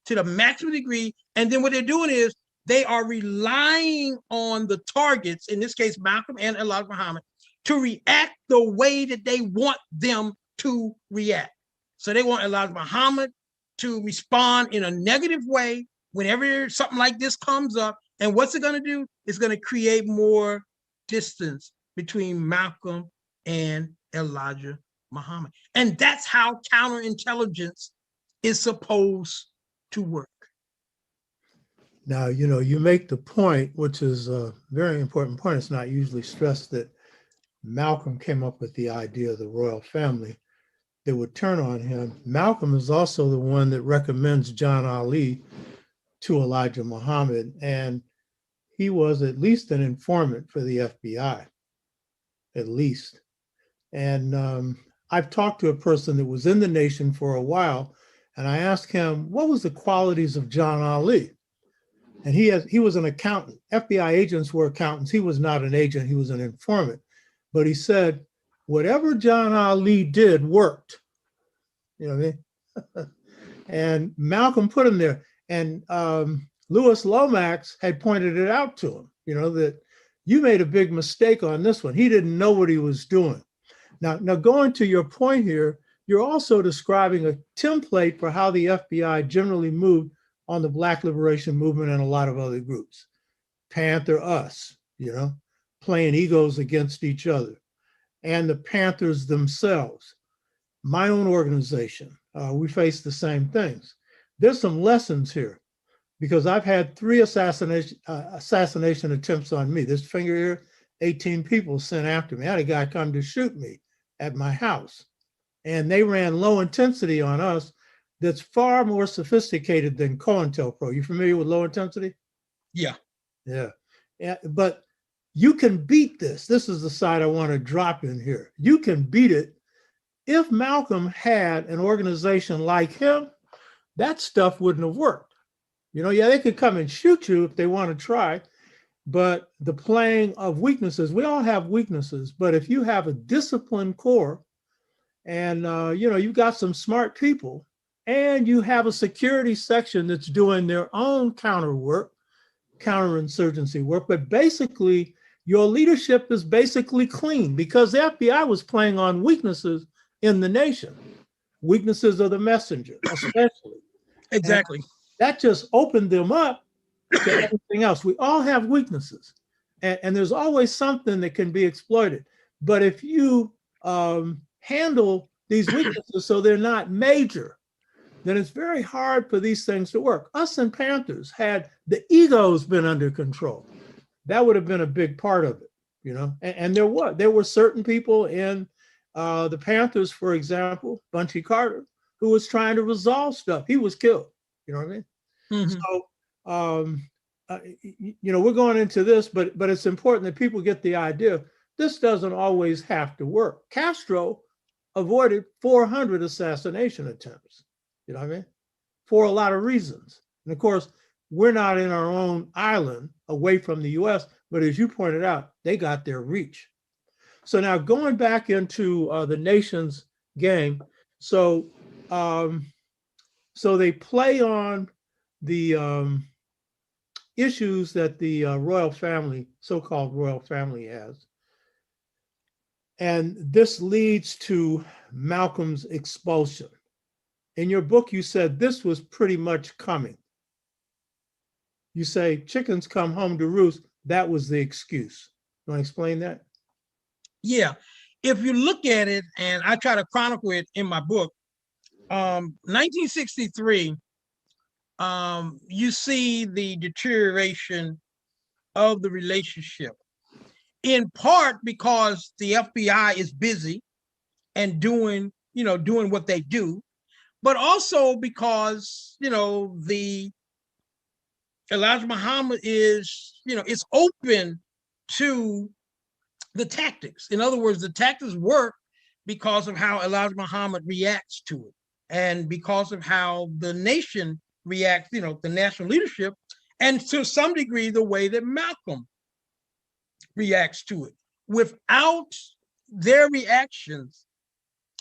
to the maximum degree, and then what they're doing is they are relying on the targets, in this case, Malcolm and Elijah Muhammad, to react the way that they want them to react. So they want Elijah Muhammad to respond in a negative way whenever something like this comes up. And what's it going to do? It's going to create more distance between Malcolm and Elijah Muhammad. And that's how counterintelligence is supposed to work. Now, you make the point, which is a very important point. It's not usually stressed, that Malcolm came up with the idea of the royal family that would turn on him. Malcolm is also the one that recommends John Ali to Elijah Muhammad, and he was at least an informant for the FBI, at least. And I've talked to a person that was in the nation for a while, and I asked him, what was the qualities of John Ali? And he was an accountant. FBI agents were accountants. He was not an agent, he was an informant. But he said, whatever John Ali did worked. You know what I mean? And Malcolm put him there. And Louis Lomax had pointed it out to him, that you made a big mistake on this one. He didn't know what he was doing. Now going to your point here, you're also describing a template for how the FBI generally moved on the Black Liberation Movement and a lot of other groups. Panther Us, playing egos against each other. And the Panthers themselves. My own organization, we face the same things. There's some lessons here, because I've had 3 assassination attempts on me. This finger here, 18 people sent after me. I had a guy come to shoot me at my house. And they ran low intensity on us, that's far more sophisticated than COINTELPRO. You familiar with low intensity? Yeah. Yeah. Yeah. But you can beat this. This is the side I want to drop in here. You can beat it. If Malcolm had an organization like him, that stuff wouldn't have worked. You know, yeah, they could come and shoot you if they want to try, but the playing of weaknesses, we all have weaknesses, but if you have a disciplined core and, you've got some smart people and you have a security section that's doing their own counter work, counterinsurgency work, but basically your leadership is basically clean because the FBI was playing on weaknesses in the nation, weaknesses of the messenger, especially. Exactly. And that just opened them up to everything else. We all have weaknesses, and there's always something that can be exploited. But if you handle these weaknesses so they're not major, then it's very hard for these things to work. Us and Panthers had the egos been under control, that would have been a big part of it, And there were certain people in the Panthers, for example, Bunchy Carter, who was trying to resolve stuff. He was killed. You know what I mean? So, we're going into this, but it's important that people get the idea. This doesn't always have to work. Castro avoided 400 assassination attempts. You know what I mean? For a lot of reasons. And of course, we're not in our own island away from the US, but as you pointed out, they got their reach. So now going back into the nation's game, so they play on the issues that the royal family, so-called royal family, has. And this leads to Malcolm's expulsion. In your book, you said this was pretty much coming. You say chickens come home to roost. That was the excuse. You want to explain that? Yeah. If you look at it, and I try to chronicle it in my book, 1963, you see the deterioration of the relationship, in part because the FBI is busy and doing what they do, but also because, the Elijah Muhammad is open to the tactics. In other words, the tactics work because of how Elijah Muhammad reacts to it and because of how the nation reacts, the national leadership, and to some degree, the way that Malcolm reacts to it. Without their reactions,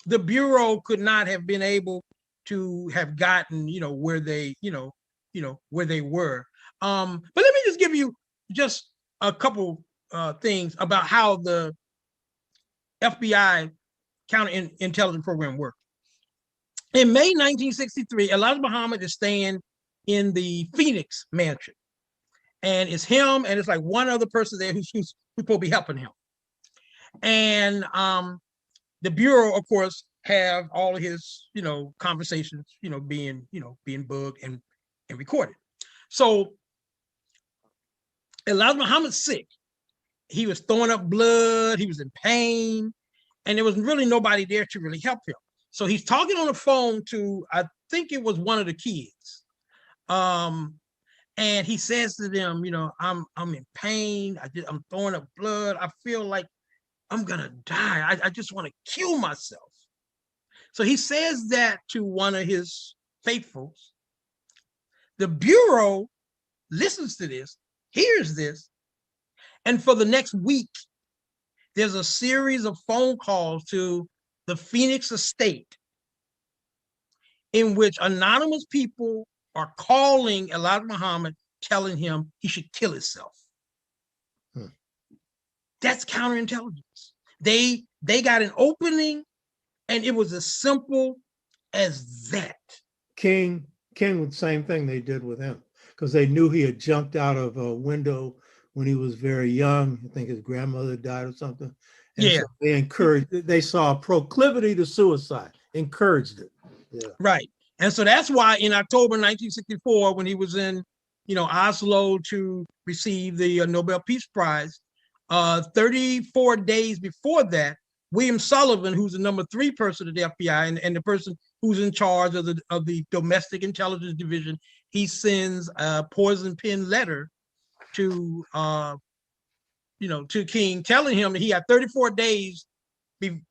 the Bureau could not have been able to have gotten, where they, where they were. But let me just give you just a couple things about how the FBI counterintelligence program worked. In May 1963, Elijah Muhammad is staying in the Phoenix mansion. And it's him and it's like one other person there who's supposed to be helping him. And the Bureau, of course, have all of his, conversations, being bugged and recorded. So Elijah Muhammad's sick. He was throwing up blood. He was in pain. And there was really nobody there to really help him. So he's talking on the phone to, I think it was one of the kids. And he says to them, I'm in pain. I'm throwing up blood. I feel like I'm going to die. I just want to kill myself. So he says that to one of his faithfuls. The Bureau listens to this, hears this, and for the next week, there's a series of phone calls to the Phoenix estate in which anonymous people are calling Elijah Muhammad, telling him he should kill himself. That's counterintelligence. They got an opening, and it was as simple as that. King was the same thing they did with him because they knew he had jumped out of a window when he was very young. I think his grandmother died or something. And so they saw a proclivity to suicide, encouraged it. Yeah. Right. And so that's why in October 1964, when he was in, Oslo to receive the Nobel Peace Prize, 34 days before that, William Sullivan, who's the number 3 person at the FBI and the person who's in charge of the domestic intelligence division, he sends a poison pen letter to to King, telling him that he had 34 days to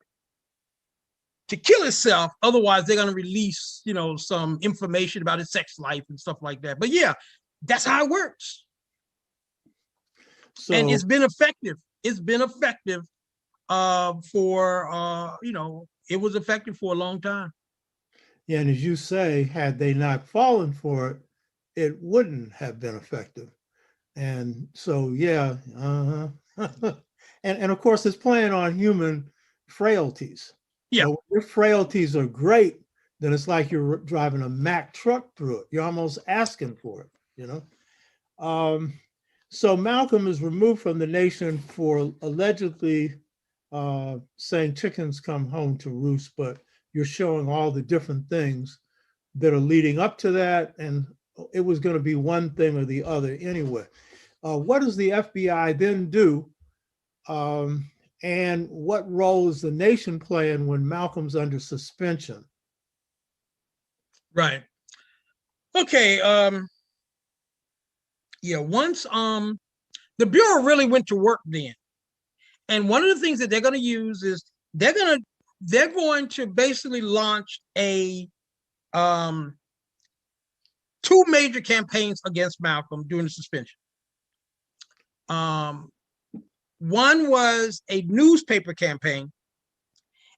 kill himself. Otherwise, they're going to release, some information about his sex life and stuff like that. But yeah, that's how it works. So, and it's been effective. It's been effective for, it was effective for a long time. yeah, and as you say, had they not fallen for it, it wouldn't have been effective. And so, yeah, and of course, it's playing on human frailties. Yeah. So if your frailties are great, then it's like you're driving a Mack truck through it. You're almost asking for it, So Malcolm is removed from the nation for allegedly saying chickens come home to roost, but you're showing all the different things that are leading up to that, and it was going to be one thing or the other anyway. What does the FBI then do? And what role is the nation playing when Malcolm's under suspension? Right. Okay. Yeah. Once the Bureau really went to work then, and one of the things that they're going to use is they're going to basically launch a two major campaigns against Malcolm during the suspension. One was a newspaper campaign,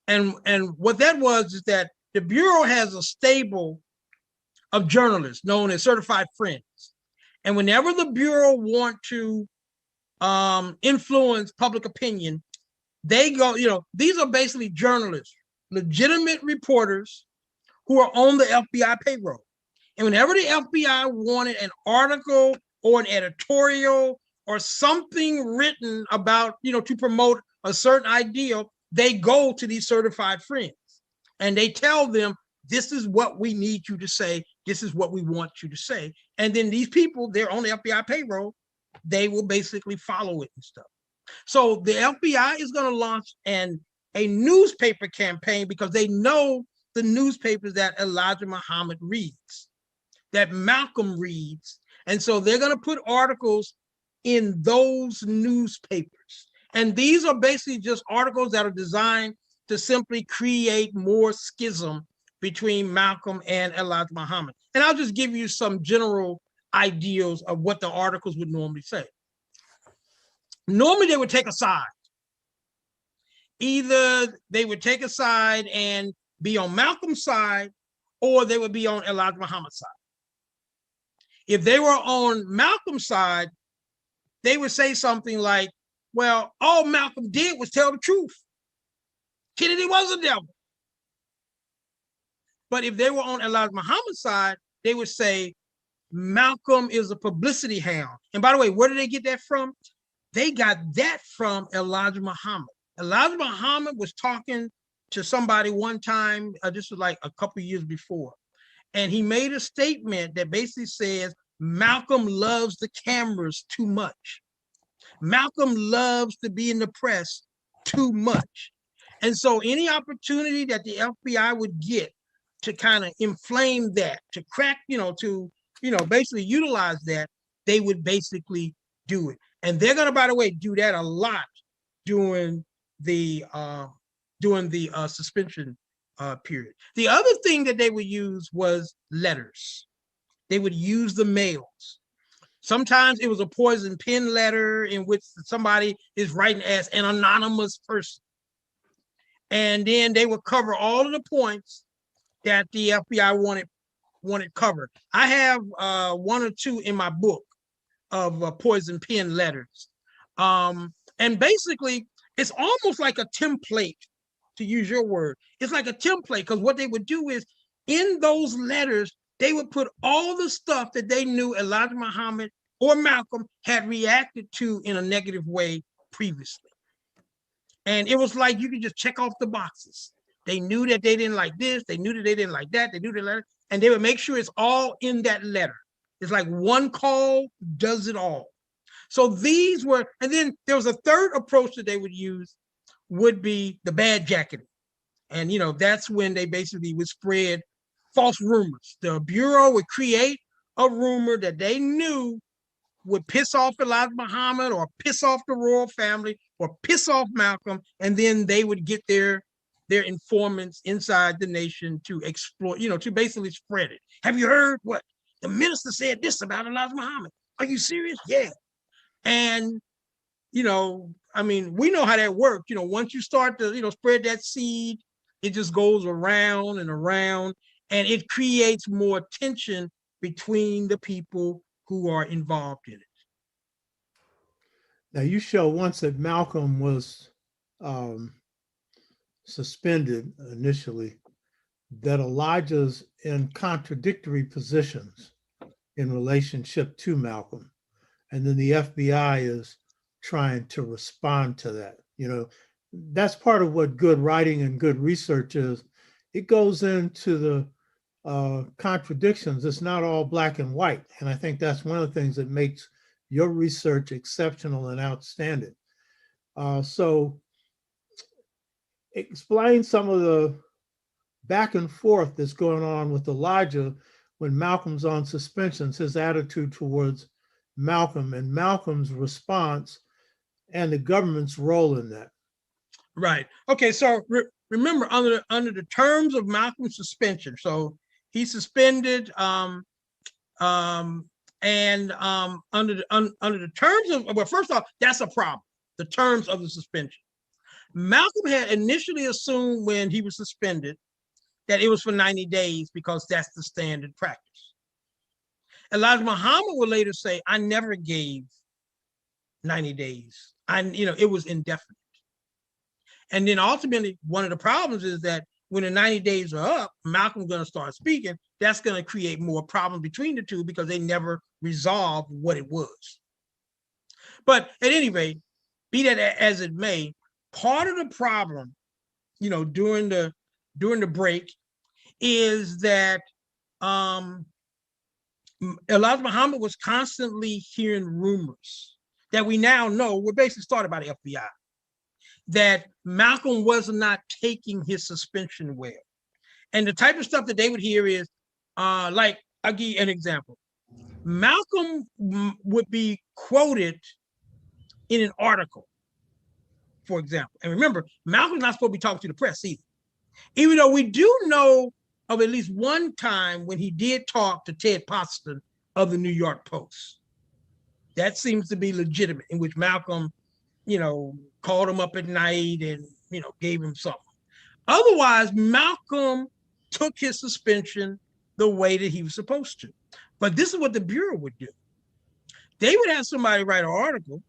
and what that was is that the Bureau has a stable of journalists known as certified friends, and whenever the Bureau want to influence public opinion, they go. These are basically journalists, legitimate reporters who are on the FBI payroll, and whenever the FBI wanted an article or an editorial or something written about, to promote a certain idea, they go to these certified friends and they tell them, this is what we need you to say. This is what we want you to say. And then these people, they're on the FBI payroll, they will basically follow it and stuff. So the FBI is going to launch a newspaper campaign because they know the newspapers that Elijah Muhammad reads, that Malcolm reads. And so they're going to put articles in those newspapers. And these are basically just articles that are designed to simply create more schism between Malcolm and Elijah Muhammad. And I'll just give you some general ideas of what the articles would normally say. Normally, they would take a side. Either they would take a side and be on Malcolm's side, or they would be on Elijah Muhammad's side. If they were on Malcolm's side, they would say something like, well, all Malcolm did was tell the truth. Kennedy was a devil. But if they were on Elijah Muhammad's side, they would say, Malcolm is a publicity hound. And by the way, where did they get that from? They got that from Elijah Muhammad. Elijah Muhammad was talking to somebody one time, this was like a couple years before, and he made a statement that basically says, Malcolm loves the cameras too much. Malcolm loves to be in the press too much. And so any opportunity that the FBI would get to kind of inflame that, to crack, basically utilize that, they would basically do it. And they're going to, by the way, do that a lot during the suspension period. The other thing that they would use was letters. They would use the mails. Sometimes it was a poison pen letter in which somebody is writing as an anonymous person. And then they would cover all of the points that the FBI wanted covered. I have one or two in my book of poison pen letters. And basically, it's almost like a template, to use your word. It's like a template, because what they would do is, in those letters, they would put all the stuff that they knew Elijah Muhammad or Malcolm had reacted to in a negative way previously. And it was like you could just check off the boxes. They knew that they didn't like this. They knew that they didn't like that. They knew the letter. And they would make sure it's all in that letter. It's like one call does it all. So these were, and then there was a third approach that they would use, would be the bad jacketing. And, that's when they basically would spread false rumors. The Bureau would create a rumor that they knew would piss off Elijah Muhammad or piss off the royal family or piss off Malcolm, and then they would get their informants inside the nation to exploit, to basically spread it. Have you heard what the minister said this about Elijah Muhammad? Are you serious? Yeah. And, we know how that works. Once you start to, spread that seed, it just goes around and around, and it creates more tension between the people who are involved in it. Now, you show once that Malcolm was suspended initially, that Elijah's in contradictory positions in relationship to Malcolm. And then the FBI is trying to respond to that. That's part of what good writing and good research is. It goes into the contradictions. It's not all black and white. And I think that's one of the things that makes your research exceptional and outstanding. So explain some of the back and forth that's going on with Elijah when Malcolm's on suspensions, his attitude towards Malcolm and Malcolm's response and the government's role in that. Right. Okay. So remember, under the terms of Malcolm's suspension, so he's suspended, and under the terms of, well, first off, that's a problem. The terms of the suspension. Malcolm had initially assumed when he was suspended that it was for 90 days because that's the standard practice. Elijah Muhammad will later say, I never gave 90 days. It was indefinite. And then ultimately, one of the problems is that when the 90 days are up, Malcolm's going to start speaking. That's going to create more problems between the two because they never resolved what it was. But at any rate, be that as it may, part of the problem, during the break is that Elijah Muhammad was constantly hearing rumors that we now know were basically started by the FBI, that Malcolm was not taking his suspension well. And the type of stuff that they would hear is, like, I'll give you an example. Malcolm would be quoted in an article, for example. And remember, Malcolm's not supposed to be talking to the press either. Even though we do know of at least one time when he did talk to Ted Poston of the New York Post. That seems to be legitimate, in which Malcolm, called him up at night and, gave him something. Otherwise, Malcolm took his suspension the way that he was supposed to. But this is what the Bureau would do. They would have somebody write an article,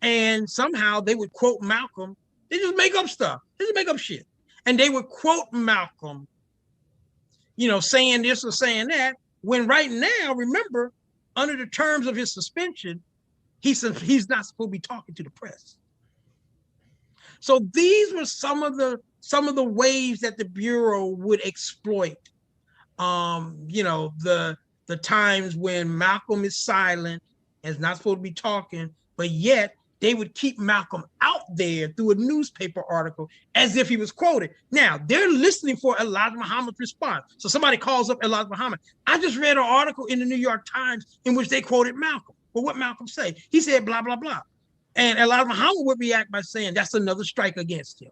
and somehow they would quote Malcolm. They just make up stuff. They just make up shit. And they would quote Malcolm, saying this or saying that, when right now, remember, under the terms of his suspension, he's not supposed to be talking to the press. So these were some of the ways that the Bureau would exploit, the times when Malcolm is silent and is not supposed to be talking, but yet they would keep Malcolm out there through a newspaper article as if he was quoted. Now, they're listening for Elijah Muhammad's response. So somebody calls up Elijah Muhammad. I just read an article in the New York Times in which they quoted Malcolm. Well, what Malcolm say? He said blah, blah, blah. And Elijah Muhammad would react by saying that's another strike against him.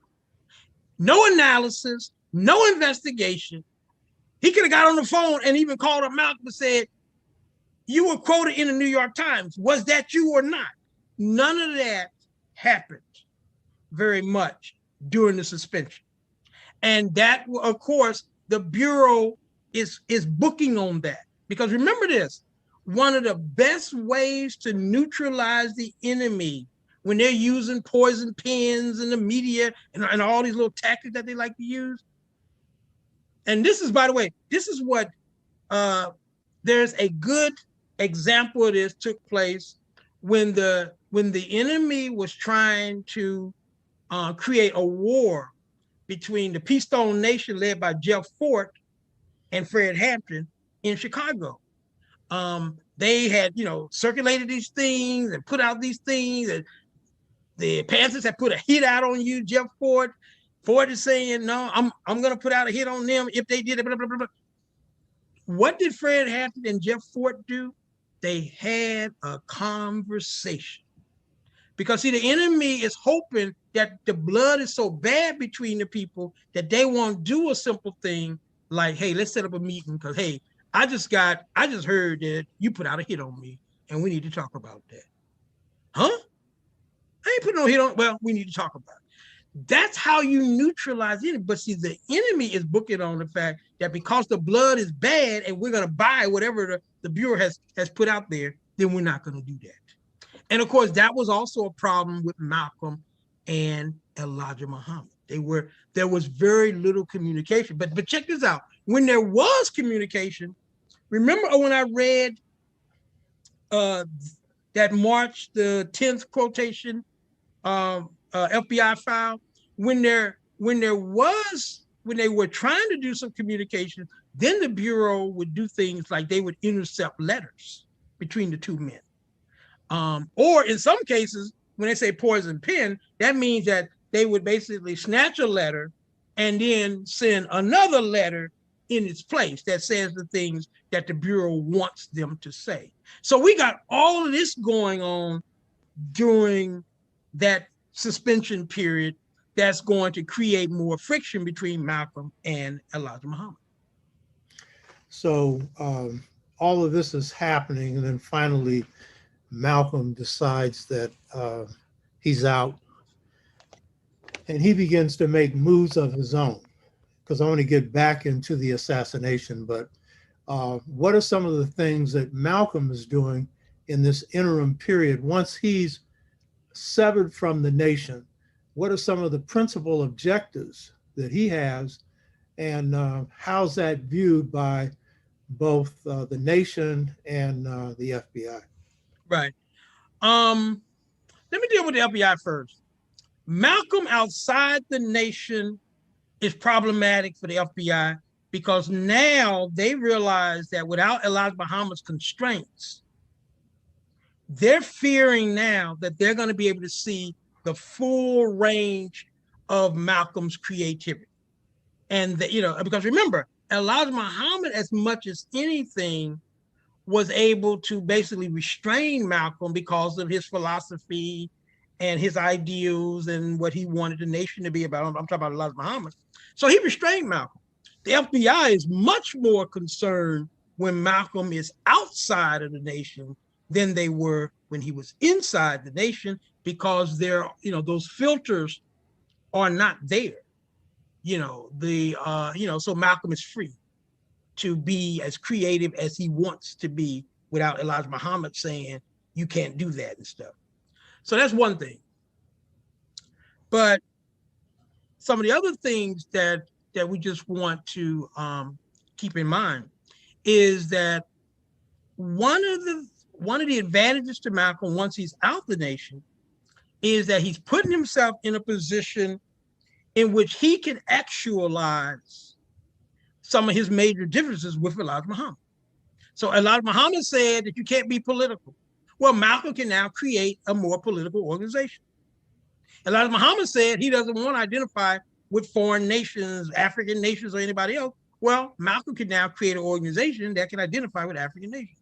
No analysis, no investigation. He could have got on the phone and even called up Malcolm and said, you were quoted in the New York Times. Was that you or not? None of that happened very much during the suspension. And that, of course, the Bureau is booking on that. Because remember this, one of the best ways to neutralize the enemy when they're using poison pens in the media and all these little tactics that they like to use. And this is, by the way, this is what, there's a good example of this took place when the enemy was trying to create a war between the Peace Stone Nation led by Jeff Fort and Fred Hampton in Chicago. They had, circulated these things and put out these things, and the Panthers had put a hit out on you, Jeff Fort. Ford is saying, no, I'm going to put out a hit on them if they did it. Blah, blah, blah, blah. What did Fred Hampton and Jeff Fort do? They had a conversation. Because see, the enemy is hoping that the blood is so bad between the people that they won't do a simple thing like, hey, let's set up a meeting because, hey, I just heard that you put out a hit on me and we need to talk about that. Huh? I ain't putting no hit on, well, we need to talk about it. That's how you neutralize it. But see, the enemy is booking on the fact that because the blood is bad and we're going to buy whatever the Bureau has put out there, then we're not going to do that. And of course, that was also a problem with Malcolm and Elijah Muhammad. There was very little communication. But check this out. When there was communication, remember when I read that March the 10th quotation FBI file, when they were trying to do some communication, then the Bureau would do things like they would intercept letters between the two men. Or in some cases, when they say poison pen, that means that they would basically snatch a letter and then send another letter in its place that says the things that the Bureau wants them to say. So we got all of this going on during that suspension period that's going to create more friction between Malcolm and Elijah Muhammad. So all of this is happening, and then finally Malcolm decides that he's out, and he begins to make moves of his own. Because I want to get back into the assassination, but what are some of the things that Malcolm is doing in this interim period once he's severed from the nation? What are some of the principal objectives that he has, and how's that viewed by both the nation and the FBI? Right. Let me deal with the FBI first. Malcolm outside the nation is problematic for the FBI because now they realize that without Elijah Muhammad's constraints, they're fearing now that they're going to be able to see the full range of Malcolm's creativity. And because remember, Elijah Muhammad, as much as anything, was able to basically restrain Malcolm because of his philosophy and his ideals and what he wanted the nation to be about. I'm talking about Elijah Muhammad. So he restrained Malcolm. The FBI is much more concerned when Malcolm is outside of the nation than they were when he was inside the nation, because those filters are not there. So Malcolm is free to be as creative as he wants to be without Elijah Muhammad saying you can't do that and stuff. So that's one thing. But some of the other things that we just want to keep in mind is that one of the advantages to Malcolm once he's out the nation is that he's putting himself in a position in which he can actualize some of his major differences with Elijah Muhammad. So Elijah Muhammad said that you can't be political. Well, Malcolm can now create a more political organization. Elijah Muhammad said he doesn't want to identify with foreign nations, African nations, or anybody else. Well, Malcolm can now create an organization that can identify with African nations.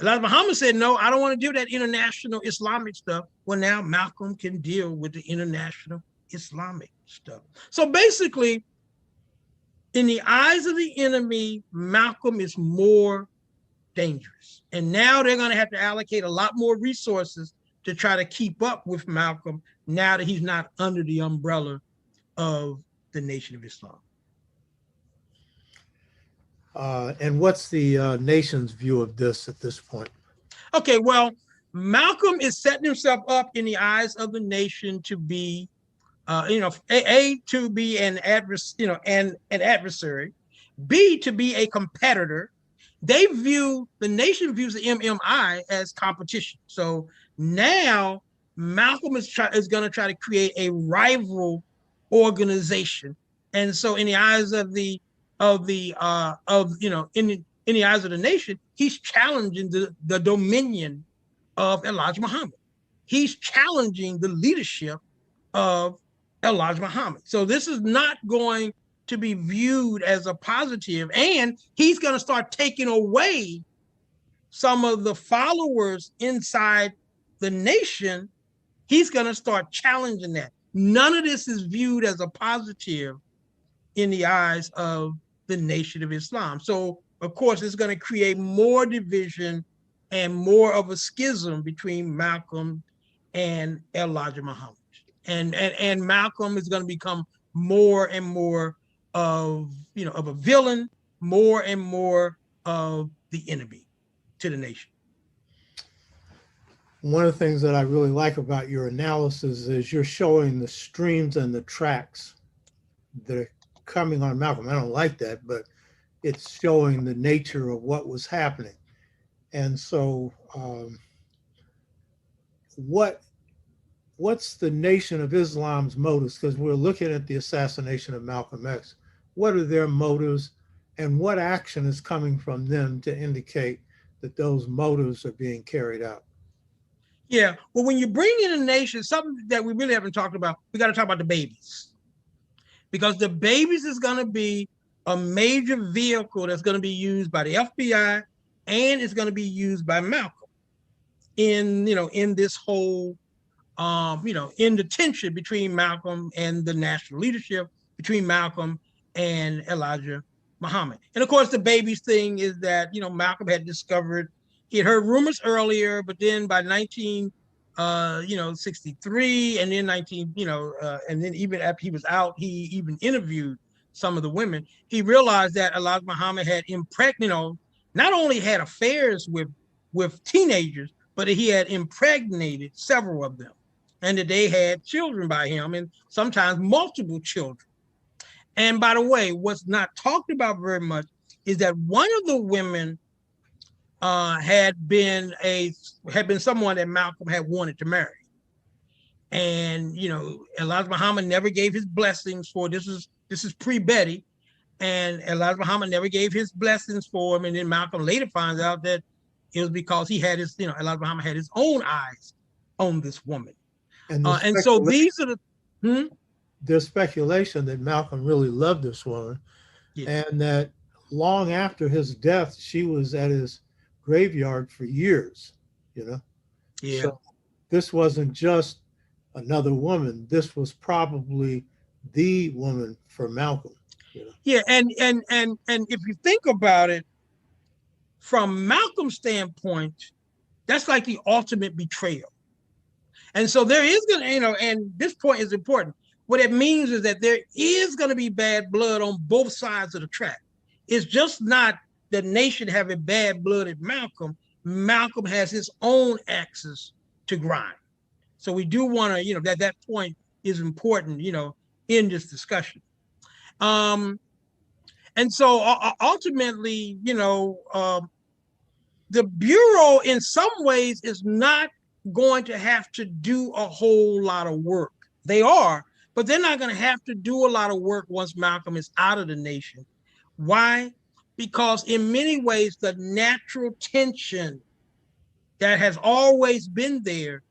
Elijah Muhammad said, no, I don't want to do that international Islamic stuff. Well, now Malcolm can deal with the international Islamic stuff. So basically, in the eyes of the enemy, Malcolm is more dangerous. And now they're going to have to allocate a lot more resources to try to keep up with Malcolm now that he's not under the umbrella of the Nation of Islam. And what's the nation's view of this at this point? Okay, well, Malcolm is setting himself up in the eyes of the nation to be, to be an adversary, B, to be a competitor. The nation views the MMI as competition. So now Malcolm is going to try to create a rival organization. And so in the eyes of the nation, he's challenging the dominion of Elijah Muhammad. He's challenging the leadership of Elijah Muhammad. So this is not going to be viewed as a positive, and he's going to start taking away some of the followers inside the nation. He's going to start challenging that. None of this is viewed as a positive in the eyes of the Nation of Islam. So, of course, it's going to create more division and more of a schism between Malcolm and Elijah Muhammad. And Malcolm is going to become more and more of, of a villain, more and more of the enemy to the nation. One of the things that I really like about your analysis is you're showing the streams and the tracks that are coming on Malcolm. I don't like that, but it's showing the nature of what was happening. And so what's the Nation of Islam's motives? Because we're looking at the assassination of Malcolm X. What are their motives, and what action is coming from them to indicate that those motives are being carried out? Yeah, well, when you bring in a nation, something that we really haven't talked about, we got to talk about the babies. Because the babies is going to be a major vehicle that's going to be used by the FBI, and it's going to be used by Malcolm in this whole in the tension between Malcolm and the national leadership, between Malcolm and Elijah Muhammad. And of course, the babies thing is that Malcolm had discovered, he had heard rumors earlier, but then by 1963, and then and then even after he was out, he even interviewed some of the women. He realized that Elijah Muhammad had not only had affairs with teenagers, but he had impregnated several of them, and that they had children by him, and sometimes multiple children. And by the way, what's not talked about very much is that one of the women had been someone that Malcolm had wanted to marry. And Elijah Muhammad never gave his blessings for this is pre-Betty, and Elijah Muhammad never gave his blessings for him. And then Malcolm later finds out that it was because he had Elijah Muhammad had his own eyes on this woman. And so these are there's speculation that Malcolm really loved this woman, yeah, and that long after his death, she was at his graveyard for years, Yeah. So this wasn't just another woman. This was probably the woman for Malcolm. Yeah, and if you think about it, from Malcolm's standpoint, that's like the ultimate betrayal. And so there is going to, and this point is important. What it means is that there is going to be bad blood on both sides of the track. It's just not the nation having bad blood at Malcolm. Malcolm has his own axis to grind. So we do want to, that point is important, in this discussion. And so ultimately, the Bureau in some ways is not going to have to do a whole lot of work. They are, but they're not going to have to do a lot of work once Malcolm is out of the nation. Why? Because in many ways, the natural tension that has always been there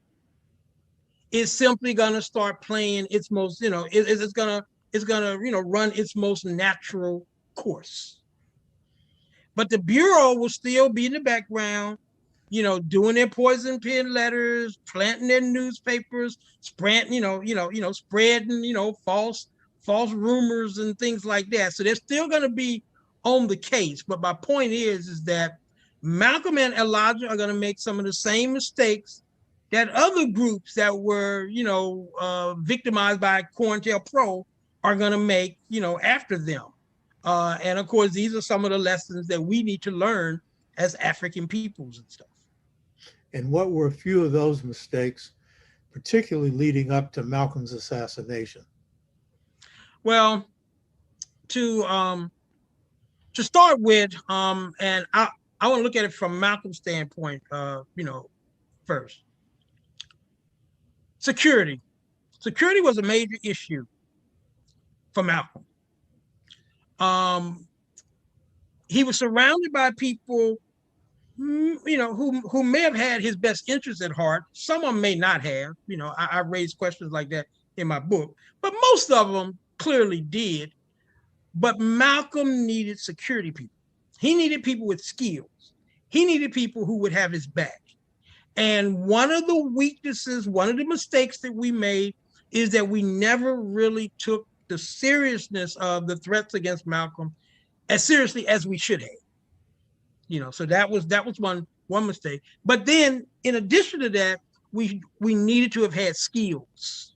is simply going to start playing its most, it's going to run its most natural course. But the Bureau will still be in the background, doing their poison pen letters, planting their newspapers, spreading, spreading, false rumors and things like that. So they're still going to be on the case. But my point is that Malcolm and Elijah are going to make some of the same mistakes that other groups that were, victimized by COINTELPRO are going to make, after them. And of course, these are some of the lessons that we need to learn as African peoples and stuff. And what were a few of those mistakes, particularly leading up to Malcolm's assassination? Well, to start with, and I want to look at it from Malcolm's standpoint, first. Security. Security was a major issue for Malcolm. He was surrounded by people, who may have had his best interests at heart. Some of them may not have. I raised questions like that in my book, but most of them clearly did. But Malcolm needed security people. He needed people with skills. He needed people who would have his back. And one of the weaknesses, one of the mistakes that we made is that we never really took the seriousness of the threats against Malcolm as seriously as we should have. So that was one mistake. But then in addition to that, we needed to have had skills.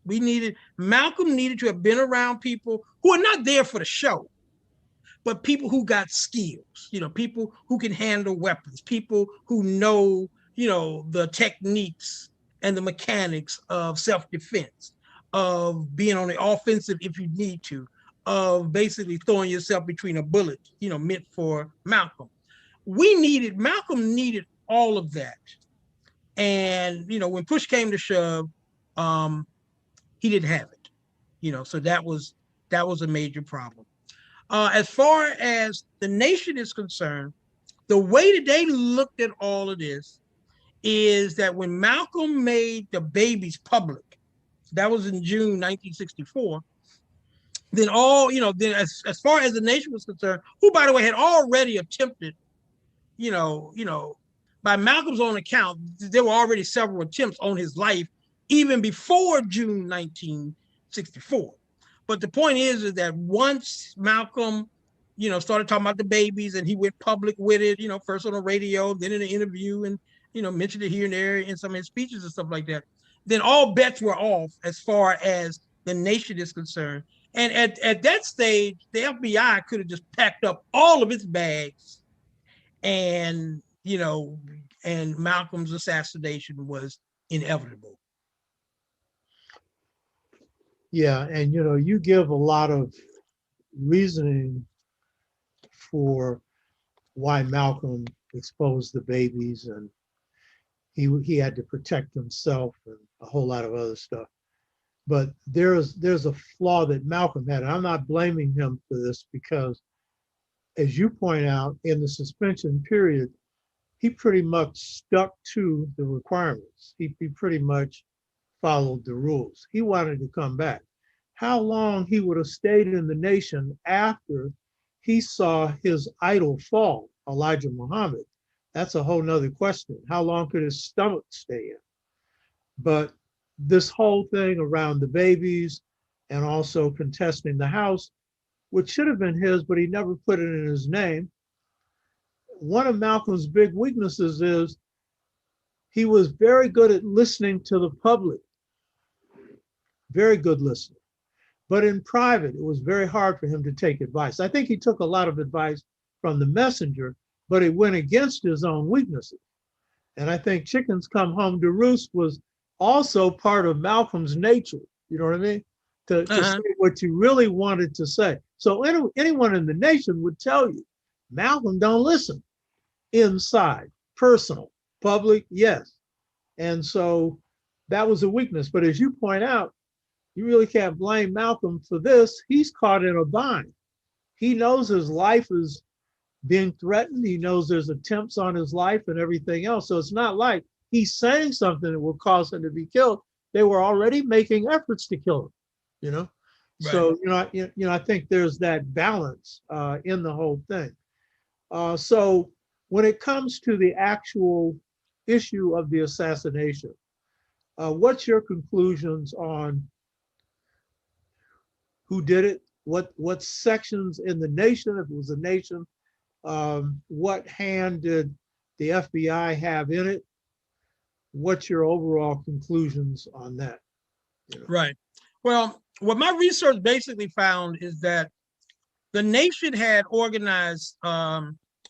Malcolm needed to have been around people who are not there for the show, but people who got skills, people who can handle weapons, people who know, the techniques and the mechanics of self-defense, of being on the offensive if you need to, of basically throwing yourself between a bullet, meant for Malcolm. Malcolm needed all of that. And, when push came to shove, he didn't have it, so that was a major problem. As far as the nation is concerned, the way that they looked at all of this is that when Malcolm made the babies public, that was in June 1964, then as far as the nation was concerned, who, by the way, had already attempted, by Malcolm's own account, there were already several attempts on his life even before June 1964. But the point is that once Malcolm, started talking about the babies and he went public with it, first on the radio, then in an interview, and, mentioned it here and there in some of his speeches and stuff like that, then all bets were off as far as the nation is concerned. And at that stage, the FBI could have just packed up all of its bags and, and Malcolm's assassination was inevitable. Yeah, and you give a lot of reasoning for why Malcolm exposed the babies, and he had to protect himself and a whole lot of other stuff. But there's a flaw that Malcolm had, and I'm not blaming him for this because, as you point out, in the suspension period, he pretty much stuck to the requirements. He pretty much followed the rules. He wanted to come back. How long he would have stayed in the nation after he saw his idol fall, Elijah Muhammad, that's a whole nother question. How long could his stomach stay in? But this whole thing around the babies and also contesting the house, which should have been his, but he never put it in his name. One of Malcolm's big weaknesses is he was very good at listening to the public, very good listener. But in private, it was very hard for him to take advice. I think he took a lot of advice from the messenger, but it went against his own weaknesses. And I think chickens come home to roost was also part of Malcolm's nature. You know what I mean? To say what you really wanted to say. So anyone in the nation would tell you, Malcolm don't listen. Inside, personal, public, yes. And so that was a weakness. But as you point out, you really can't blame Malcolm for this. He's caught in a bind. He knows his life is being threatened. He knows there's attempts on his life and everything else. So it's not like he's saying something that will cause him to be killed. They were already making efforts to kill him, Right. So, I think there's that balance in the whole thing. So when it comes to the actual issue of the assassination, what's your conclusions on who did it? What sections in the nation, if it was a nation, what hand did the FBI have in it? What's your overall conclusions on that? Right. Well, what my research basically found is that the nation had organized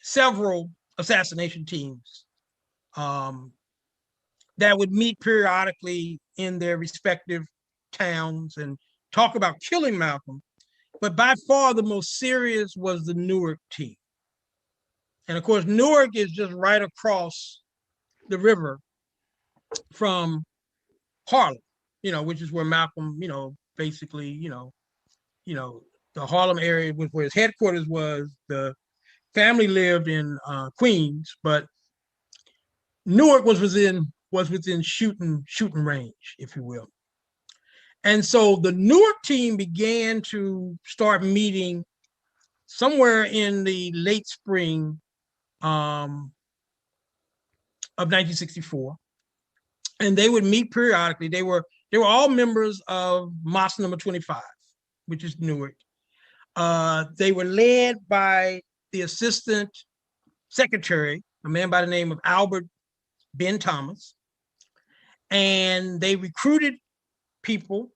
several assassination teams that would meet periodically in their respective towns and talk about killing Malcolm. But by far the most serious was the Newark team. And of course, Newark is just right across the river from Harlem, which is where Malcolm, basically, the Harlem area was where his headquarters was. The family lived in Queens, but Newark was within shooting range, if you will. And so the Newark team began to start meeting somewhere in the late spring of 1964. And they would meet periodically. They were all members of Mosque number 25, which is Newark. They were led by the assistant secretary, a man by the name of Albert Ben Thomas. And they recruited people.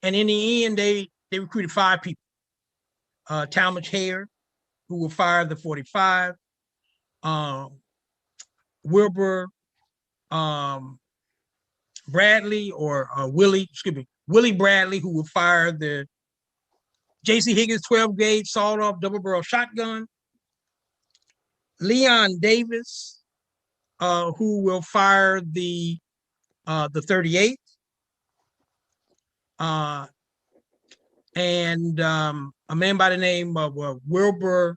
And in the end, they recruited 5 people. Talmadge Hare, who will fire the 45. Wilbur Bradley or Willie Bradley, who will fire the J.C. Higgins 12 gauge sawed-off double-barrel shotgun. Leon Davis, who will fire the 38. And a man by the name of Wilbur.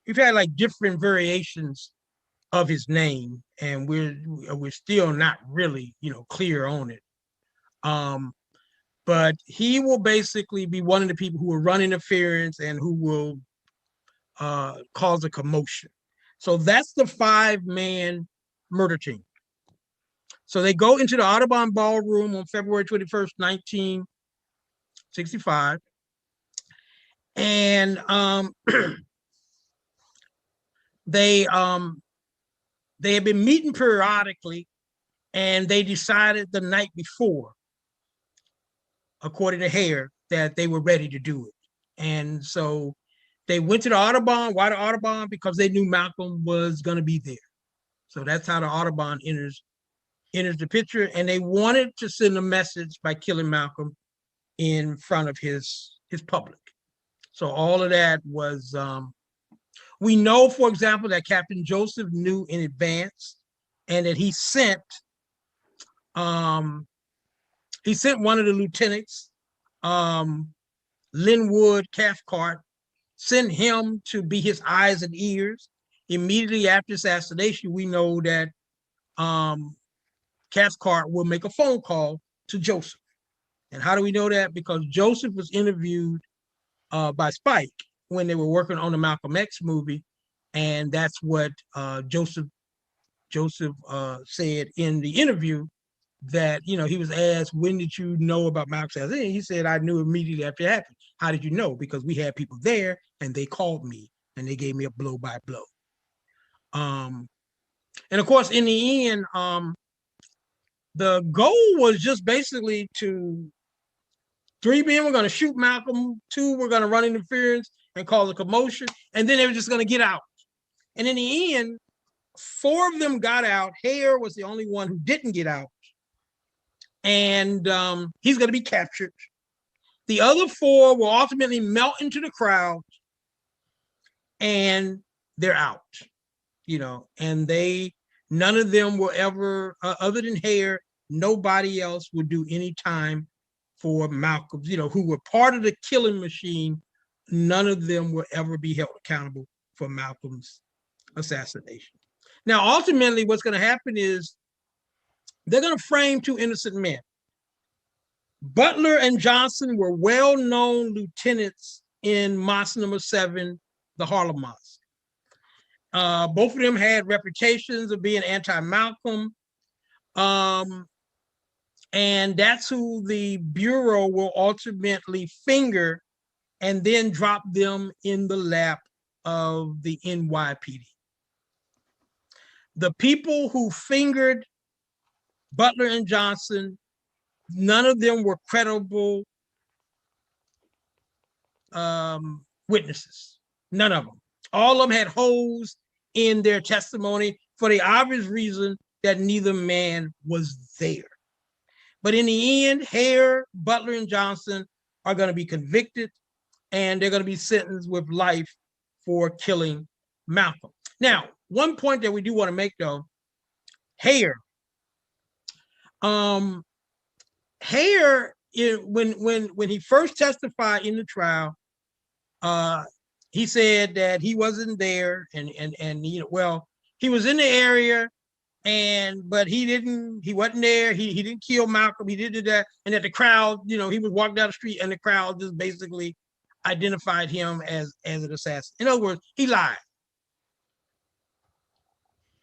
We've had like different variations of his name, and we're still not really, clear on it. But he will basically be one of the people who will run interference and who will cause a commotion. So that's the 5-man murder team. So they go into the Audubon Ballroom on February 21st, 1965. And they had been meeting periodically, and they decided the night before, according to Hare, that they were ready to do it. And so they went to the Audubon. Why the Audubon? Because they knew Malcolm was going to be there. So that's how the Audubon enters the picture. And they wanted to send a message by killing Malcolm in front of his public. So all of that was, we know, for example, that Captain Joseph knew in advance, and that he sent one of the lieutenants, Linwood Cathcart, sent him to be his eyes and ears. Immediately after assassination, we know that Cathcart will make a phone call to Joseph. And how do we know that? Because Joseph was interviewed by Spike when they were working on the Malcolm X movie, and that's what Joseph said in the interview, that he was asked, when did you know about Malcolm's assassination? He said, I knew immediately after it happened. How did you know? Because we had people there, and they called me, and they gave me a blow by blow. And of course, in the end, the goal was just basically 3 men were going to shoot Malcolm, 2 were going to run interference and cause a commotion, and then they were just going to get out. And in the end, 4 of them got out. Hare was the only one who didn't get out. And he's going to be captured. The other 4 will ultimately melt into the crowd, and they're out, and none of them will ever, other than Hare, nobody else would do any time for Malcolm, who were part of the killing machine. None of them will ever be held accountable for Malcolm's assassination. Now, ultimately, what's going to happen is they're going to frame 2 innocent men. Butler and Johnson were well-known lieutenants in Mosque number 7, the Harlem Mosque. Both of them had reputations of being anti-Malcolm. And that's who the Bureau will ultimately finger and then drop them in the lap of the NYPD. The people who fingered Butler and Johnson, none of them were credible witnesses. None of them. All of them had holes in their testimony for the obvious reason that neither man was there. But in the end, Hare, Butler, and Johnson are going to be convicted, and they're going to be sentenced with life for killing Malcolm. Now, one point that we do want to make, though, Hare. Hare, when he first testified in the trial, he said that he wasn't there, and he was in the area, but he wasn't there. He didn't kill Malcolm. He did that. And that the crowd, he was walking down the street and the crowd just basically identified him as an assassin. In other words, he lied.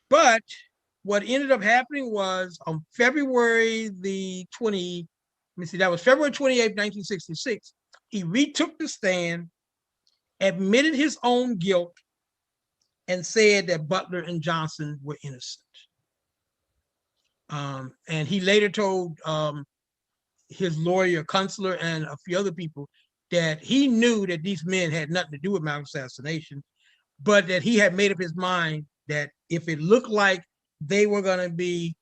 But what ended up happening was on February the 20, let me see, that was February 28th, 1966. He retook the stand, admitted his own guilt, and said that Butler and Johnson were innocent. And he later told his lawyer, Kunstler, and a few other people that he knew that these men had nothing to do with Malcolm's assassination, but that he had made up his mind that if it looked like they were going to be,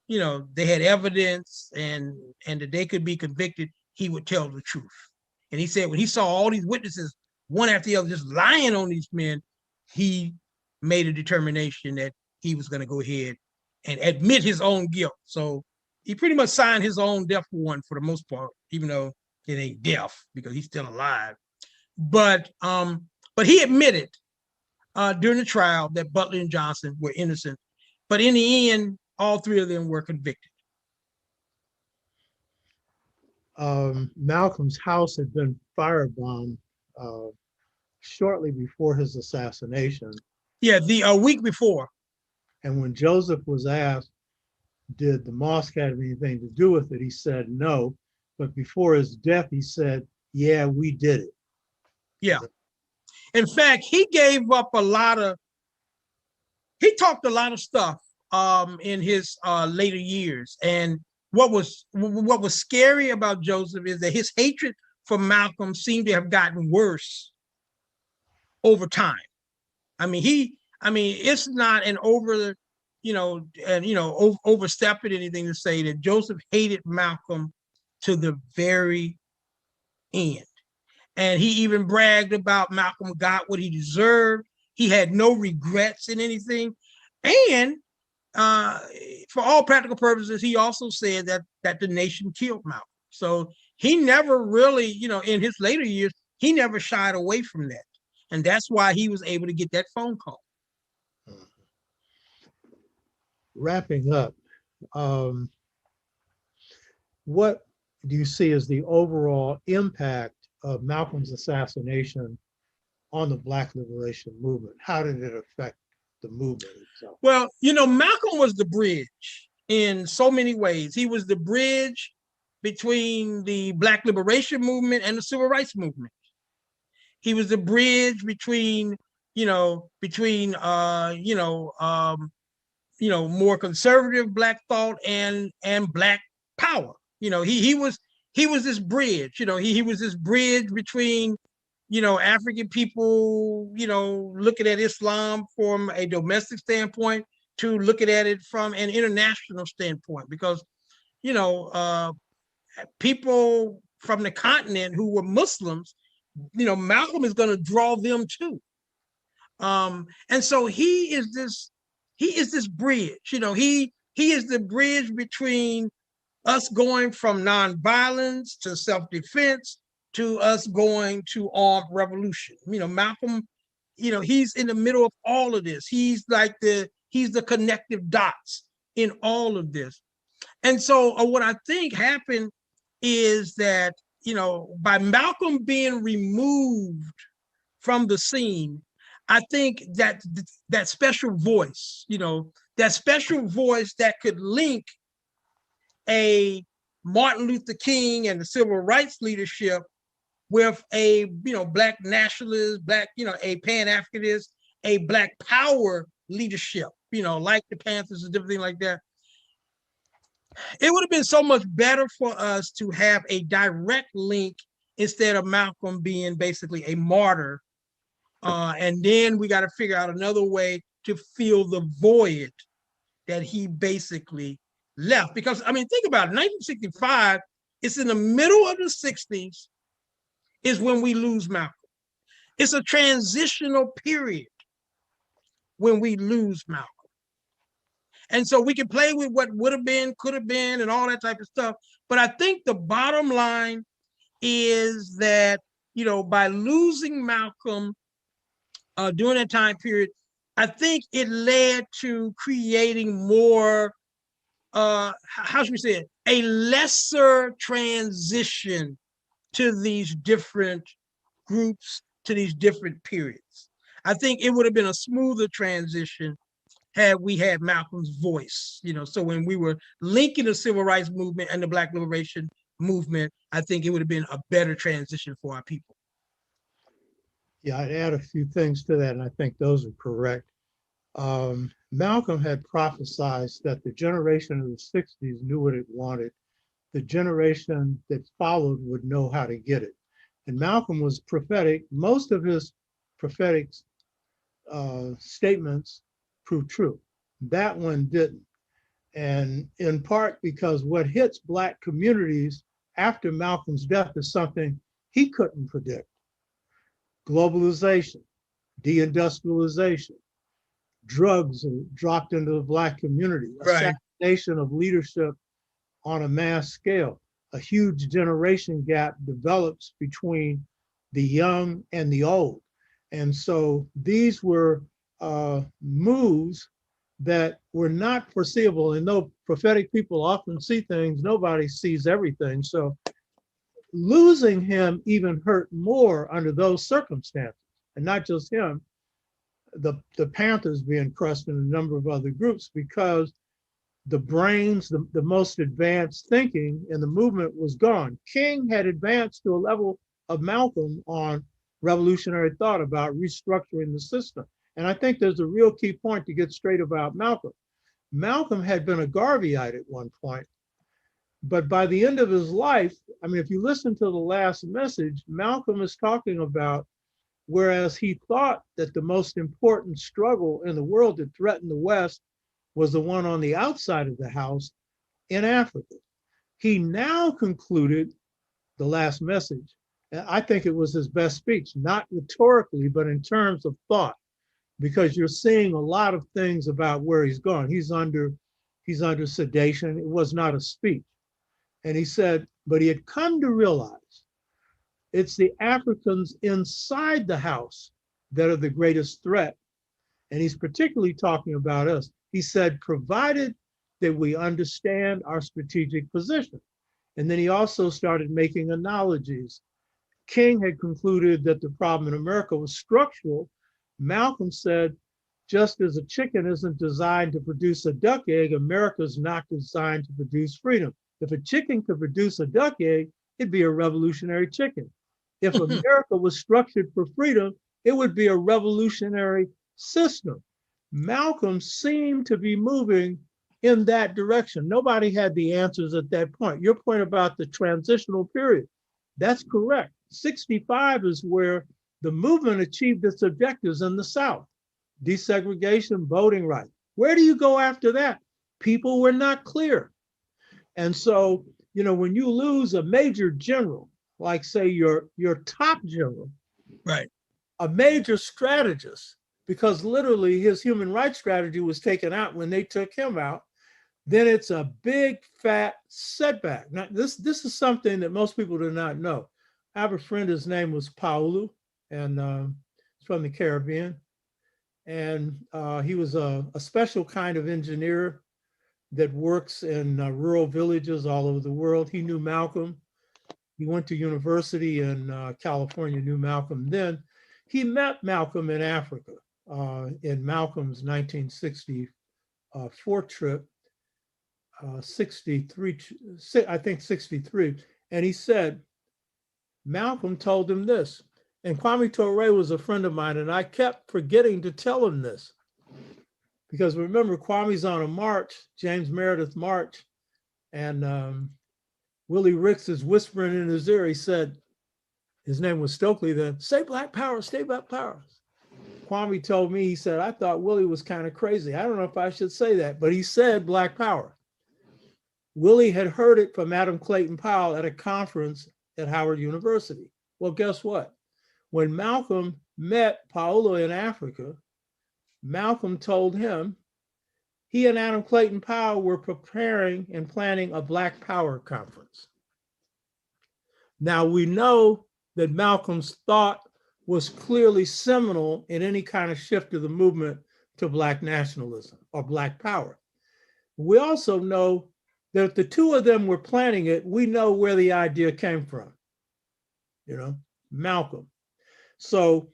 they had evidence and that they could be convicted, he would tell the truth. And he said when he saw all these witnesses, one after the other, just lying on these men, he made a determination that he was going to go ahead and admit his own guilt. So he pretty much signed his own death warrant for the most part, even though it ain't death because he's still alive. But he admitted during the trial that Butler and Johnson were innocent. But in the end, all three of them were convicted. Malcolm's house had been firebombed shortly before his assassination. Yeah, a week before. And when Joseph was asked, did the mosque have anything to do with it, he said no. But before his death, he said, yeah, we did it. Yeah. In fact, he gave up he talked a lot of stuff in his later years. And what was scary about Joseph is that his hatred for Malcolm seemed to have gotten worse over time. It's not an overstepping anything to say that Joseph hated Malcolm to the very end. And he even bragged about Malcolm got what he deserved. He had no regrets in anything. And for all practical purposes, he also said that the nation killed Malcolm. So he never really, in his later years, he never shied away from that. And that's why he was able to get that phone call. Wrapping up, what do you see as the overall impact of Malcolm's assassination on the Black liberation movement? How did it affect the movement itself? Well, Malcolm was the bridge in so many ways. He was the bridge between the Black liberation movement and the civil rights movement. He was the bridge between more conservative Black thought and Black power. He was this bridge. He was this bridge between African people, looking at Islam from a domestic standpoint to looking at it from an international standpoint, because people from the continent who were Muslims, Malcolm is going to draw them too. And so he is this bridge. He is the bridge between us going from nonviolence to self-defense to us going to armed revolution. Malcolm, he's in the middle of all of this. He's the connective dots in all of this. And so what I think happened is that, by Malcolm being removed from the scene, I think that special voice, that special voice that could link a Martin Luther King and the civil rights leadership with a Black nationalist, a Pan-Africanist, a Black power leadership, like the Panthers and different things like that. It would have been so much better for us to have a direct link instead of Malcolm being basically a martyr. And then we got to figure out another way to fill the void that he basically left. Because, think about it, 1965, it's in the middle of the 60s is when we lose Malcolm. It's a transitional period when we lose Malcolm. And so we can play with what would have been, could have been, and all that type of stuff. But I think the bottom line is that, by losing Malcolm during that time period, I think it led to creating more, how should we say it, a lesser transition to these different groups, to these different periods. I think it would have been a smoother transition had we had Malcolm's voice, so when we were linking the civil rights movement and the Black liberation movement, I think it would have been a better transition for our people. Yeah, I'd add a few things to that, and I think those are correct. Malcolm had prophesied that the generation of the 60s knew what it wanted. The generation that followed would know how to get it. And Malcolm was prophetic. Most of his prophetic statements proved true. That one didn't. And in part because what hits Black communities after Malcolm's death is something he couldn't predict. Globalization, deindustrialization, drugs are dropped into the Black community, Right. assassination of leadership on a mass scale. A huge generation gap develops between the young and the old. And so these were moves that were not foreseeable. And though prophetic people often see things, nobody sees everything. So losing him even hurt more under those circumstances. And not just him, the Panthers being crushed and a number of other groups, because the brains, the most advanced thinking in the movement was gone. King had advanced to a level of Malcolm on revolutionary thought about restructuring the system. And I think there's a real key point to get straight about Malcolm. Malcolm had been a Garveyite at one point, but by the end of his life, I mean, if you listen to the last message, Malcolm is talking about, whereas he thought that the most important struggle in the world that threatened the West was the one on the outside of the house in Africa. He now concluded the last message, and I think it was his best speech, not rhetorically, but in terms of thought, because you're seeing a lot of things about where he's gone. He's under sedation. It was not a speech. And he said, but he had come to realize it's the Africans inside the house that are the greatest threat. And he's particularly talking about us. He said, provided that we understand our strategic position. And then he also started making analogies. King had concluded that the problem in America was structural. Malcolm said, just as a chicken isn't designed to produce a duck egg, America's not designed to produce freedom. If a chicken could produce a duck egg, it'd be a revolutionary chicken. If America was structured for freedom, it would be a revolutionary system. Malcolm seemed to be moving in that direction. Nobody had the answers at that point. Your point about the transitional period, that's correct. 65 is where the movement achieved its objectives in the South. Desegregation, voting rights. Where do you go after that? People were not clear. And so, when you lose a major general, like say your top general, right, a major strategist, because literally his human rights strategy was taken out when they took him out, then it's a big fat setback. Now, this is something that most people do not know. I have a friend, his name was Paulu, and he's from the Caribbean. And he was a special kind of engineer that works in rural villages all over the world. He knew Malcolm. He went to university in California, knew Malcolm then. He met Malcolm in Africa in Malcolm's 1964 trip, 63, I think 63. And he said, Malcolm told him this. And Kwame Ture was a friend of mine, and I kept forgetting to tell him this. Because remember, Kwame's on a march, James Meredith march, and Willie Ricks is whispering in his ear. He said, his name was Stokely then, say Black Power, stay Black Power. Kwame told me, he said, I thought Willie was kind of crazy. I don't know if I should say that, but he said Black Power. Willie had heard it from Adam Clayton Powell at a conference at Howard University. Well, guess what? When Malcolm met Paolo in Africa, Malcolm told him he and Adam Clayton Powell were preparing and planning a Black Power conference. Now we know that Malcolm's thought was clearly seminal in any kind of shift of the movement to Black nationalism or Black power. We also know that if the two of them were planning it, we know where the idea came from, Malcolm. So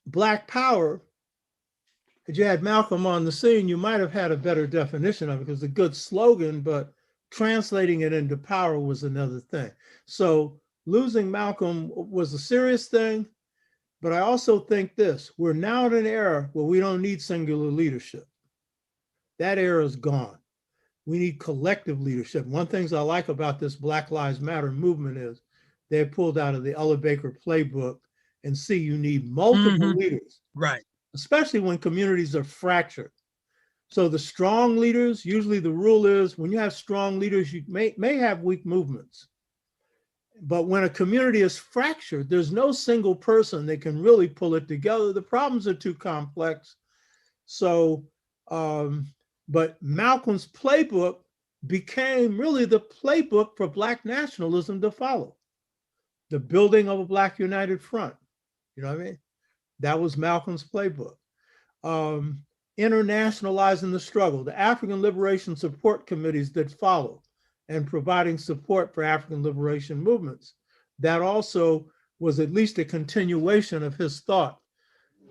Black power, if you had Malcolm on the scene, you might have had a better definition of it because it's a good slogan, but translating it into power was another thing. So losing Malcolm was a serious thing, but I also think this, we're now in an era where we don't need singular leadership. That era is gone. We need collective leadership. One of the things I like about this Black Lives Matter movement is they pulled out of the Ella Baker playbook and see you need multiple leaders. Right. Especially when communities are fractured. So the strong leaders, usually the rule is when you have strong leaders, you may have weak movements. But when a community is fractured, there's no single person that can really pull it together. The problems are too complex. So, but Malcolm's playbook became really the playbook for Black nationalism to follow. The building of a Black United Front. You know what I mean? That was Malcolm's playbook. Internationalizing the struggle, the African Liberation Support Committees that follow, and providing support for African liberation movements. That also was at least a continuation of his thought.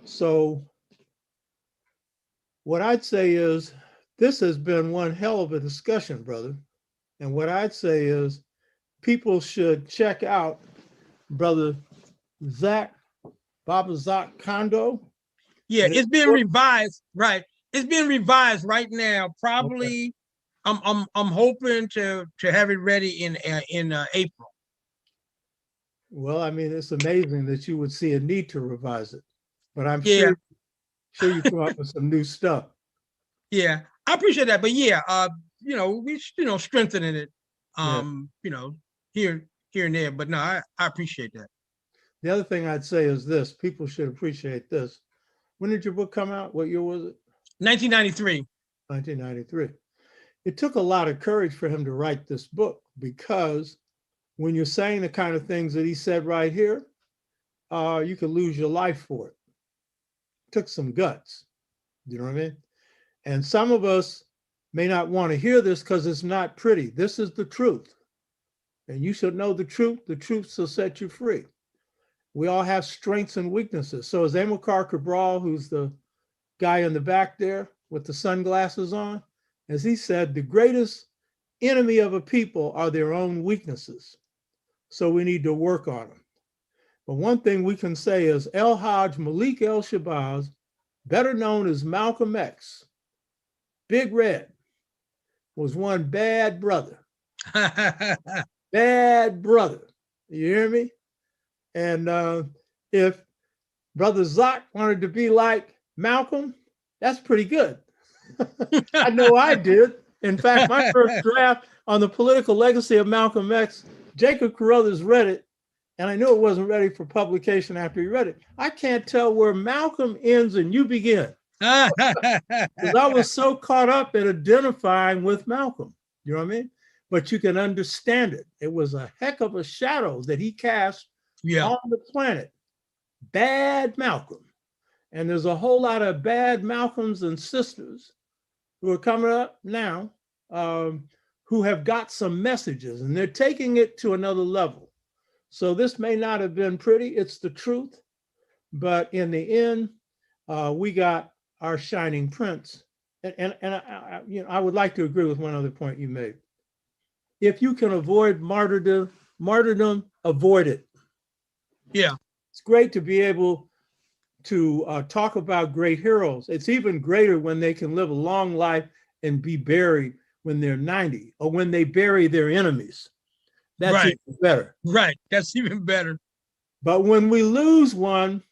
So what I'd say is, this has been one hell of a discussion, brother. And what I'd say is, people should check out Brother Baba Zak Kondo. Yeah, it's being revised, right? It's being revised right now. Probably, okay. I'm hoping to have it ready in April. Well, I mean, it's amazing that you would see a need to revise it, but I'm sure you come up with some new stuff. Yeah, I appreciate that, but yeah, we strengthening it, here and there. But no, I appreciate that. The other thing I'd say is this: people should appreciate this. When did your book come out? What year was it? 1993. 1993. It took a lot of courage for him to write this book, because when you're saying the kind of things that he said right here, you could lose your life for it. It took some guts. You know what I mean? And some of us may not want to hear this because it's not pretty. This is the truth. And you should know the truth. The truth will set you free. We all have strengths and weaknesses. So as Amilcar Cabral, who's the guy in the back there with the sunglasses on, as he said, the greatest enemy of a people are their own weaknesses. So we need to work on them. But one thing we can say is El Hajj Malik El Shabazz, better known as Malcolm X, Big Red, was one bad brother. Bad brother. You hear me? And if Brother Zak wanted to be like Malcolm, that's pretty good. I know I did. In fact, my first draft on the political legacy of Malcolm X, Jacob Carruthers read it, and I knew it wasn't ready for publication after he read it. I can't tell where Malcolm ends and you begin. Because I was so caught up in identifying with Malcolm. You know what I mean? But you can understand it. It was a heck of a shadow that he cast on the planet. Bad Malcolm. And there's a whole lot of bad Malcolms and sisters who are coming up now, who have got some messages, and they're taking it to another level. So this may not have been pretty, it's the truth, but in the end, we got our shining prince. And I would like to agree with one other point you made. If you can avoid martyrdom, avoid it. Yeah. It's great to be able to talk about great heroes. It's even greater when they can live a long life and be buried when they're 90, or when they bury their enemies. That's even better. Right, that's even better. But when we lose one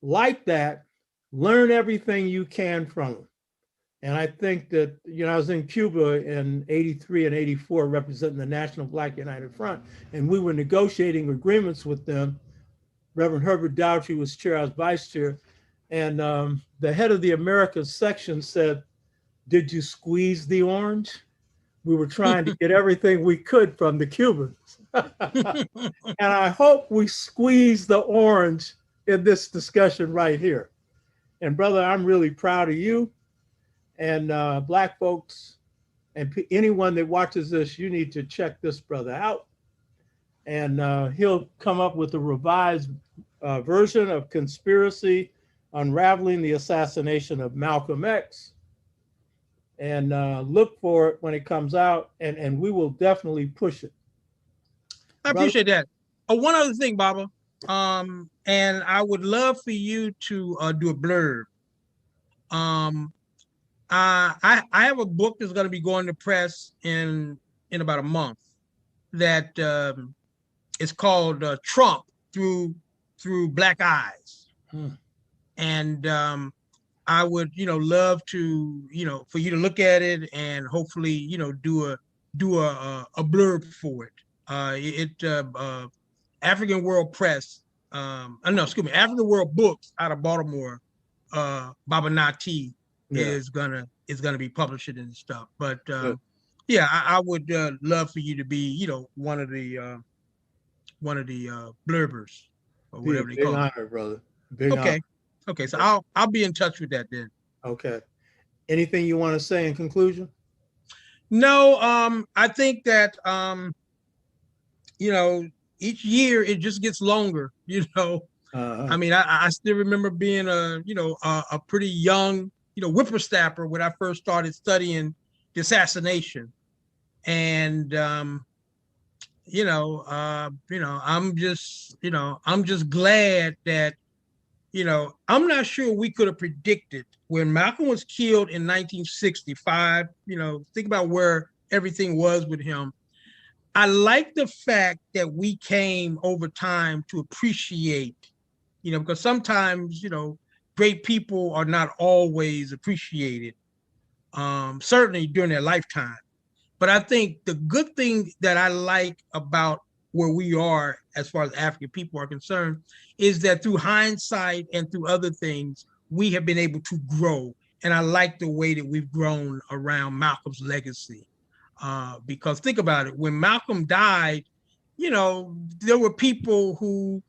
like that, learn everything you can from them. And I think that, I was in Cuba in 83 and 84 representing the National Black United Front, and we were negotiating agreements with them. Reverend Herbert Daughtry was chair, I was vice chair, and the head of the Americas section said, "Did you squeeze the orange?" We were trying to get everything we could from the Cubans. And I hope we squeeze the orange in this discussion right here. And brother, I'm really proud of you. And Black folks and anyone that watches this, you need to check this brother out. And he'll come up with a revised version of Conspiracy, Unraveling the Assassination of Malcolm X. And look for it when it comes out, and we will definitely push it. I Brother, appreciate that. One other thing, Baba, and I would love for you to do a blurb. I have a book that's going to be going to press in about a month that is called Trump through Black Eyes, and I would love to for you to look at it and hopefully do a blurb for it. African World Press, no, excuse me, African World Books out of Baltimore, Baba Nati is gonna be publishing and stuff. But yeah, I would love for you to be one of the blurbers or whatever they call it. Big honor, brother. Big honor. Okay, so I'll be in touch with that then. Okay. Anything you want to say in conclusion? No, I think that each year it just gets longer. I mean, I still remember being a pretty young whippersnapper when I first started studying the assassination, and I'm just glad that I'm not sure we could have predicted when Malcolm was killed in 1965. Think about where everything was with him. I like the fact that we came over time to appreciate, because sometimes, great people are not always appreciated, certainly during their lifetime. But I think the good thing that I like about where we are as far as African people are concerned is that through hindsight and through other things, we have been able to grow. And I like the way that we've grown around Malcolm's legacy. Because think about it, when Malcolm died, there were people who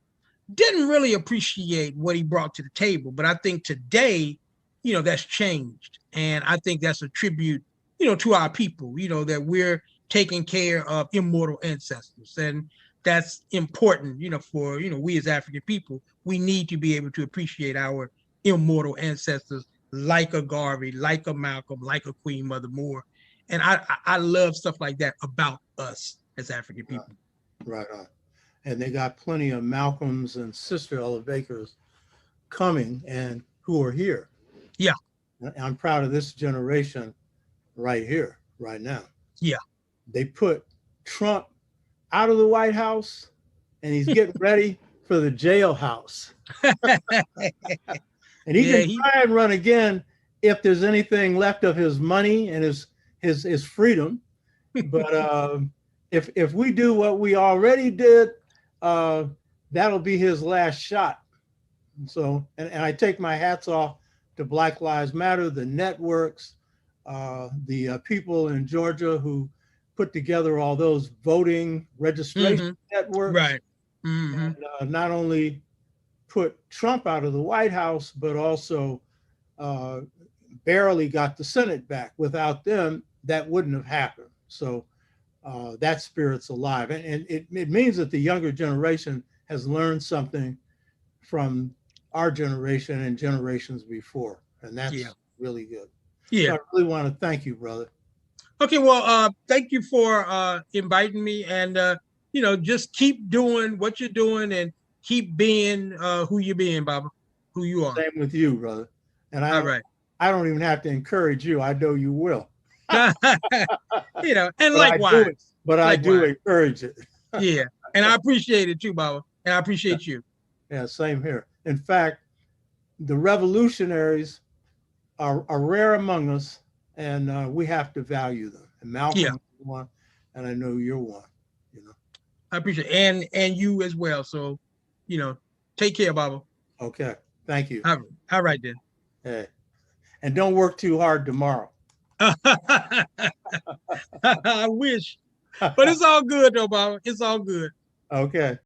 didn't really appreciate what he brought to the table. But I think today, that's changed. And I think that's a tribute, to our people, that we're taking care of immortal ancestors. And that's important, for, we as African people, we need to be able to appreciate our immortal ancestors like a Garvey, like a Malcolm, like a Queen Mother Moore. And I love stuff like that about us as African people. Right on. And they got plenty of Malcolms and Sister Ella Bakers coming and who are here. Yeah. I'm proud of this generation right here, right now. Yeah. They put Trump out of the White House and he's getting ready for the jailhouse. And he can try and run again if there's anything left of his money and his freedom. But if we do what we already did, that'll be his last shot. So, and I take my hats off to Black Lives Matter, the networks, the people in Georgia who put together all those voting registration networks. Right. And not only put Trump out of the White House, but also barely got the Senate back. Without them, that wouldn't have happened. So that spirit's alive. And it means that the younger generation has learned something from our generation and generations before. And that's really good. Yeah. So I really want to thank you, brother. Okay, well, thank you for inviting me, and just keep doing what you're doing and keep being who you're being, Baba, who you are. Same with you, brother. And I don't even have to encourage you. I know you will. And likewise. I do encourage it. Yeah, and I appreciate it too, Baba, and I appreciate you. Yeah, same here. In fact, the revolutionaries are rare among us, and we have to value them. And Malcolm is one, and I know you're one. I appreciate it. And you as well. So, take care, Baba. Okay, thank you. All right then. Hey, and don't work too hard tomorrow. I wish, but it's all good though, Baba. It's all good. Okay.